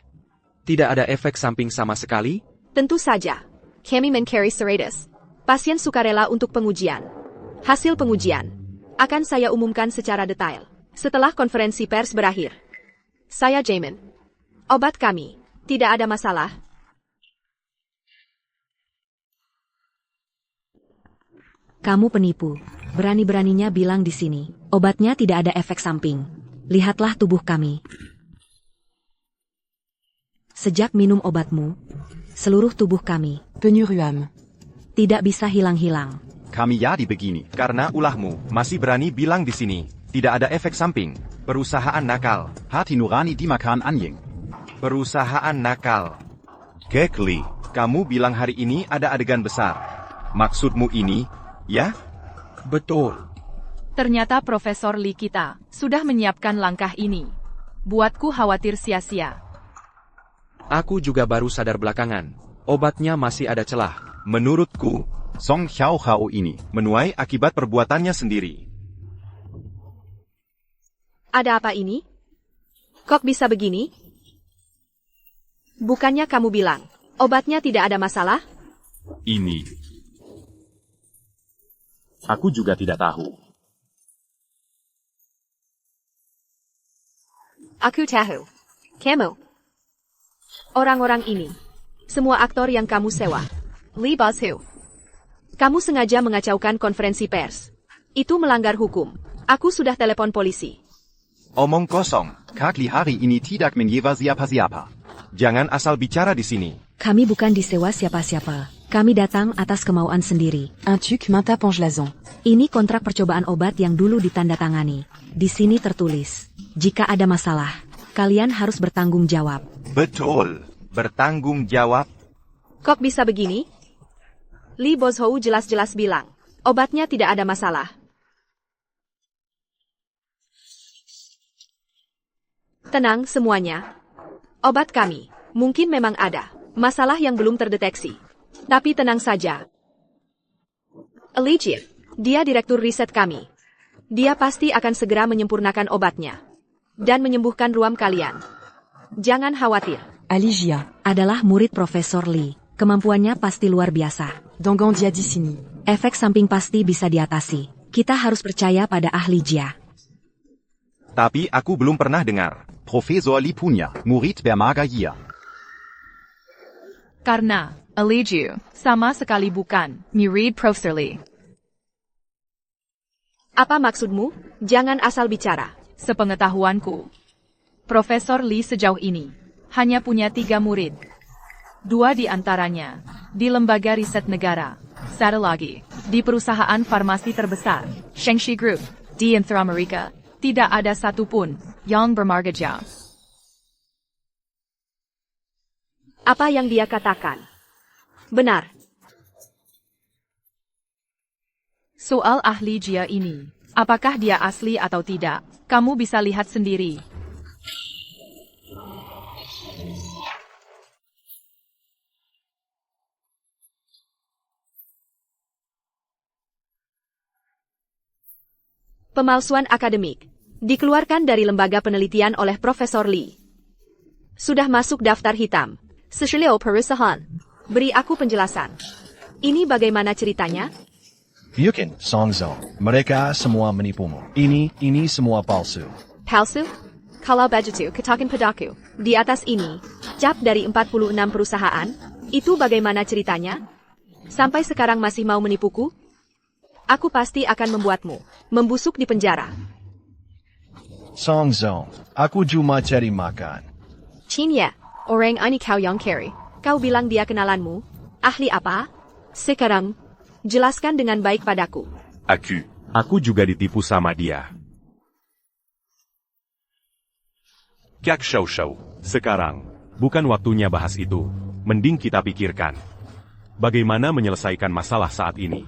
Speaker 1: Tidak ada efek samping sama sekali?
Speaker 6: Tentu saja. Kami mencari serius pasien sukarela untuk pengujian. Hasil pengujian akan saya umumkan secara detail setelah konferensi pers berakhir. Saya Jamin. Obat kami tidak ada masalah.
Speaker 3: Kamu penipu. Berani-beraninya bilang di sini, obatnya tidak ada efek samping. Lihatlah tubuh kami. Sejak minum obatmu, seluruh tubuh kami
Speaker 7: Penyuruam.
Speaker 3: tidak bisa hilang-hilang.
Speaker 12: Kami jadi begini.
Speaker 2: Karena ulahmu masih berani bilang di sini, tidak ada efek samping. Perusahaan nakal.
Speaker 12: Hati nurani dimakan anjing.
Speaker 2: Perusahaan nakal.
Speaker 5: Kekli,
Speaker 2: Kamu bilang hari ini ada adegan besar. Maksudmu ini, ya?
Speaker 1: Betul.
Speaker 9: Ternyata Profesor Lee kita sudah menyiapkan langkah ini. Buatku khawatir sia-sia.
Speaker 1: Aku juga baru sadar belakangan. Obatnya masih ada celah.
Speaker 2: Menurutku,
Speaker 12: Song Xiao Hao ini.
Speaker 2: menuai akibat perbuatannya sendiri.
Speaker 6: Ada apa ini? Kok bisa begini? Bukannya kamu bilang, obatnya tidak ada masalah?
Speaker 5: ini. Aku juga tidak tahu.
Speaker 6: Aku tahu. Kamu. Orang-orang ini. Semua aktor yang kamu sewa. Lee Baizhou. Kamu sengaja mengacaukan konferensi pers. Itu melanggar hukum. Aku sudah telepon polisi.
Speaker 2: Omong kosong.
Speaker 12: Kak li hari ini tidak menyewa siapa-siapa.
Speaker 2: Jangan asal bicara di sini.
Speaker 3: Kami bukan disewa siapa-siapa. Kami datang atas kemauan sendiri.
Speaker 7: Un tuc Minta Pongelazon.
Speaker 3: Ini kontrak percobaan obat yang dulu ditandatangani. Di sini tertulis, jika ada masalah, kalian harus bertanggung jawab.
Speaker 2: Betul. Bertanggung jawab.
Speaker 6: Kok bisa begini? Lee Bozhou jelas-jelas bilang, obatnya tidak ada masalah. Tenang semuanya. Obat kami, mungkin memang ada masalah yang belum terdeteksi. Tapi tenang saja. Alicia, dia direktur riset kami. Dia pasti akan segera menyempurnakan obatnya. Dan menyembuhkan ruam kalian. Jangan khawatir.
Speaker 7: Alicia.
Speaker 3: Adalah murid Profesor Lee. Kemampuannya pasti luar biasa.
Speaker 7: Dangandia di sini.
Speaker 3: Efek samping pasti bisa diatasi. Kita harus percaya pada ahli Jia.
Speaker 2: Tapi aku belum pernah dengar.
Speaker 12: Profesor Li punya murid bernama Jia.
Speaker 9: Karena, Alijiu, sama sekali bukan, murid Profesor Lee.
Speaker 6: Apa maksudmu? Jangan asal bicara.
Speaker 9: Sepengetahuanku, Profesor Lee sejauh ini hanya punya 3 murid. 2 di antaranya di lembaga riset negara, 1 lagi di perusahaan farmasi terbesar, Shengxi Group, di Inter-Amerika. Tidak ada satupun yang bermarga Jia.
Speaker 6: Apa yang dia katakan? Benar.
Speaker 9: Soal ahli Jia ini, apakah dia asli atau tidak, kamu bisa lihat sendiri.
Speaker 6: Pemalsuan akademik. Dikeluarkan dari lembaga penelitian oleh Profesor Lee. Sudah masuk daftar hitam. Seselio perusahaan. Beri aku penjelasan. Ini bagaimana ceritanya?
Speaker 8: Bukan, Song Zong. Mereka semua menipumu. Ini semua palsu.
Speaker 6: Palsu? Kalau begitu, katakan padaku. Di atas ini, cap dari 46 perusahaan. Itu bagaimana ceritanya? Sampai sekarang masih mau menipuku? Aku pasti akan membuatmu membusuk di penjara.
Speaker 8: Song Zong, aku cuma cari makan.
Speaker 6: Cinya, orang ini kau yang carry. Kau bilang dia kenalanmu? Ahli apa? Sekarang, jelaskan dengan baik padaku.
Speaker 5: Aku juga ditipu sama dia. Kak Shou Shou, sekarang, bukan waktunya bahas itu. Mending kita pikirkan. Bagaimana menyelesaikan masalah saat ini.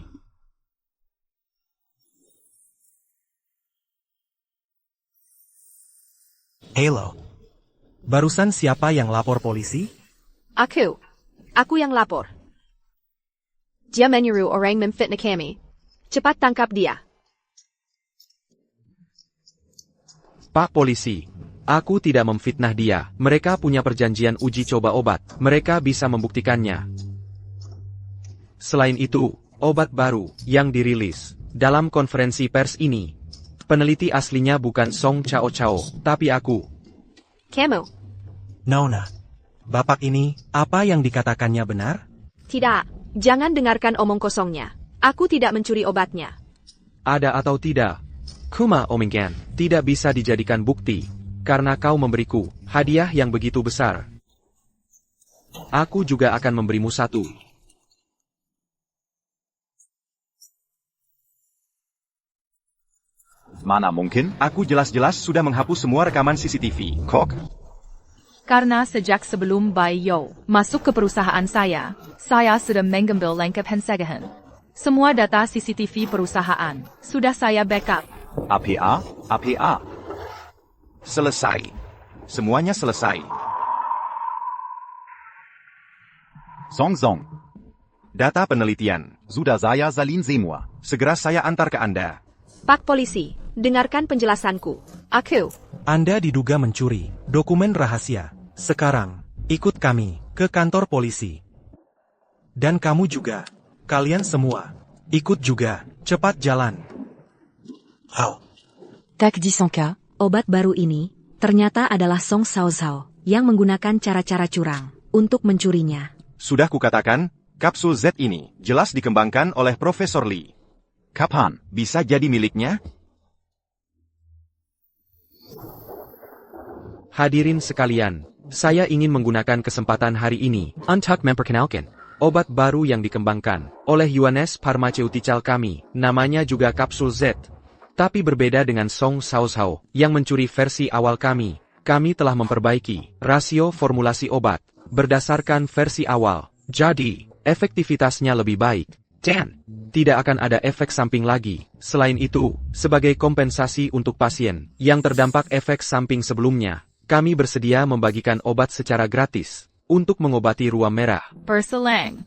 Speaker 4: Halo. Barusan siapa yang lapor polisi?
Speaker 6: Aku yang lapor. Dia menyuruh orang memfitnah kami. Cepat tangkap dia.
Speaker 1: Pak Polisi, aku tidak memfitnah dia. Mereka punya perjanjian uji coba obat. Mereka bisa membuktikannya. Selain itu, obat baru yang dirilis dalam konferensi pers ini, peneliti aslinya bukan Song Chao Chao, tapi aku.
Speaker 6: Kamu?
Speaker 4: Nona. Bapak ini, apa yang dikatakannya benar?
Speaker 6: Tidak, jangan dengarkan omong kosongnya. Aku tidak mencuri obatnya.
Speaker 1: Ada atau tidak? Kuma Omingkan, tidak bisa dijadikan bukti, karena kau memberiku hadiah yang begitu besar. Aku juga akan memberimu satu.
Speaker 12: Mana mungkin?
Speaker 2: Aku jelas-jelas sudah menghapus semua rekaman CCTV.
Speaker 12: Kok?
Speaker 9: Karena sejak sebelum Bai Yo masuk ke perusahaan saya sudah mengambil lengkap pencegahan. Semua data CCTV perusahaan sudah saya backup.
Speaker 12: APA?
Speaker 2: Selesai. Semuanya selesai.
Speaker 12: Song Zong.
Speaker 2: Data penelitian.
Speaker 12: Sudah saya salin semua.
Speaker 2: Segera saya antar ke Anda.
Speaker 6: Pak Polisi, dengarkan penjelasanku. Aku.
Speaker 4: Anda diduga mencuri dokumen rahasia. Sekarang, ikut kami ke kantor polisi. Dan kamu juga. Kalian semua. Ikut juga. Cepat jalan.
Speaker 7: TAC 10K.
Speaker 3: Obat baru ini, ternyata adalah Song Sao Sao, yang menggunakan cara-cara curang, untuk mencurinya.
Speaker 2: Sudah kukatakan, Kapsul Z ini jelas dikembangkan oleh Profesor Lee.
Speaker 12: Kapan?
Speaker 2: Bisa jadi miliknya? Hadirin sekalian, saya ingin menggunakan kesempatan hari ini
Speaker 10: untuk memperkenalkan
Speaker 2: obat baru yang dikembangkan oleh Yuanes Pharmaceutical kami, namanya juga Kapsul Z. Tapi berbeda dengan Song Sao yang mencuri versi awal kami telah memperbaiki rasio formulasi obat berdasarkan versi awal. Jadi, efektivitasnya lebih baik. Dan tidak akan ada efek samping lagi. Selain itu, sebagai kompensasi untuk pasien yang terdampak efek samping sebelumnya, kami bersedia membagikan obat secara gratis untuk mengobati ruam merah.
Speaker 9: Berselang.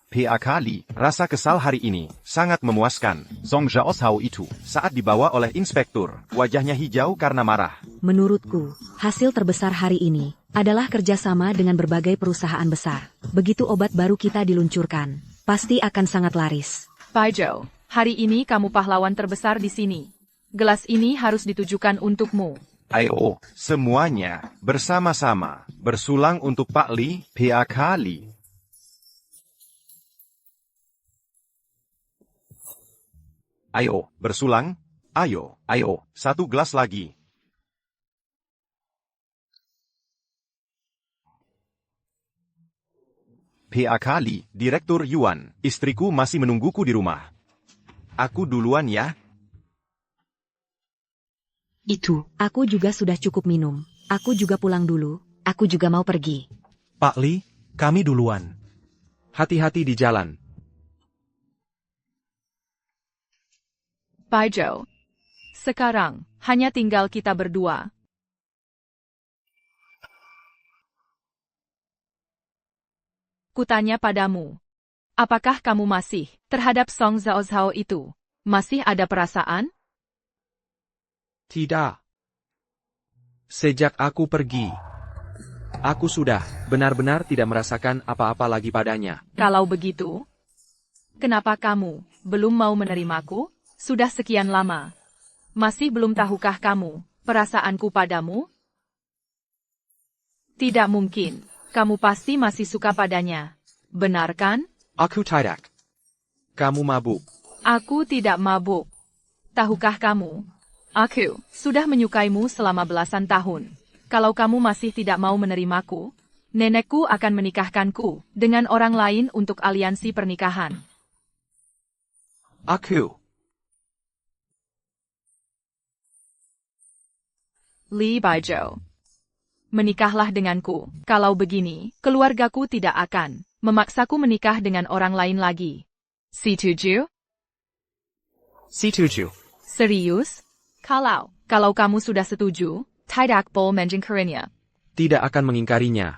Speaker 12: PAK Lee.
Speaker 2: Rasa kesal hari ini sangat memuaskan.
Speaker 12: Song Zhaoshao itu.
Speaker 2: Saat dibawa oleh inspektur, wajahnya hijau karena marah.
Speaker 3: Menurutku, hasil terbesar hari ini adalah kerjasama dengan berbagai perusahaan besar. Begitu obat baru kita diluncurkan, pasti akan sangat laris.
Speaker 9: Baijiu, hari ini kamu pahlawan terbesar di sini. Gelas ini harus ditujukan untukmu.
Speaker 12: Ayo.
Speaker 2: Semuanya bersama-sama bersulang untuk Pak Lee.
Speaker 12: PAK Lee.
Speaker 2: Ayo, bersulang. Ayo. Satu gelas lagi.
Speaker 12: PAK Lee.
Speaker 2: Direktur Yuan, istriku masih menungguku di rumah. Aku duluan ya.
Speaker 3: Itu, aku juga sudah cukup minum. Aku juga pulang dulu, aku juga mau pergi.
Speaker 4: Pak Lee, kami duluan.
Speaker 2: Hati-hati di jalan.
Speaker 9: Baijiu. Sekarang, hanya tinggal kita berdua. Kutanya padamu. Apakah kamu masih, terhadap Song Zhaoshao itu, masih ada perasaan?
Speaker 2: Tidak. Sejak aku pergi, aku sudah benar-benar tidak merasakan apa-apa lagi padanya.
Speaker 9: Kalau begitu, kenapa kamu belum mau menerimaku? Sudah sekian lama. Masih belum tahukah kamu perasaanku padamu? Tidak mungkin. Kamu pasti masih suka padanya. Benar kan?
Speaker 2: Aku tidak. Kamu mabuk.
Speaker 9: Aku tidak mabuk. Tahukah kamu? Aku sudah menyukaimu selama belasan tahun. Kalau kamu masih tidak mau menerimaku, nenekku akan menikahkanku dengan orang lain untuk aliansi pernikahan.
Speaker 2: Aku.
Speaker 9: Lee Baijiu. Menikahlah denganku. Kalau begini, keluargaku tidak akan memaksaku menikah dengan orang lain lagi. Setuju?
Speaker 10: Setuju.
Speaker 9: Serius? Kalau kamu sudah setuju, tidak boleh mengingkarinya.
Speaker 2: Tidak akan mengingkarinya.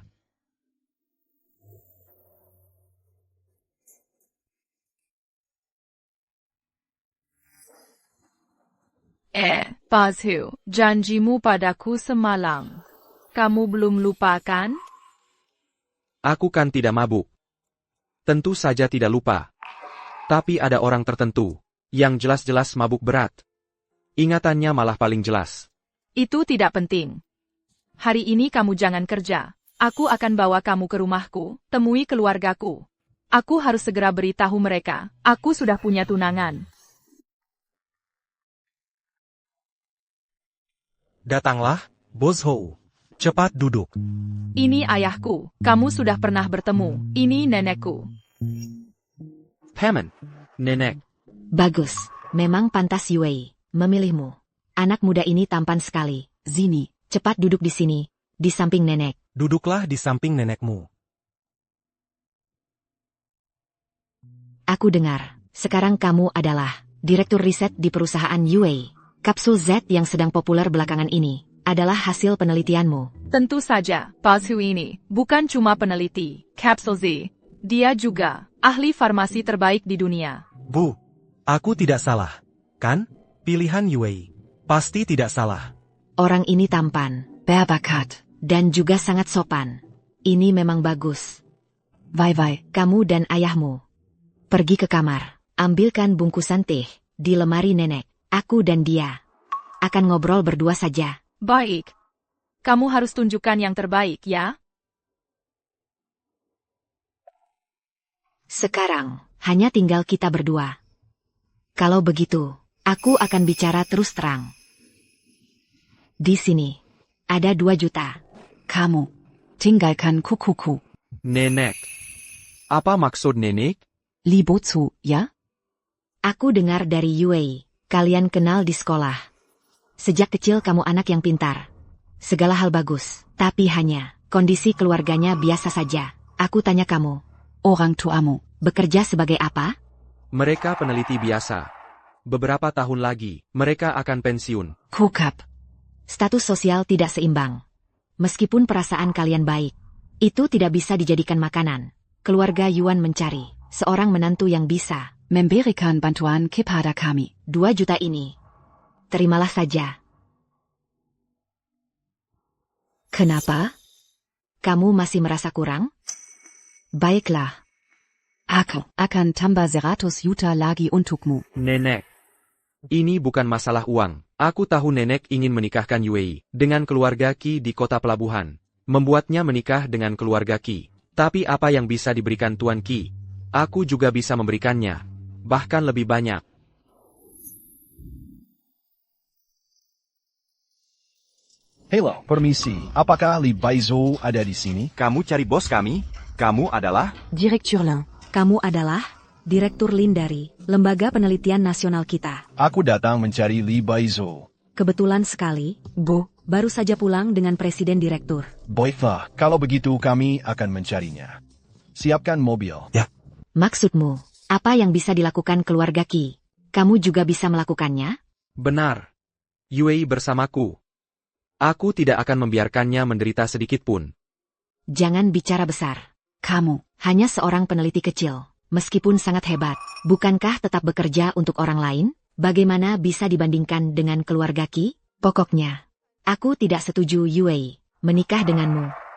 Speaker 9: Bazhu, janjimu padaku semalam. Kamu belum lupakan?
Speaker 2: Aku kan tidak mabuk. Tentu saja tidak lupa. Tapi ada orang tertentu yang jelas-jelas mabuk berat. Ingatannya malah paling jelas.
Speaker 9: Itu tidak penting. Hari ini kamu jangan kerja. Aku akan bawa kamu ke rumahku, temui keluargaku. Aku harus segera beritahu mereka, aku sudah punya tunangan.
Speaker 4: Datanglah, Bos Hou. Cepat duduk.
Speaker 9: Ini ayahku. Kamu sudah pernah bertemu. Ini nenekku.
Speaker 2: Paman, nenek.
Speaker 3: Bagus, memang pantas Yue memilihmu. Anak muda ini tampan sekali. Zini, cepat duduk di sini, di samping nenek.
Speaker 4: Duduklah di samping nenekmu.
Speaker 3: Aku dengar, sekarang kamu adalah direktur riset di perusahaan Yue. Kapsul Z yang sedang populer belakangan ini adalah hasil penelitianmu.
Speaker 9: Tentu saja, Bazhu ini bukan cuma peneliti, Kapsul Z. Dia juga ahli farmasi terbaik di dunia.
Speaker 4: Bu, aku tidak salah, kan? Pilihan Yue pasti tidak salah.
Speaker 3: Orang ini tampan, berbakat, dan juga sangat sopan. Ini memang bagus. Vai, kamu dan ayahmu pergi ke kamar, ambilkan bungkusan teh di lemari nenek. Aku dan dia akan ngobrol berdua saja.
Speaker 9: Baik. Kamu harus tunjukkan yang terbaik, ya?
Speaker 3: Sekarang, hanya tinggal kita berdua. Kalau begitu, aku akan bicara terus terang. Di sini, ada 2 juta.
Speaker 7: Kamu, tinggalkan kukuku.
Speaker 1: Nenek. Apa maksud nenek?
Speaker 7: Libotsu, ya?
Speaker 3: Aku dengar dari Yue, kalian kenal di sekolah. Sejak kecil kamu anak yang pintar. Segala hal bagus, tapi hanya kondisi keluarganya biasa saja. Aku tanya kamu,
Speaker 7: Orang tuamu.
Speaker 3: bekerja sebagai apa?
Speaker 1: Mereka peneliti biasa. Beberapa tahun lagi, mereka akan pensiun.
Speaker 7: Kukap.
Speaker 3: Status sosial tidak seimbang. Meskipun perasaan kalian baik, itu tidak bisa dijadikan makanan. Keluarga Yuan mencari seorang menantu yang bisa
Speaker 7: Memberikan bantuan kepada kami.
Speaker 3: 2 juta ini. Terimalah saja. Kenapa? Kamu masih merasa kurang? Baiklah.
Speaker 7: Aku akan tambah 100 juta lagi untukmu.
Speaker 1: Nenek. Ini bukan masalah uang. Aku tahu nenek ingin menikahkan Yue dengan keluarga Qi di kota pelabuhan. Membuatnya menikah dengan keluarga Qi. Tapi apa yang bisa diberikan Tuan Qi? Aku juga bisa memberikannya. Bahkan lebih banyak.
Speaker 8: Hello, permisi. Apakah Li Baizo ada di sini?
Speaker 2: Kamu cari bos kami? Kamu adalah?
Speaker 7: Direktur Lin.
Speaker 3: Kamu adalah Direktur Lin dari Lembaga Penelitian Nasional kita.
Speaker 8: Aku datang mencari Li Baizo.
Speaker 3: Kebetulan sekali, baru saja pulang dengan Presiden Direktur.
Speaker 8: Baiklah, kalau begitu kami akan mencarinya. Siapkan mobil.
Speaker 3: Maksudmu, apa yang bisa dilakukan keluarga Qi? Kamu juga bisa melakukannya?
Speaker 1: Benar. Yue bersamaku. Aku tidak akan membiarkannya menderita sedikit pun.
Speaker 3: Jangan bicara besar. Kamu hanya seorang peneliti kecil, meskipun sangat hebat. Bukankah tetap bekerja untuk orang lain? Bagaimana bisa dibandingkan dengan keluarga Qi? Pokoknya, aku tidak setuju Yue menikah denganmu.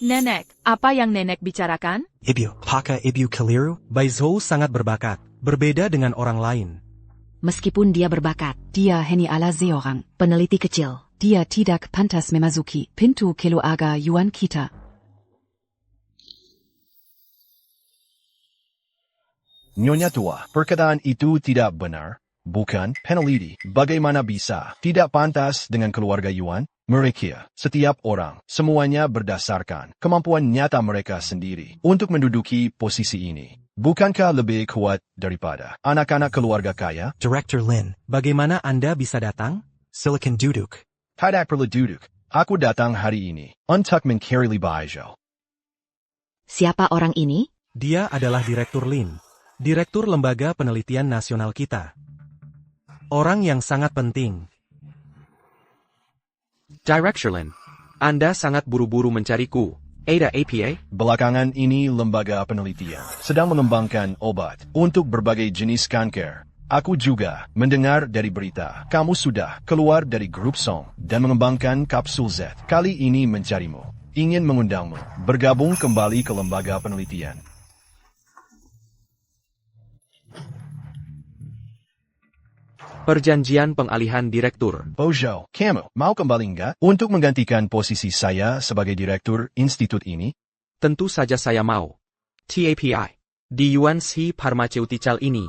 Speaker 9: Nenek, apa yang nenek bicarakan?
Speaker 4: Ibu, Paka Ibu keliru? Baizo sangat berbakat, berbeda dengan orang lain.
Speaker 3: Meskipun dia berbakat,
Speaker 7: Dia hanya ala seorang.
Speaker 3: peneliti kecil.
Speaker 7: Dia tidak pantas memasuki pintu keluarga Yuan kita.
Speaker 8: Nyonya tua, perkataan itu tidak benar. Bukan, peneliti. Bagaimana bisa? Tidak pantas dengan keluarga Yuan? Mereka, setiap orang, semuanya berdasarkan kemampuan nyata mereka sendiri untuk menduduki posisi ini. Bukankah lebih kuat daripada anak-anak keluarga kaya?
Speaker 4: Direktur Lin, bagaimana Anda bisa datang? Silakan duduk.
Speaker 8: Tidak perlu duduk. Aku datang hari ini untuk mencari Li Baizo.
Speaker 3: Siapa orang ini?
Speaker 4: Dia adalah Direktur Lin, Direktur Lembaga Penelitian Nasional kita. Orang yang sangat penting.
Speaker 1: Director Lin, Anda sangat buru-buru mencariku. Ada APA?
Speaker 8: Belakangan ini lembaga penelitian sedang mengembangkan obat untuk berbagai jenis kanker. Aku juga mendengar dari berita kamu sudah keluar dari grup Song dan mengembangkan kapsul Z. Kali ini mencarimu, ingin mengundangmu bergabung kembali ke lembaga penelitian.
Speaker 1: Perjanjian pengalihan direktur.
Speaker 8: Bojo, kamu mau kembali nggak untuk menggantikan posisi saya sebagai direktur institut ini?
Speaker 1: Tentu saja saya mau. TAPI. Di Yuan Shi Pharmaceutical ini.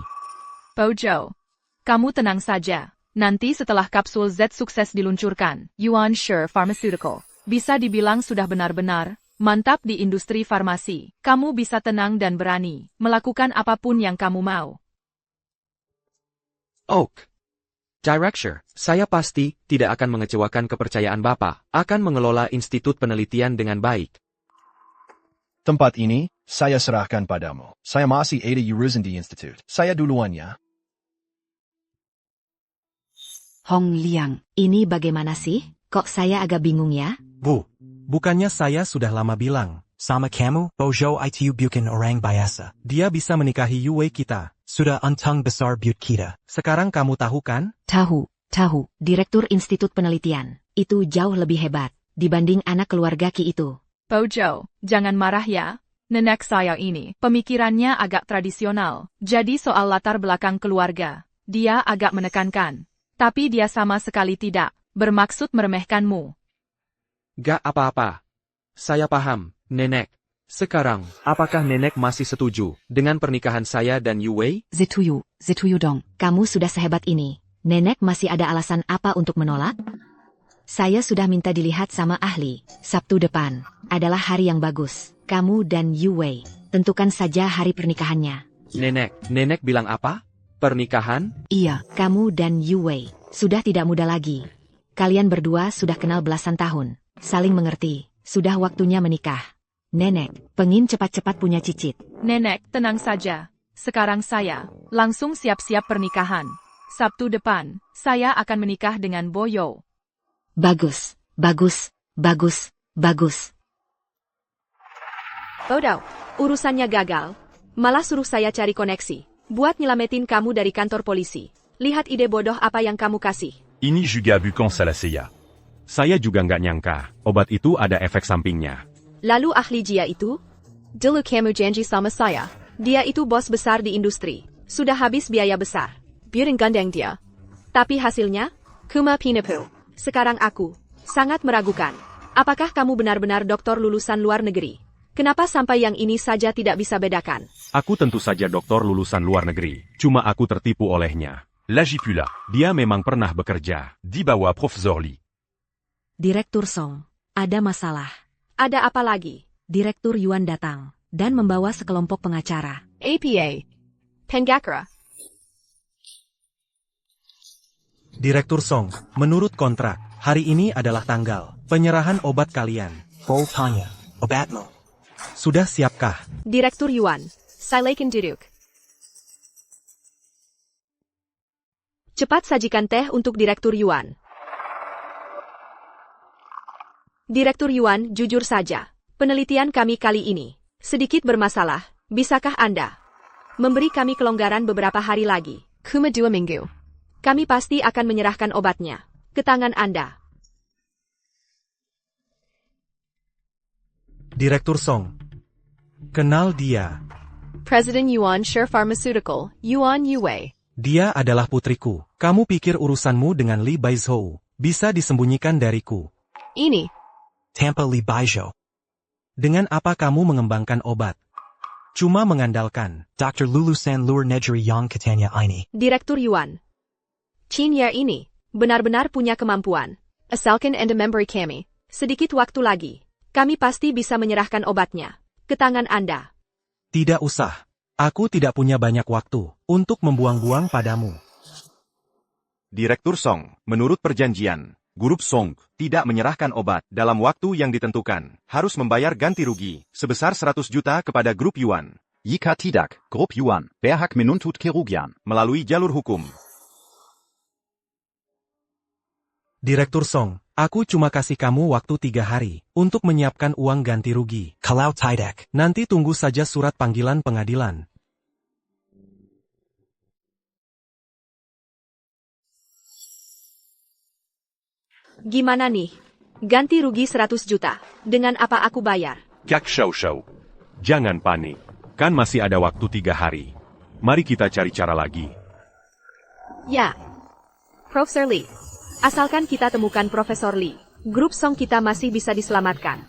Speaker 9: Bojo, kamu tenang saja. Nanti setelah kapsul Z sukses diluncurkan, Yuan Shi Pharmaceutical bisa dibilang sudah benar-benar mantap di industri farmasi. Kamu bisa tenang dan berani melakukan apapun yang kamu mau.
Speaker 1: Oak. Director, saya pasti tidak akan mengecewakan kepercayaan Bapak, akan mengelola institut penelitian dengan baik.
Speaker 8: Tempat ini, saya serahkan padamu. Saya masih ada urusan di institut. Saya duluan ya.
Speaker 7: Hong Liang.
Speaker 3: Ini bagaimana sih? Kok saya agak bingung ya?
Speaker 4: Bu, bukannya saya sudah lama bilang, sama kamu, Bojo itu bukan orang biasa. Dia bisa menikahi Yue kita. Sudah untung besar buat kita. Sekarang kamu tahu kan?
Speaker 3: Tahu. Direktur Institut Penelitian. Itu jauh lebih hebat dibanding anak keluarga Qi itu.
Speaker 9: Bojo, jangan marah ya. Nenek saya ini, pemikirannya agak tradisional. Jadi soal latar belakang keluarga, dia agak menekankan. Tapi dia sama sekali tidak bermaksud meremehkanmu.
Speaker 1: Gak apa-apa. Saya paham, Nenek. Sekarang, apakah Nenek masih setuju dengan pernikahan saya dan Yue?
Speaker 7: Setuju dong.
Speaker 3: Kamu sudah sehebat ini. Nenek masih ada alasan apa untuk menolak? Saya sudah minta dilihat sama ahli. Sabtu depan adalah hari yang bagus. Kamu dan Yue, tentukan saja hari pernikahannya.
Speaker 1: Nenek bilang apa? Pernikahan?
Speaker 7: Iya.
Speaker 3: Kamu dan Yue sudah tidak muda lagi. Kalian berdua sudah kenal belasan tahun. Saling mengerti. Sudah waktunya menikah. Nenek, pengin cepat-cepat punya cicit.
Speaker 9: Nenek, tenang saja. Sekarang saya langsung siap-siap pernikahan. Sabtu depan, saya akan menikah dengan Boyo.
Speaker 3: Bagus.
Speaker 6: Bodoh, urusannya gagal. Malah suruh saya cari koneksi. Buat nyelamatin kamu dari kantor polisi. Lihat ide bodoh apa yang kamu kasih.
Speaker 11: Ini juga bukan salah saya.
Speaker 5: Saya juga nggak nyangka, obat itu ada efek sampingnya.
Speaker 6: Lalu ahli Jia itu? Dulu kamu janji sama saya. Dia itu bos besar di industri. Sudah habis biaya besar. Biarin gandeng dia. Tapi hasilnya? Kuma pinapu. Sekarang aku sangat meragukan. Apakah kamu benar-benar doktor lulusan luar negeri? Kenapa sampai yang ini saja tidak bisa bedakan?
Speaker 5: Aku tentu saja doktor lulusan luar negeri. Cuma aku tertipu olehnya.
Speaker 11: Lagi pula,
Speaker 5: Dia memang pernah bekerja.
Speaker 11: di bawah Profesor Lee.
Speaker 3: Direktur Song, ada masalah.
Speaker 6: Ada apa lagi?
Speaker 3: Direktur Yuan datang dan membawa sekelompok pengacara.
Speaker 6: APA. Penggakra.
Speaker 4: Direktur Song, menurut kontrak, hari ini adalah tanggal penyerahan obat kalian.
Speaker 13: Tanya, obatmu.
Speaker 4: Sudah siapkah?
Speaker 6: Direktur Yuan. Silakan duduk. Cepat sajikan teh untuk Direktur Yuan. Direktur Yuan, jujur saja. Penelitian kami kali ini sedikit bermasalah. Bisakah Anda memberi kami kelonggaran beberapa hari lagi? Cuma 2 minggu. Kami pasti akan menyerahkan obatnya ke tangan Anda.
Speaker 4: Direktur Song. Kenal dia.
Speaker 6: Presiden Yuan Sure Pharmaceutical, Yuan Yue.
Speaker 4: Dia adalah putriku. Kamu pikir urusanmu dengan Li Baizhou bisa disembunyikan dariku?
Speaker 6: Ini.
Speaker 13: Tampa Li Baizhou.
Speaker 4: Dengan apa kamu mengembangkan obat? Cuma mengandalkan
Speaker 13: Dr. lulusan luar negeri yang katanya ini.
Speaker 6: Direktur Yuan. Chin Ya ini benar-benar punya kemampuan. Asalkan Anda memberi kami sedikit waktu lagi, kami pasti bisa menyerahkan obatnya ke tangan Anda.
Speaker 4: Tidak usah. Aku tidak punya banyak waktu untuk membuang-buang padamu.
Speaker 2: Direktur Song, menurut perjanjian, Grup Song tidak menyerahkan obat dalam waktu yang ditentukan, harus membayar ganti rugi sebesar 100 juta kepada Grup Yuan.
Speaker 12: Jika tidak, Grup Yuan berhak menuntut kerugian
Speaker 2: melalui jalur hukum.
Speaker 4: Direktur Song, aku cuma kasih kamu waktu 3 hari untuk menyiapkan uang ganti rugi.
Speaker 13: Kalau tidak,
Speaker 4: Nanti tunggu saja surat panggilan pengadilan.
Speaker 6: Gimana nih? Ganti rugi 100 juta. Dengan apa aku bayar?
Speaker 5: Kak Shao Shao. Jangan panik. Kan masih ada waktu 3 hari. Mari kita cari cara lagi.
Speaker 6: Ya. Profesor Lee. Asalkan kita temukan Profesor Lee, Grup Song kita masih bisa diselamatkan.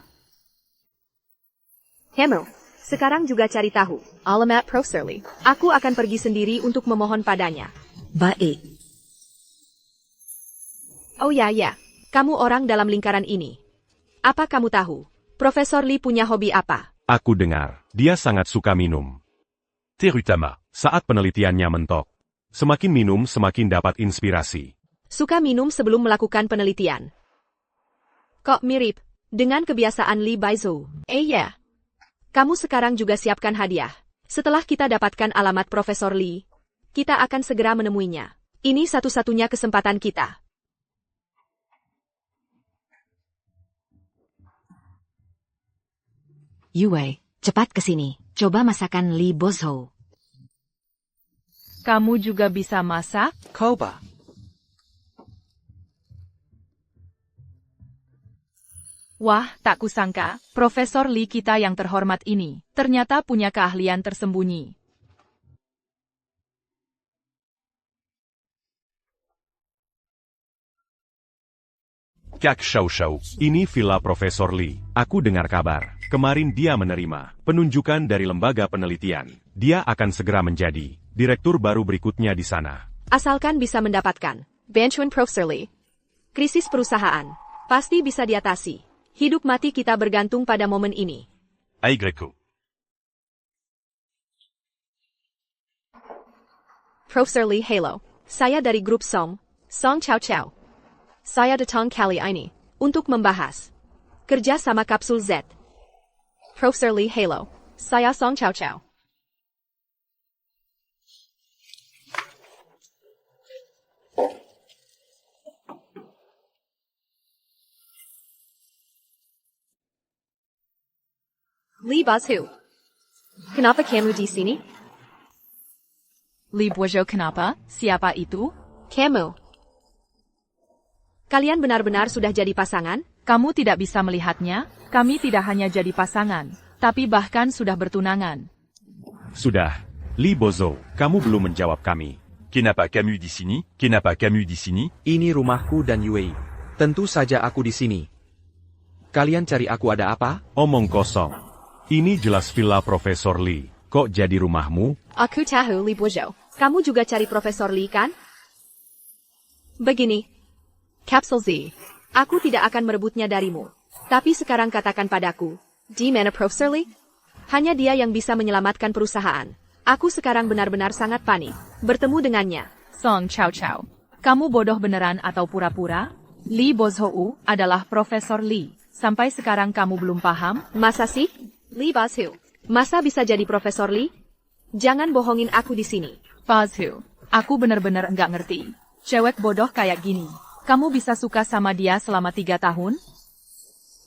Speaker 6: Hemo, sekarang juga cari tahu alamat Profesor Lee. Aku akan pergi sendiri untuk memohon padanya.
Speaker 3: Baik.
Speaker 6: Oh ya, kamu orang dalam lingkaran ini. Apa kamu tahu, Profesor Lee punya hobi apa?
Speaker 5: Aku dengar, dia sangat suka minum.
Speaker 11: Terutama
Speaker 5: Saat penelitiannya mentok. Semakin minum semakin dapat inspirasi.
Speaker 6: Suka minum sebelum melakukan penelitian. Kok mirip dengan kebiasaan Li Baizhou? Ya. Kamu sekarang juga siapkan hadiah. Setelah kita dapatkan alamat Profesor Lee, kita akan segera menemuinya. Ini satu-satunya kesempatan kita.
Speaker 3: Yue, cepat ke sini. Coba masakan Li Baizhou.
Speaker 9: Kamu juga bisa masak?
Speaker 10: Koba.
Speaker 9: Wah, tak kusangka, Profesor Lee kita yang terhormat ini, ternyata punya keahlian tersembunyi.
Speaker 11: Kak Shao Shao.
Speaker 5: Ini villa Profesor Lee. Aku dengar kabar. Kemarin dia menerima penunjukan dari lembaga penelitian. Dia akan segera menjadi direktur baru berikutnya di sana.
Speaker 6: Asalkan bisa mendapatkan bantuan Profesor Lee. Krisis perusahaan pasti bisa diatasi. Hidup mati kita bergantung pada momen ini.
Speaker 11: Aigreco.
Speaker 6: Profesor Lee, hello. Saya dari grup Song Chow Chow. Saya datang kali ini untuk membahas kerja sama Kapsul Z. Profesor Lee, hello. Saya Song Chow Chow. Lee Bozhu. Kenapa kamu di sini?
Speaker 9: Lee Bozhu kenapa? Siapa itu?
Speaker 6: Kamu. Kalian benar-benar sudah jadi pasangan?
Speaker 9: Kamu tidak bisa melihatnya, kami tidak hanya jadi pasangan, tapi bahkan sudah bertunangan.
Speaker 5: Sudah. Lee Bozo, kamu belum menjawab kami.
Speaker 11: Kenapa kamu di sini? Kenapa kamu di sini?
Speaker 1: Ini rumahku dan Yue. Tentu saja aku di sini. Kalian cari aku ada apa?
Speaker 5: Omong kosong. Ini jelas villa Profesor Lee. Kok jadi rumahmu?
Speaker 6: Aku tahu Lee Bozhu. Kamu juga cari Profesor Lee kan? Begini. Kapsul Z. Aku tidak akan merebutnya darimu. Tapi sekarang katakan padaku, di mana Profesor Lee? Hanya dia yang bisa menyelamatkan perusahaan. Aku sekarang benar-benar sangat panik bertemu dengannya.
Speaker 9: Song Chow Chow. Kamu bodoh beneran atau pura-pura? Lee Bozhou adalah Profesor Lee. Sampai sekarang kamu belum paham?
Speaker 6: Masa sih? Lee Bozhu. Masa bisa jadi Profesor Lee? Jangan bohongin aku di sini.
Speaker 9: Bozhu, aku bener-bener enggak ngerti. Cewek bodoh kayak gini. Kamu bisa suka sama dia selama 3 tahun?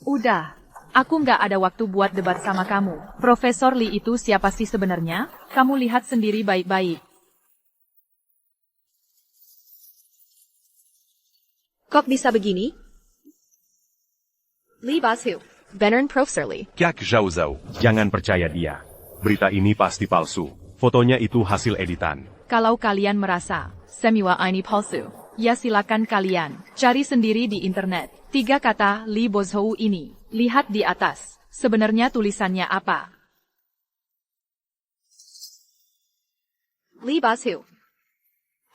Speaker 9: Udah, aku nggak ada waktu buat debat sama kamu. Profesor Lee itu siapa sih sebenarnya? Kamu lihat sendiri baik-baik.
Speaker 6: Kok bisa begini? Lee Bozhu. Beneran Profesor Lee.
Speaker 11: Kak Shao Shao.
Speaker 5: Jangan percaya dia. Berita ini pasti palsu. Fotonya itu hasil editan.
Speaker 9: Kalau kalian merasa semua ini palsu, ya silakan kalian cari sendiri di internet. 3 kata Lee Bozhou ini. Lihat di atas. Sebenarnya tulisannya apa?
Speaker 6: Lee Bozhu.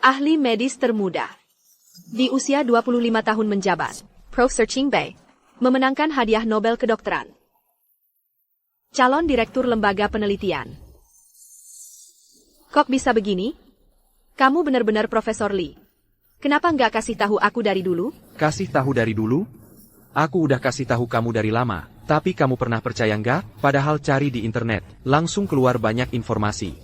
Speaker 6: Ahli medis termuda. Di usia 25 tahun menjabat, Profesor Ching Bei memenangkan hadiah Nobel kedokteran. Calon direktur lembaga penelitian. Kok bisa begini? Kamu benar-benar Profesor Lee. Kenapa nggak kasih tahu aku dari dulu?
Speaker 1: Kasih tahu dari dulu? Aku udah kasih tahu kamu dari lama. Tapi kamu pernah percaya nggak? Padahal cari di internet, langsung keluar banyak informasi.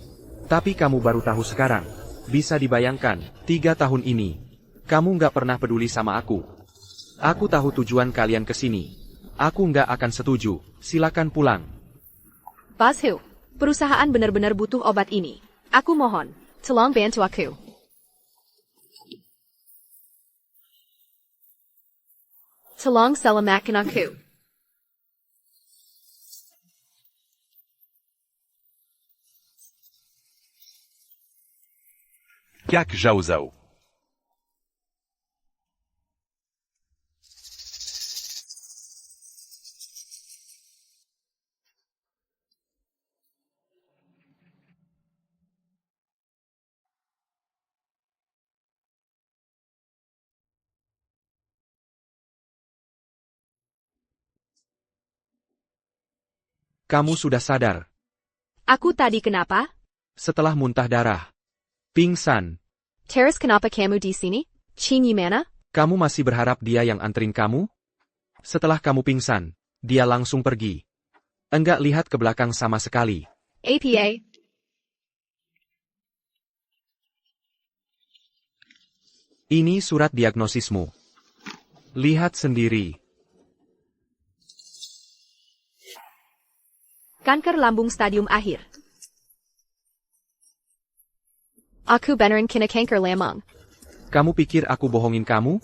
Speaker 1: Tapi kamu baru tahu sekarang. Bisa dibayangkan, 3 tahun ini, kamu nggak pernah peduli sama aku. Aku tahu tujuan kalian ke sini. Aku nggak akan setuju. Silakan pulang.
Speaker 6: Bozhu, perusahaan benar-benar butuh obat ini. Aku mohon, tolong bantu aku. Tolong selamatkan aku.
Speaker 11: Kak Shao Shao.
Speaker 1: Kamu sudah sadar.
Speaker 6: Aku tadi kenapa?
Speaker 1: Setelah muntah darah. Pingsan.
Speaker 6: Terus kenapa kamu di sini? Ching mana?
Speaker 1: Kamu masih berharap dia yang anterin kamu? Setelah kamu pingsan, dia langsung pergi. Enggak lihat ke belakang sama sekali.
Speaker 6: APA.
Speaker 1: Ini surat diagnosismu. Lihat sendiri.
Speaker 6: Kanker lambung stadium akhir. Aku beneran kena kanker lambung.
Speaker 1: Kamu pikir aku bohongin kamu?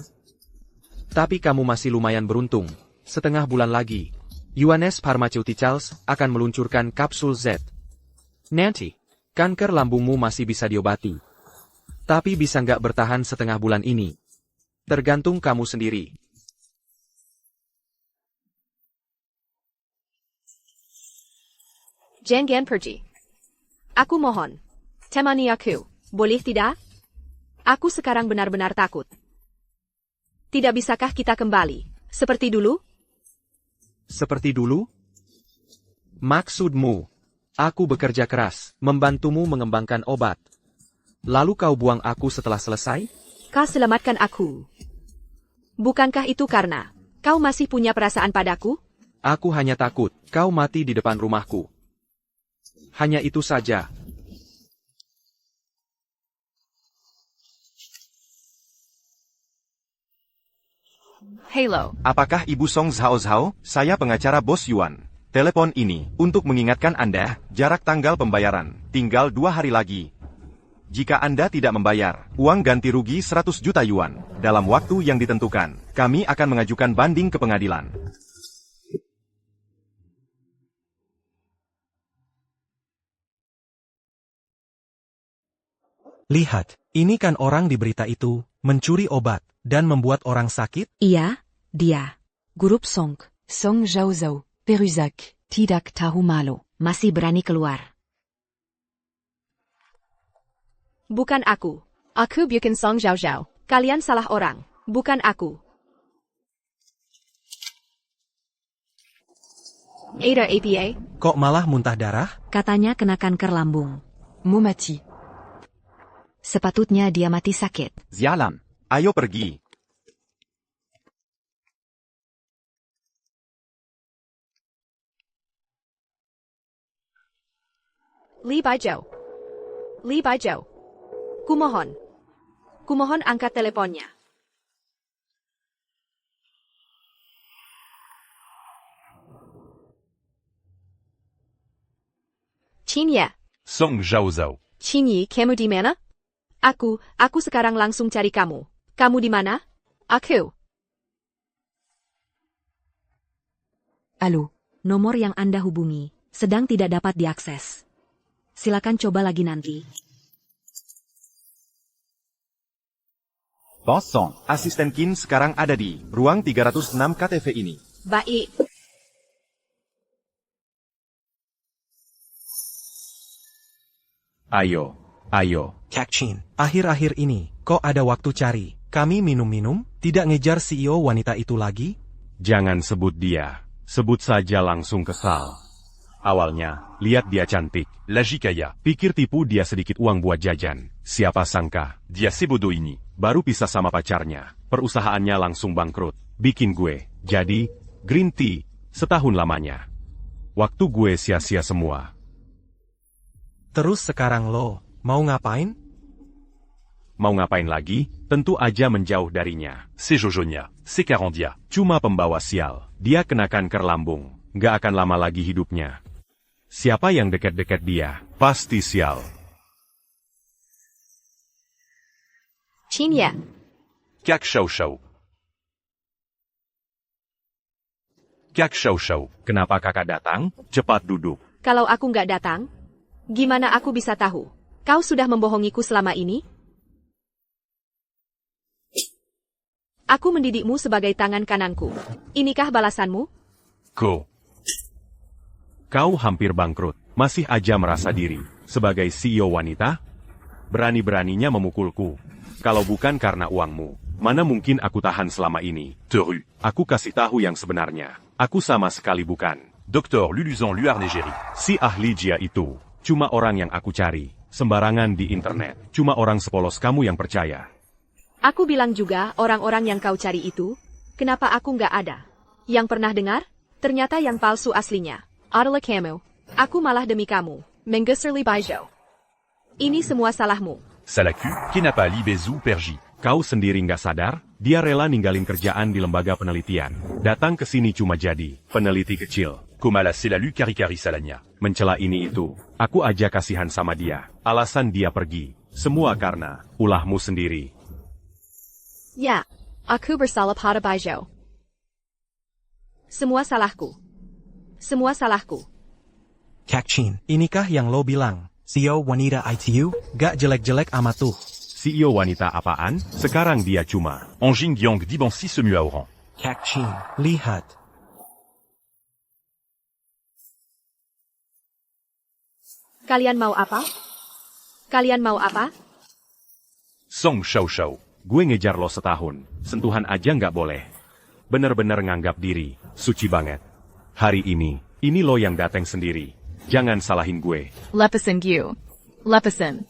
Speaker 1: Tapi kamu masih lumayan beruntung. Setengah bulan lagi, Yuanes Pharmaceuticals akan meluncurkan kapsul Z. Nanti, kanker lambungmu masih bisa diobati. Tapi bisa nggak bertahan setengah bulan ini? Tergantung kamu sendiri.
Speaker 6: Jangan pergi. Aku mohon. Temani aku, boleh tidak? Aku sekarang benar-benar takut. Tidak bisakah kita kembali, seperti dulu?
Speaker 1: Seperti dulu? Maksudmu, aku bekerja keras, membantumu mengembangkan obat. Lalu kau buang aku setelah selesai?
Speaker 6: Kau selamatkan aku. Bukankah itu karena kau masih punya perasaan padaku?
Speaker 1: Aku hanya takut kau mati di depan rumahku. Hanya itu saja.
Speaker 9: Halo.
Speaker 2: Apakah Ibu Song Zhao Zhao? Saya pengacara Bos Yuan. Telepon ini untuk mengingatkan Anda, jarak tanggal pembayaran tinggal 2 hari lagi. Jika Anda tidak membayar, uang ganti rugi 100 juta yuan. Dalam waktu yang ditentukan, kami akan mengajukan banding ke pengadilan.
Speaker 4: Lihat, ini kan orang di berita itu, mencuri obat, dan membuat orang sakit?
Speaker 3: Iya, dia.
Speaker 7: Grup Song, Song Zhao Zhao, Peruzak, Tidak Tahu Malu.
Speaker 3: Masih berani keluar.
Speaker 6: Bukan aku. Aku bukan Song Zhao Zhao. Kalian salah orang, bukan aku. Ada APA?
Speaker 4: Kok malah muntah darah?
Speaker 3: Katanya kena kanker lambung.
Speaker 7: Mau mati.
Speaker 3: Sepatutnya dia mati sakit.
Speaker 2: Zialan, ayo pergi.
Speaker 6: Li Baijiao. Li Baijiao. Kumohon. Kumohon angkat teleponnya. Qinye.
Speaker 11: Song Zhao Zhao.
Speaker 6: Qinyi, kamu di mana? Aku sekarang langsung cari kamu. Kamu di mana? Aku.
Speaker 3: Halo, nomor yang Anda hubungi sedang tidak dapat diakses. Silakan coba lagi nanti.
Speaker 2: Bos Song, asisten Qin sekarang ada di ruang 306 KTV ini.
Speaker 6: Baik.
Speaker 5: Ayo.
Speaker 13: Kakchin.
Speaker 4: Akhir-akhir ini, kok ada waktu cari? Kami minum-minum, tidak ngejar CEO wanita itu lagi?
Speaker 5: Jangan sebut dia. Sebut saja langsung kesal. Awalnya, lihat dia cantik.
Speaker 11: La Jikaya.
Speaker 5: Pikir tipu dia sedikit uang buat jajan. Siapa sangka,
Speaker 11: Dia sebodoh ini.
Speaker 5: baru pisah sama pacarnya. Perusahaannya langsung bangkrut. Bikin gue. Jadi, green tea. Setahun lamanya. Waktu gue sia-sia semua.
Speaker 4: Terus sekarang lo, mau ngapain?
Speaker 5: Mau ngapain lagi? Tentu aja menjauh darinya.
Speaker 11: C'est Jojonia. C'est Carandia.
Speaker 5: Cuma pembawa sial. Dia kena kanker lambung. Gak akan lama lagi hidupnya. Siapa yang deket-deket dia? Pasti sial.
Speaker 6: Qinye.
Speaker 11: Kak Shao Shao. Kak Shao Shao.
Speaker 5: Kenapa kakak datang? Cepat duduk.
Speaker 6: Kalau aku nggak datang, gimana aku bisa tahu? Kau sudah membohongiku selama ini? Aku mendidikmu sebagai tangan kananku. Inikah balasanmu?
Speaker 5: Kau hampir bangkrut. Masih aja merasa diri. Sebagai CEO wanita? Berani-beraninya memukulku. Kalau bukan karena uangmu, mana mungkin aku tahan selama ini?
Speaker 11: Teru.
Speaker 5: Aku kasih tahu yang sebenarnya. Aku sama sekali bukan.
Speaker 11: Dr. Luluzan Luarnegeri.
Speaker 5: Si ahli Jia itu, cuma orang yang aku cari. Sembarangan di internet. Cuma orang sepolos kamu yang percaya.
Speaker 6: Aku bilang juga orang-orang yang kau cari itu, kenapa aku nggak ada? Yang pernah dengar? Ternyata yang palsu aslinya. Adalah kamu. Aku malah demi kamu. Menggeser Li Baijiao. Ini semua salahmu.
Speaker 11: Salaku, Kenapa Li Bezou Perji.
Speaker 5: Kau sendiri nggak sadar? Dia rela ninggalin kerjaan di lembaga penelitian. Datang ke sini cuma jadi peneliti kecil.
Speaker 11: Komala Selalu Karikari Salanya.
Speaker 5: Mencela ini itu. Aku aja kasihan sama dia. Alasan dia pergi. Semua karena ulahmu sendiri.
Speaker 6: Ya, aku bersalah pada Baijiao. Semua salahku. Semua salahku.
Speaker 13: Kakchin.
Speaker 4: Inikah yang lo bilang?
Speaker 13: CEO wanita ITU?
Speaker 4: Gak jelek-jelek amat tuh.
Speaker 5: CEO wanita apaan? Sekarang dia cuma
Speaker 11: Anjing Gyang Dibansi Semua Orang.
Speaker 13: Kakchin.
Speaker 4: Lihat.
Speaker 6: Kalian mau apa? Kalian mau apa?
Speaker 11: Song Xiaoxiao.
Speaker 5: Gue ngejar lo setahun, sentuhan aja nggak boleh. Bener-bener nganggap diri, suci banget. Hari ini lo yang datang sendiri. Jangan salahin gue.
Speaker 9: Lepesan Gu. Lepesan.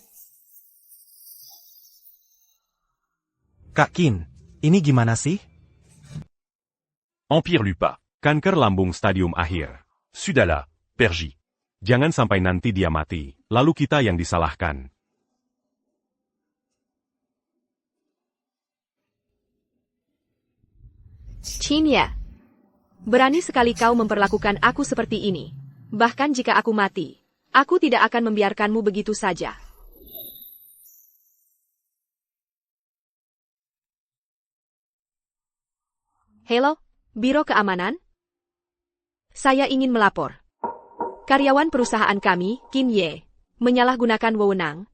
Speaker 4: Kak Qin, ini gimana sih?
Speaker 11: Empire Lupa.
Speaker 5: Kanker lambung stadium akhir.
Speaker 11: Sudala. Perji.
Speaker 5: Jangan sampai nanti dia mati, lalu kita yang disalahkan.
Speaker 6: Qinya. Berani sekali kau memperlakukan aku seperti ini. Bahkan jika aku mati, aku tidak akan membiarkanmu begitu saja. Halo, Biro Keamanan? Saya ingin melapor. Karyawan perusahaan kami, Qin Ye, menyalahgunakan wewenang,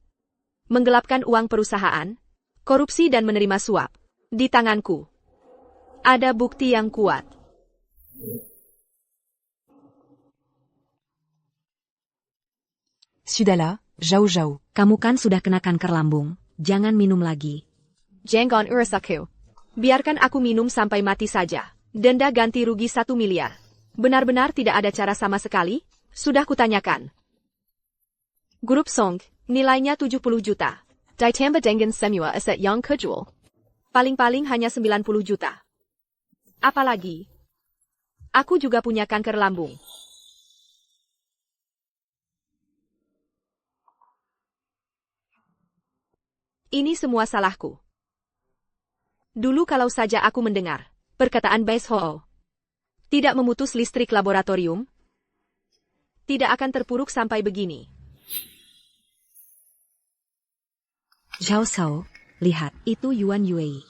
Speaker 6: menggelapkan uang perusahaan, korupsi dan menerima suap. Di tanganku ada bukti yang kuat.
Speaker 7: Sudala, Zhao Zhao.
Speaker 3: Kamu kan sudah kena kanker lambung, jangan minum lagi.
Speaker 6: Jangan urasaku. Biarkan aku minum sampai mati saja. Denda ganti rugi 1 miliar. Benar-benar tidak ada cara sama sekali? Sudah kutanyakan. Grup Song, nilainya 70 juta. Ditambah dengan semua aset yang kejual. Paling-paling hanya 90 juta. Apalagi, aku juga punya kanker lambung. Ini semua salahku. Dulu kalau saja aku mendengar perkataan Base Ho tidak memutus listrik laboratorium, tidak akan terpuruk sampai begini.
Speaker 3: Zhao Shao, lihat, itu Yuan Yue.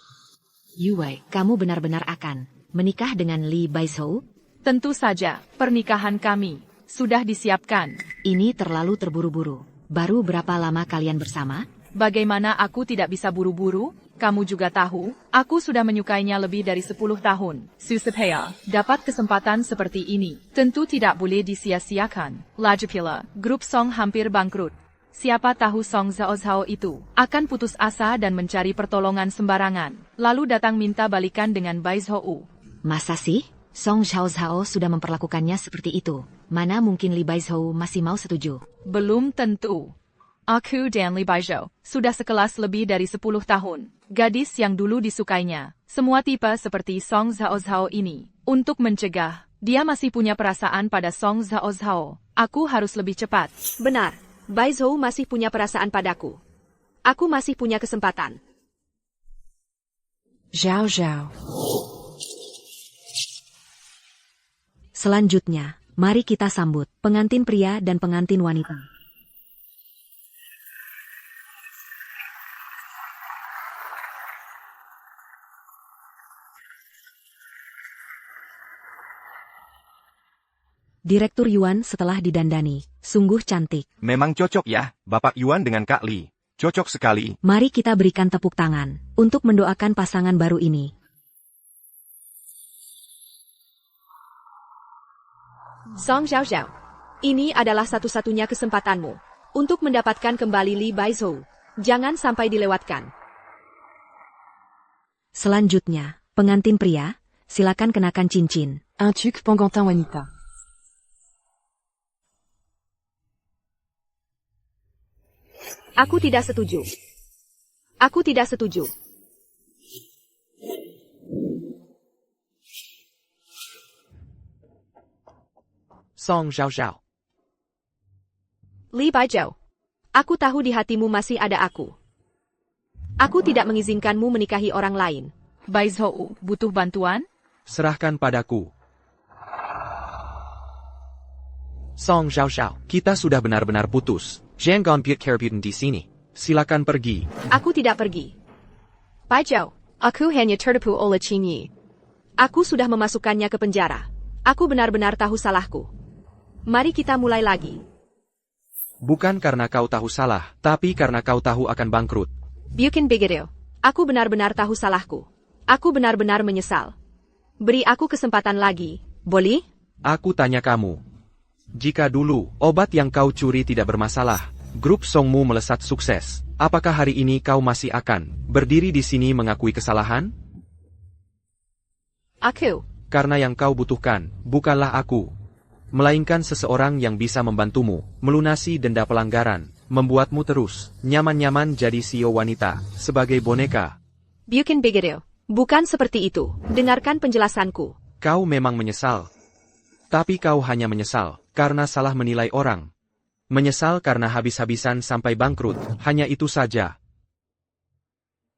Speaker 3: Yue, kamu benar-benar akan menikah dengan Li Baizhou?
Speaker 9: Tentu saja, pernikahan kami sudah disiapkan.
Speaker 3: Ini terlalu terburu-buru. Baru berapa lama kalian bersama?
Speaker 9: Bagaimana aku tidak bisa buru-buru? Kamu juga tahu, aku sudah menyukainya lebih dari 10 tahun. Susupaya dapat kesempatan seperti ini, tentu tidak boleh disia-siakan. Lagi pula, grup Song hampir bangkrut. Siapa tahu Song Zhao Zhao itu akan putus asa dan mencari pertolongan sembarangan, lalu datang minta balikan dengan Baizhou.
Speaker 3: Masa sih? Song Zhao Zhao sudah memperlakukannya seperti itu. Mana mungkin Li Baizhou masih mau setuju?
Speaker 9: Belum tentu. Aku dan Li Baizhou sudah sekelas lebih dari 10 tahun. Gadis yang dulu disukainya, semua tipe seperti Song Zhao Zhao ini. Untuk mencegah, dia masih punya perasaan pada Song Zhao Zhao. Aku harus lebih cepat.
Speaker 6: Benar, Baizhou masih punya perasaan padaku. Aku masih punya kesempatan.
Speaker 7: Zhao Zhao.
Speaker 3: Selanjutnya, mari kita sambut pengantin pria dan pengantin wanita. Direktur Yuan setelah didandani, sungguh cantik.
Speaker 2: Memang cocok ya, Bapak Yuan dengan Kak Li. Cocok sekali.
Speaker 3: Mari kita berikan tepuk tangan untuk mendoakan pasangan baru ini.
Speaker 6: Song Zhao Zhao, ini adalah satu-satunya kesempatanmu untuk mendapatkan kembali Li Baizhou. Jangan sampai dilewatkan.
Speaker 3: Selanjutnya, pengantin pria, silakan kenakan cincin.
Speaker 7: Un truc pengantin wanita.
Speaker 6: Aku tidak setuju. Aku tidak setuju.
Speaker 10: Song Zhao Zhao.
Speaker 6: Li Baizhou, aku tahu di hatimu masih ada aku. Aku tidak mengizinkanmu menikahi orang lain.
Speaker 9: Baizhou, butuh bantuan?
Speaker 1: Serahkan padaku. Song Zhao Zhao, kita sudah benar-benar putus. Jangan biarkan di sini. Silakan pergi.
Speaker 6: Aku tidak pergi. Baizhou, aku hanya tertipu oleh Qin Yi. Aku sudah memasukkannya ke penjara. Aku benar-benar tahu salahku. Mari kita mulai lagi.
Speaker 1: Bukan karena kau tahu salah, tapi karena kau tahu akan bangkrut.
Speaker 6: Bukan begitu. Aku benar-benar tahu salahku. Aku benar-benar menyesal. Beri aku kesempatan lagi, boleh?
Speaker 1: Aku tanya kamu. Jika dulu, obat yang kau curi tidak bermasalah, grup Songmu melesat sukses, apakah hari ini kau masih akan berdiri di sini mengakui kesalahan?
Speaker 6: Aku.
Speaker 1: Karena yang kau butuhkan, bukanlah aku, melainkan seseorang yang bisa membantumu, melunasi denda pelanggaran, membuatmu terus, nyaman-nyaman jadi CEO wanita, sebagai boneka.
Speaker 6: Bukan begitu. Bukan seperti itu. Dengarkan penjelasanku.
Speaker 1: Kau memang menyesal. Tapi kau hanya menyesal, karena salah menilai orang. Menyesal karena habis-habisan sampai bangkrut, hanya itu saja.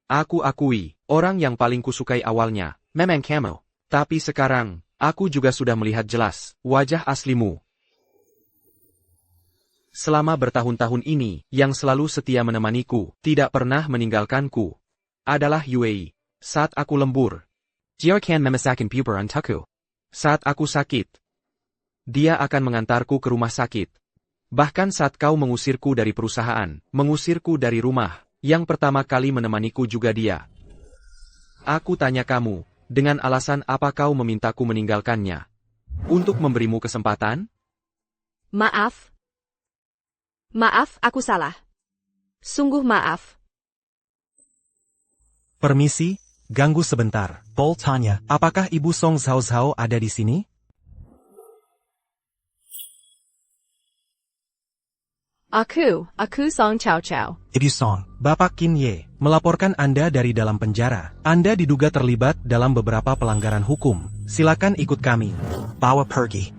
Speaker 1: Aku akui, orang yang paling kusukai awalnya, memang kamu. Tapi sekarang, aku juga sudah melihat jelas, wajah aslimu. Selama bertahun-tahun ini, yang selalu setia menemaniku, tidak pernah meninggalkanku, adalah Yue. Saat aku lembur,
Speaker 10: Dia akan memisahkan puber untukku.
Speaker 1: saat aku sakit, dia akan mengantarku ke rumah sakit. Bahkan saat kau mengusirku dari perusahaan, mengusirku dari rumah, yang pertama kali menemaniku juga dia. Aku tanya kamu, dengan alasan apa kau memintaku meninggalkannya? Untuk memberimu kesempatan?
Speaker 6: Maaf. Maaf, aku salah. Sungguh maaf.
Speaker 4: Permisi, ganggu sebentar.
Speaker 13: Bol tanya.
Speaker 4: Apakah Ibu Song Zhao Zhao ada di sini?
Speaker 9: Aku Song Chow Chow.
Speaker 13: Ibu Song.
Speaker 4: Bapak Qin Ye, melaporkan Anda dari dalam penjara. Anda diduga terlibat dalam beberapa pelanggaran hukum. Silakan ikut kami.
Speaker 13: Bawa pergi.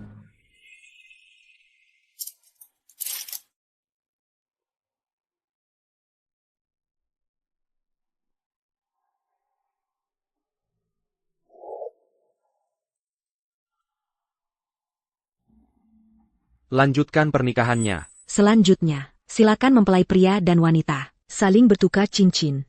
Speaker 1: Lanjutkan pernikahannya.
Speaker 3: Selanjutnya, silakan mempelai pria dan wanita saling bertukar cincin.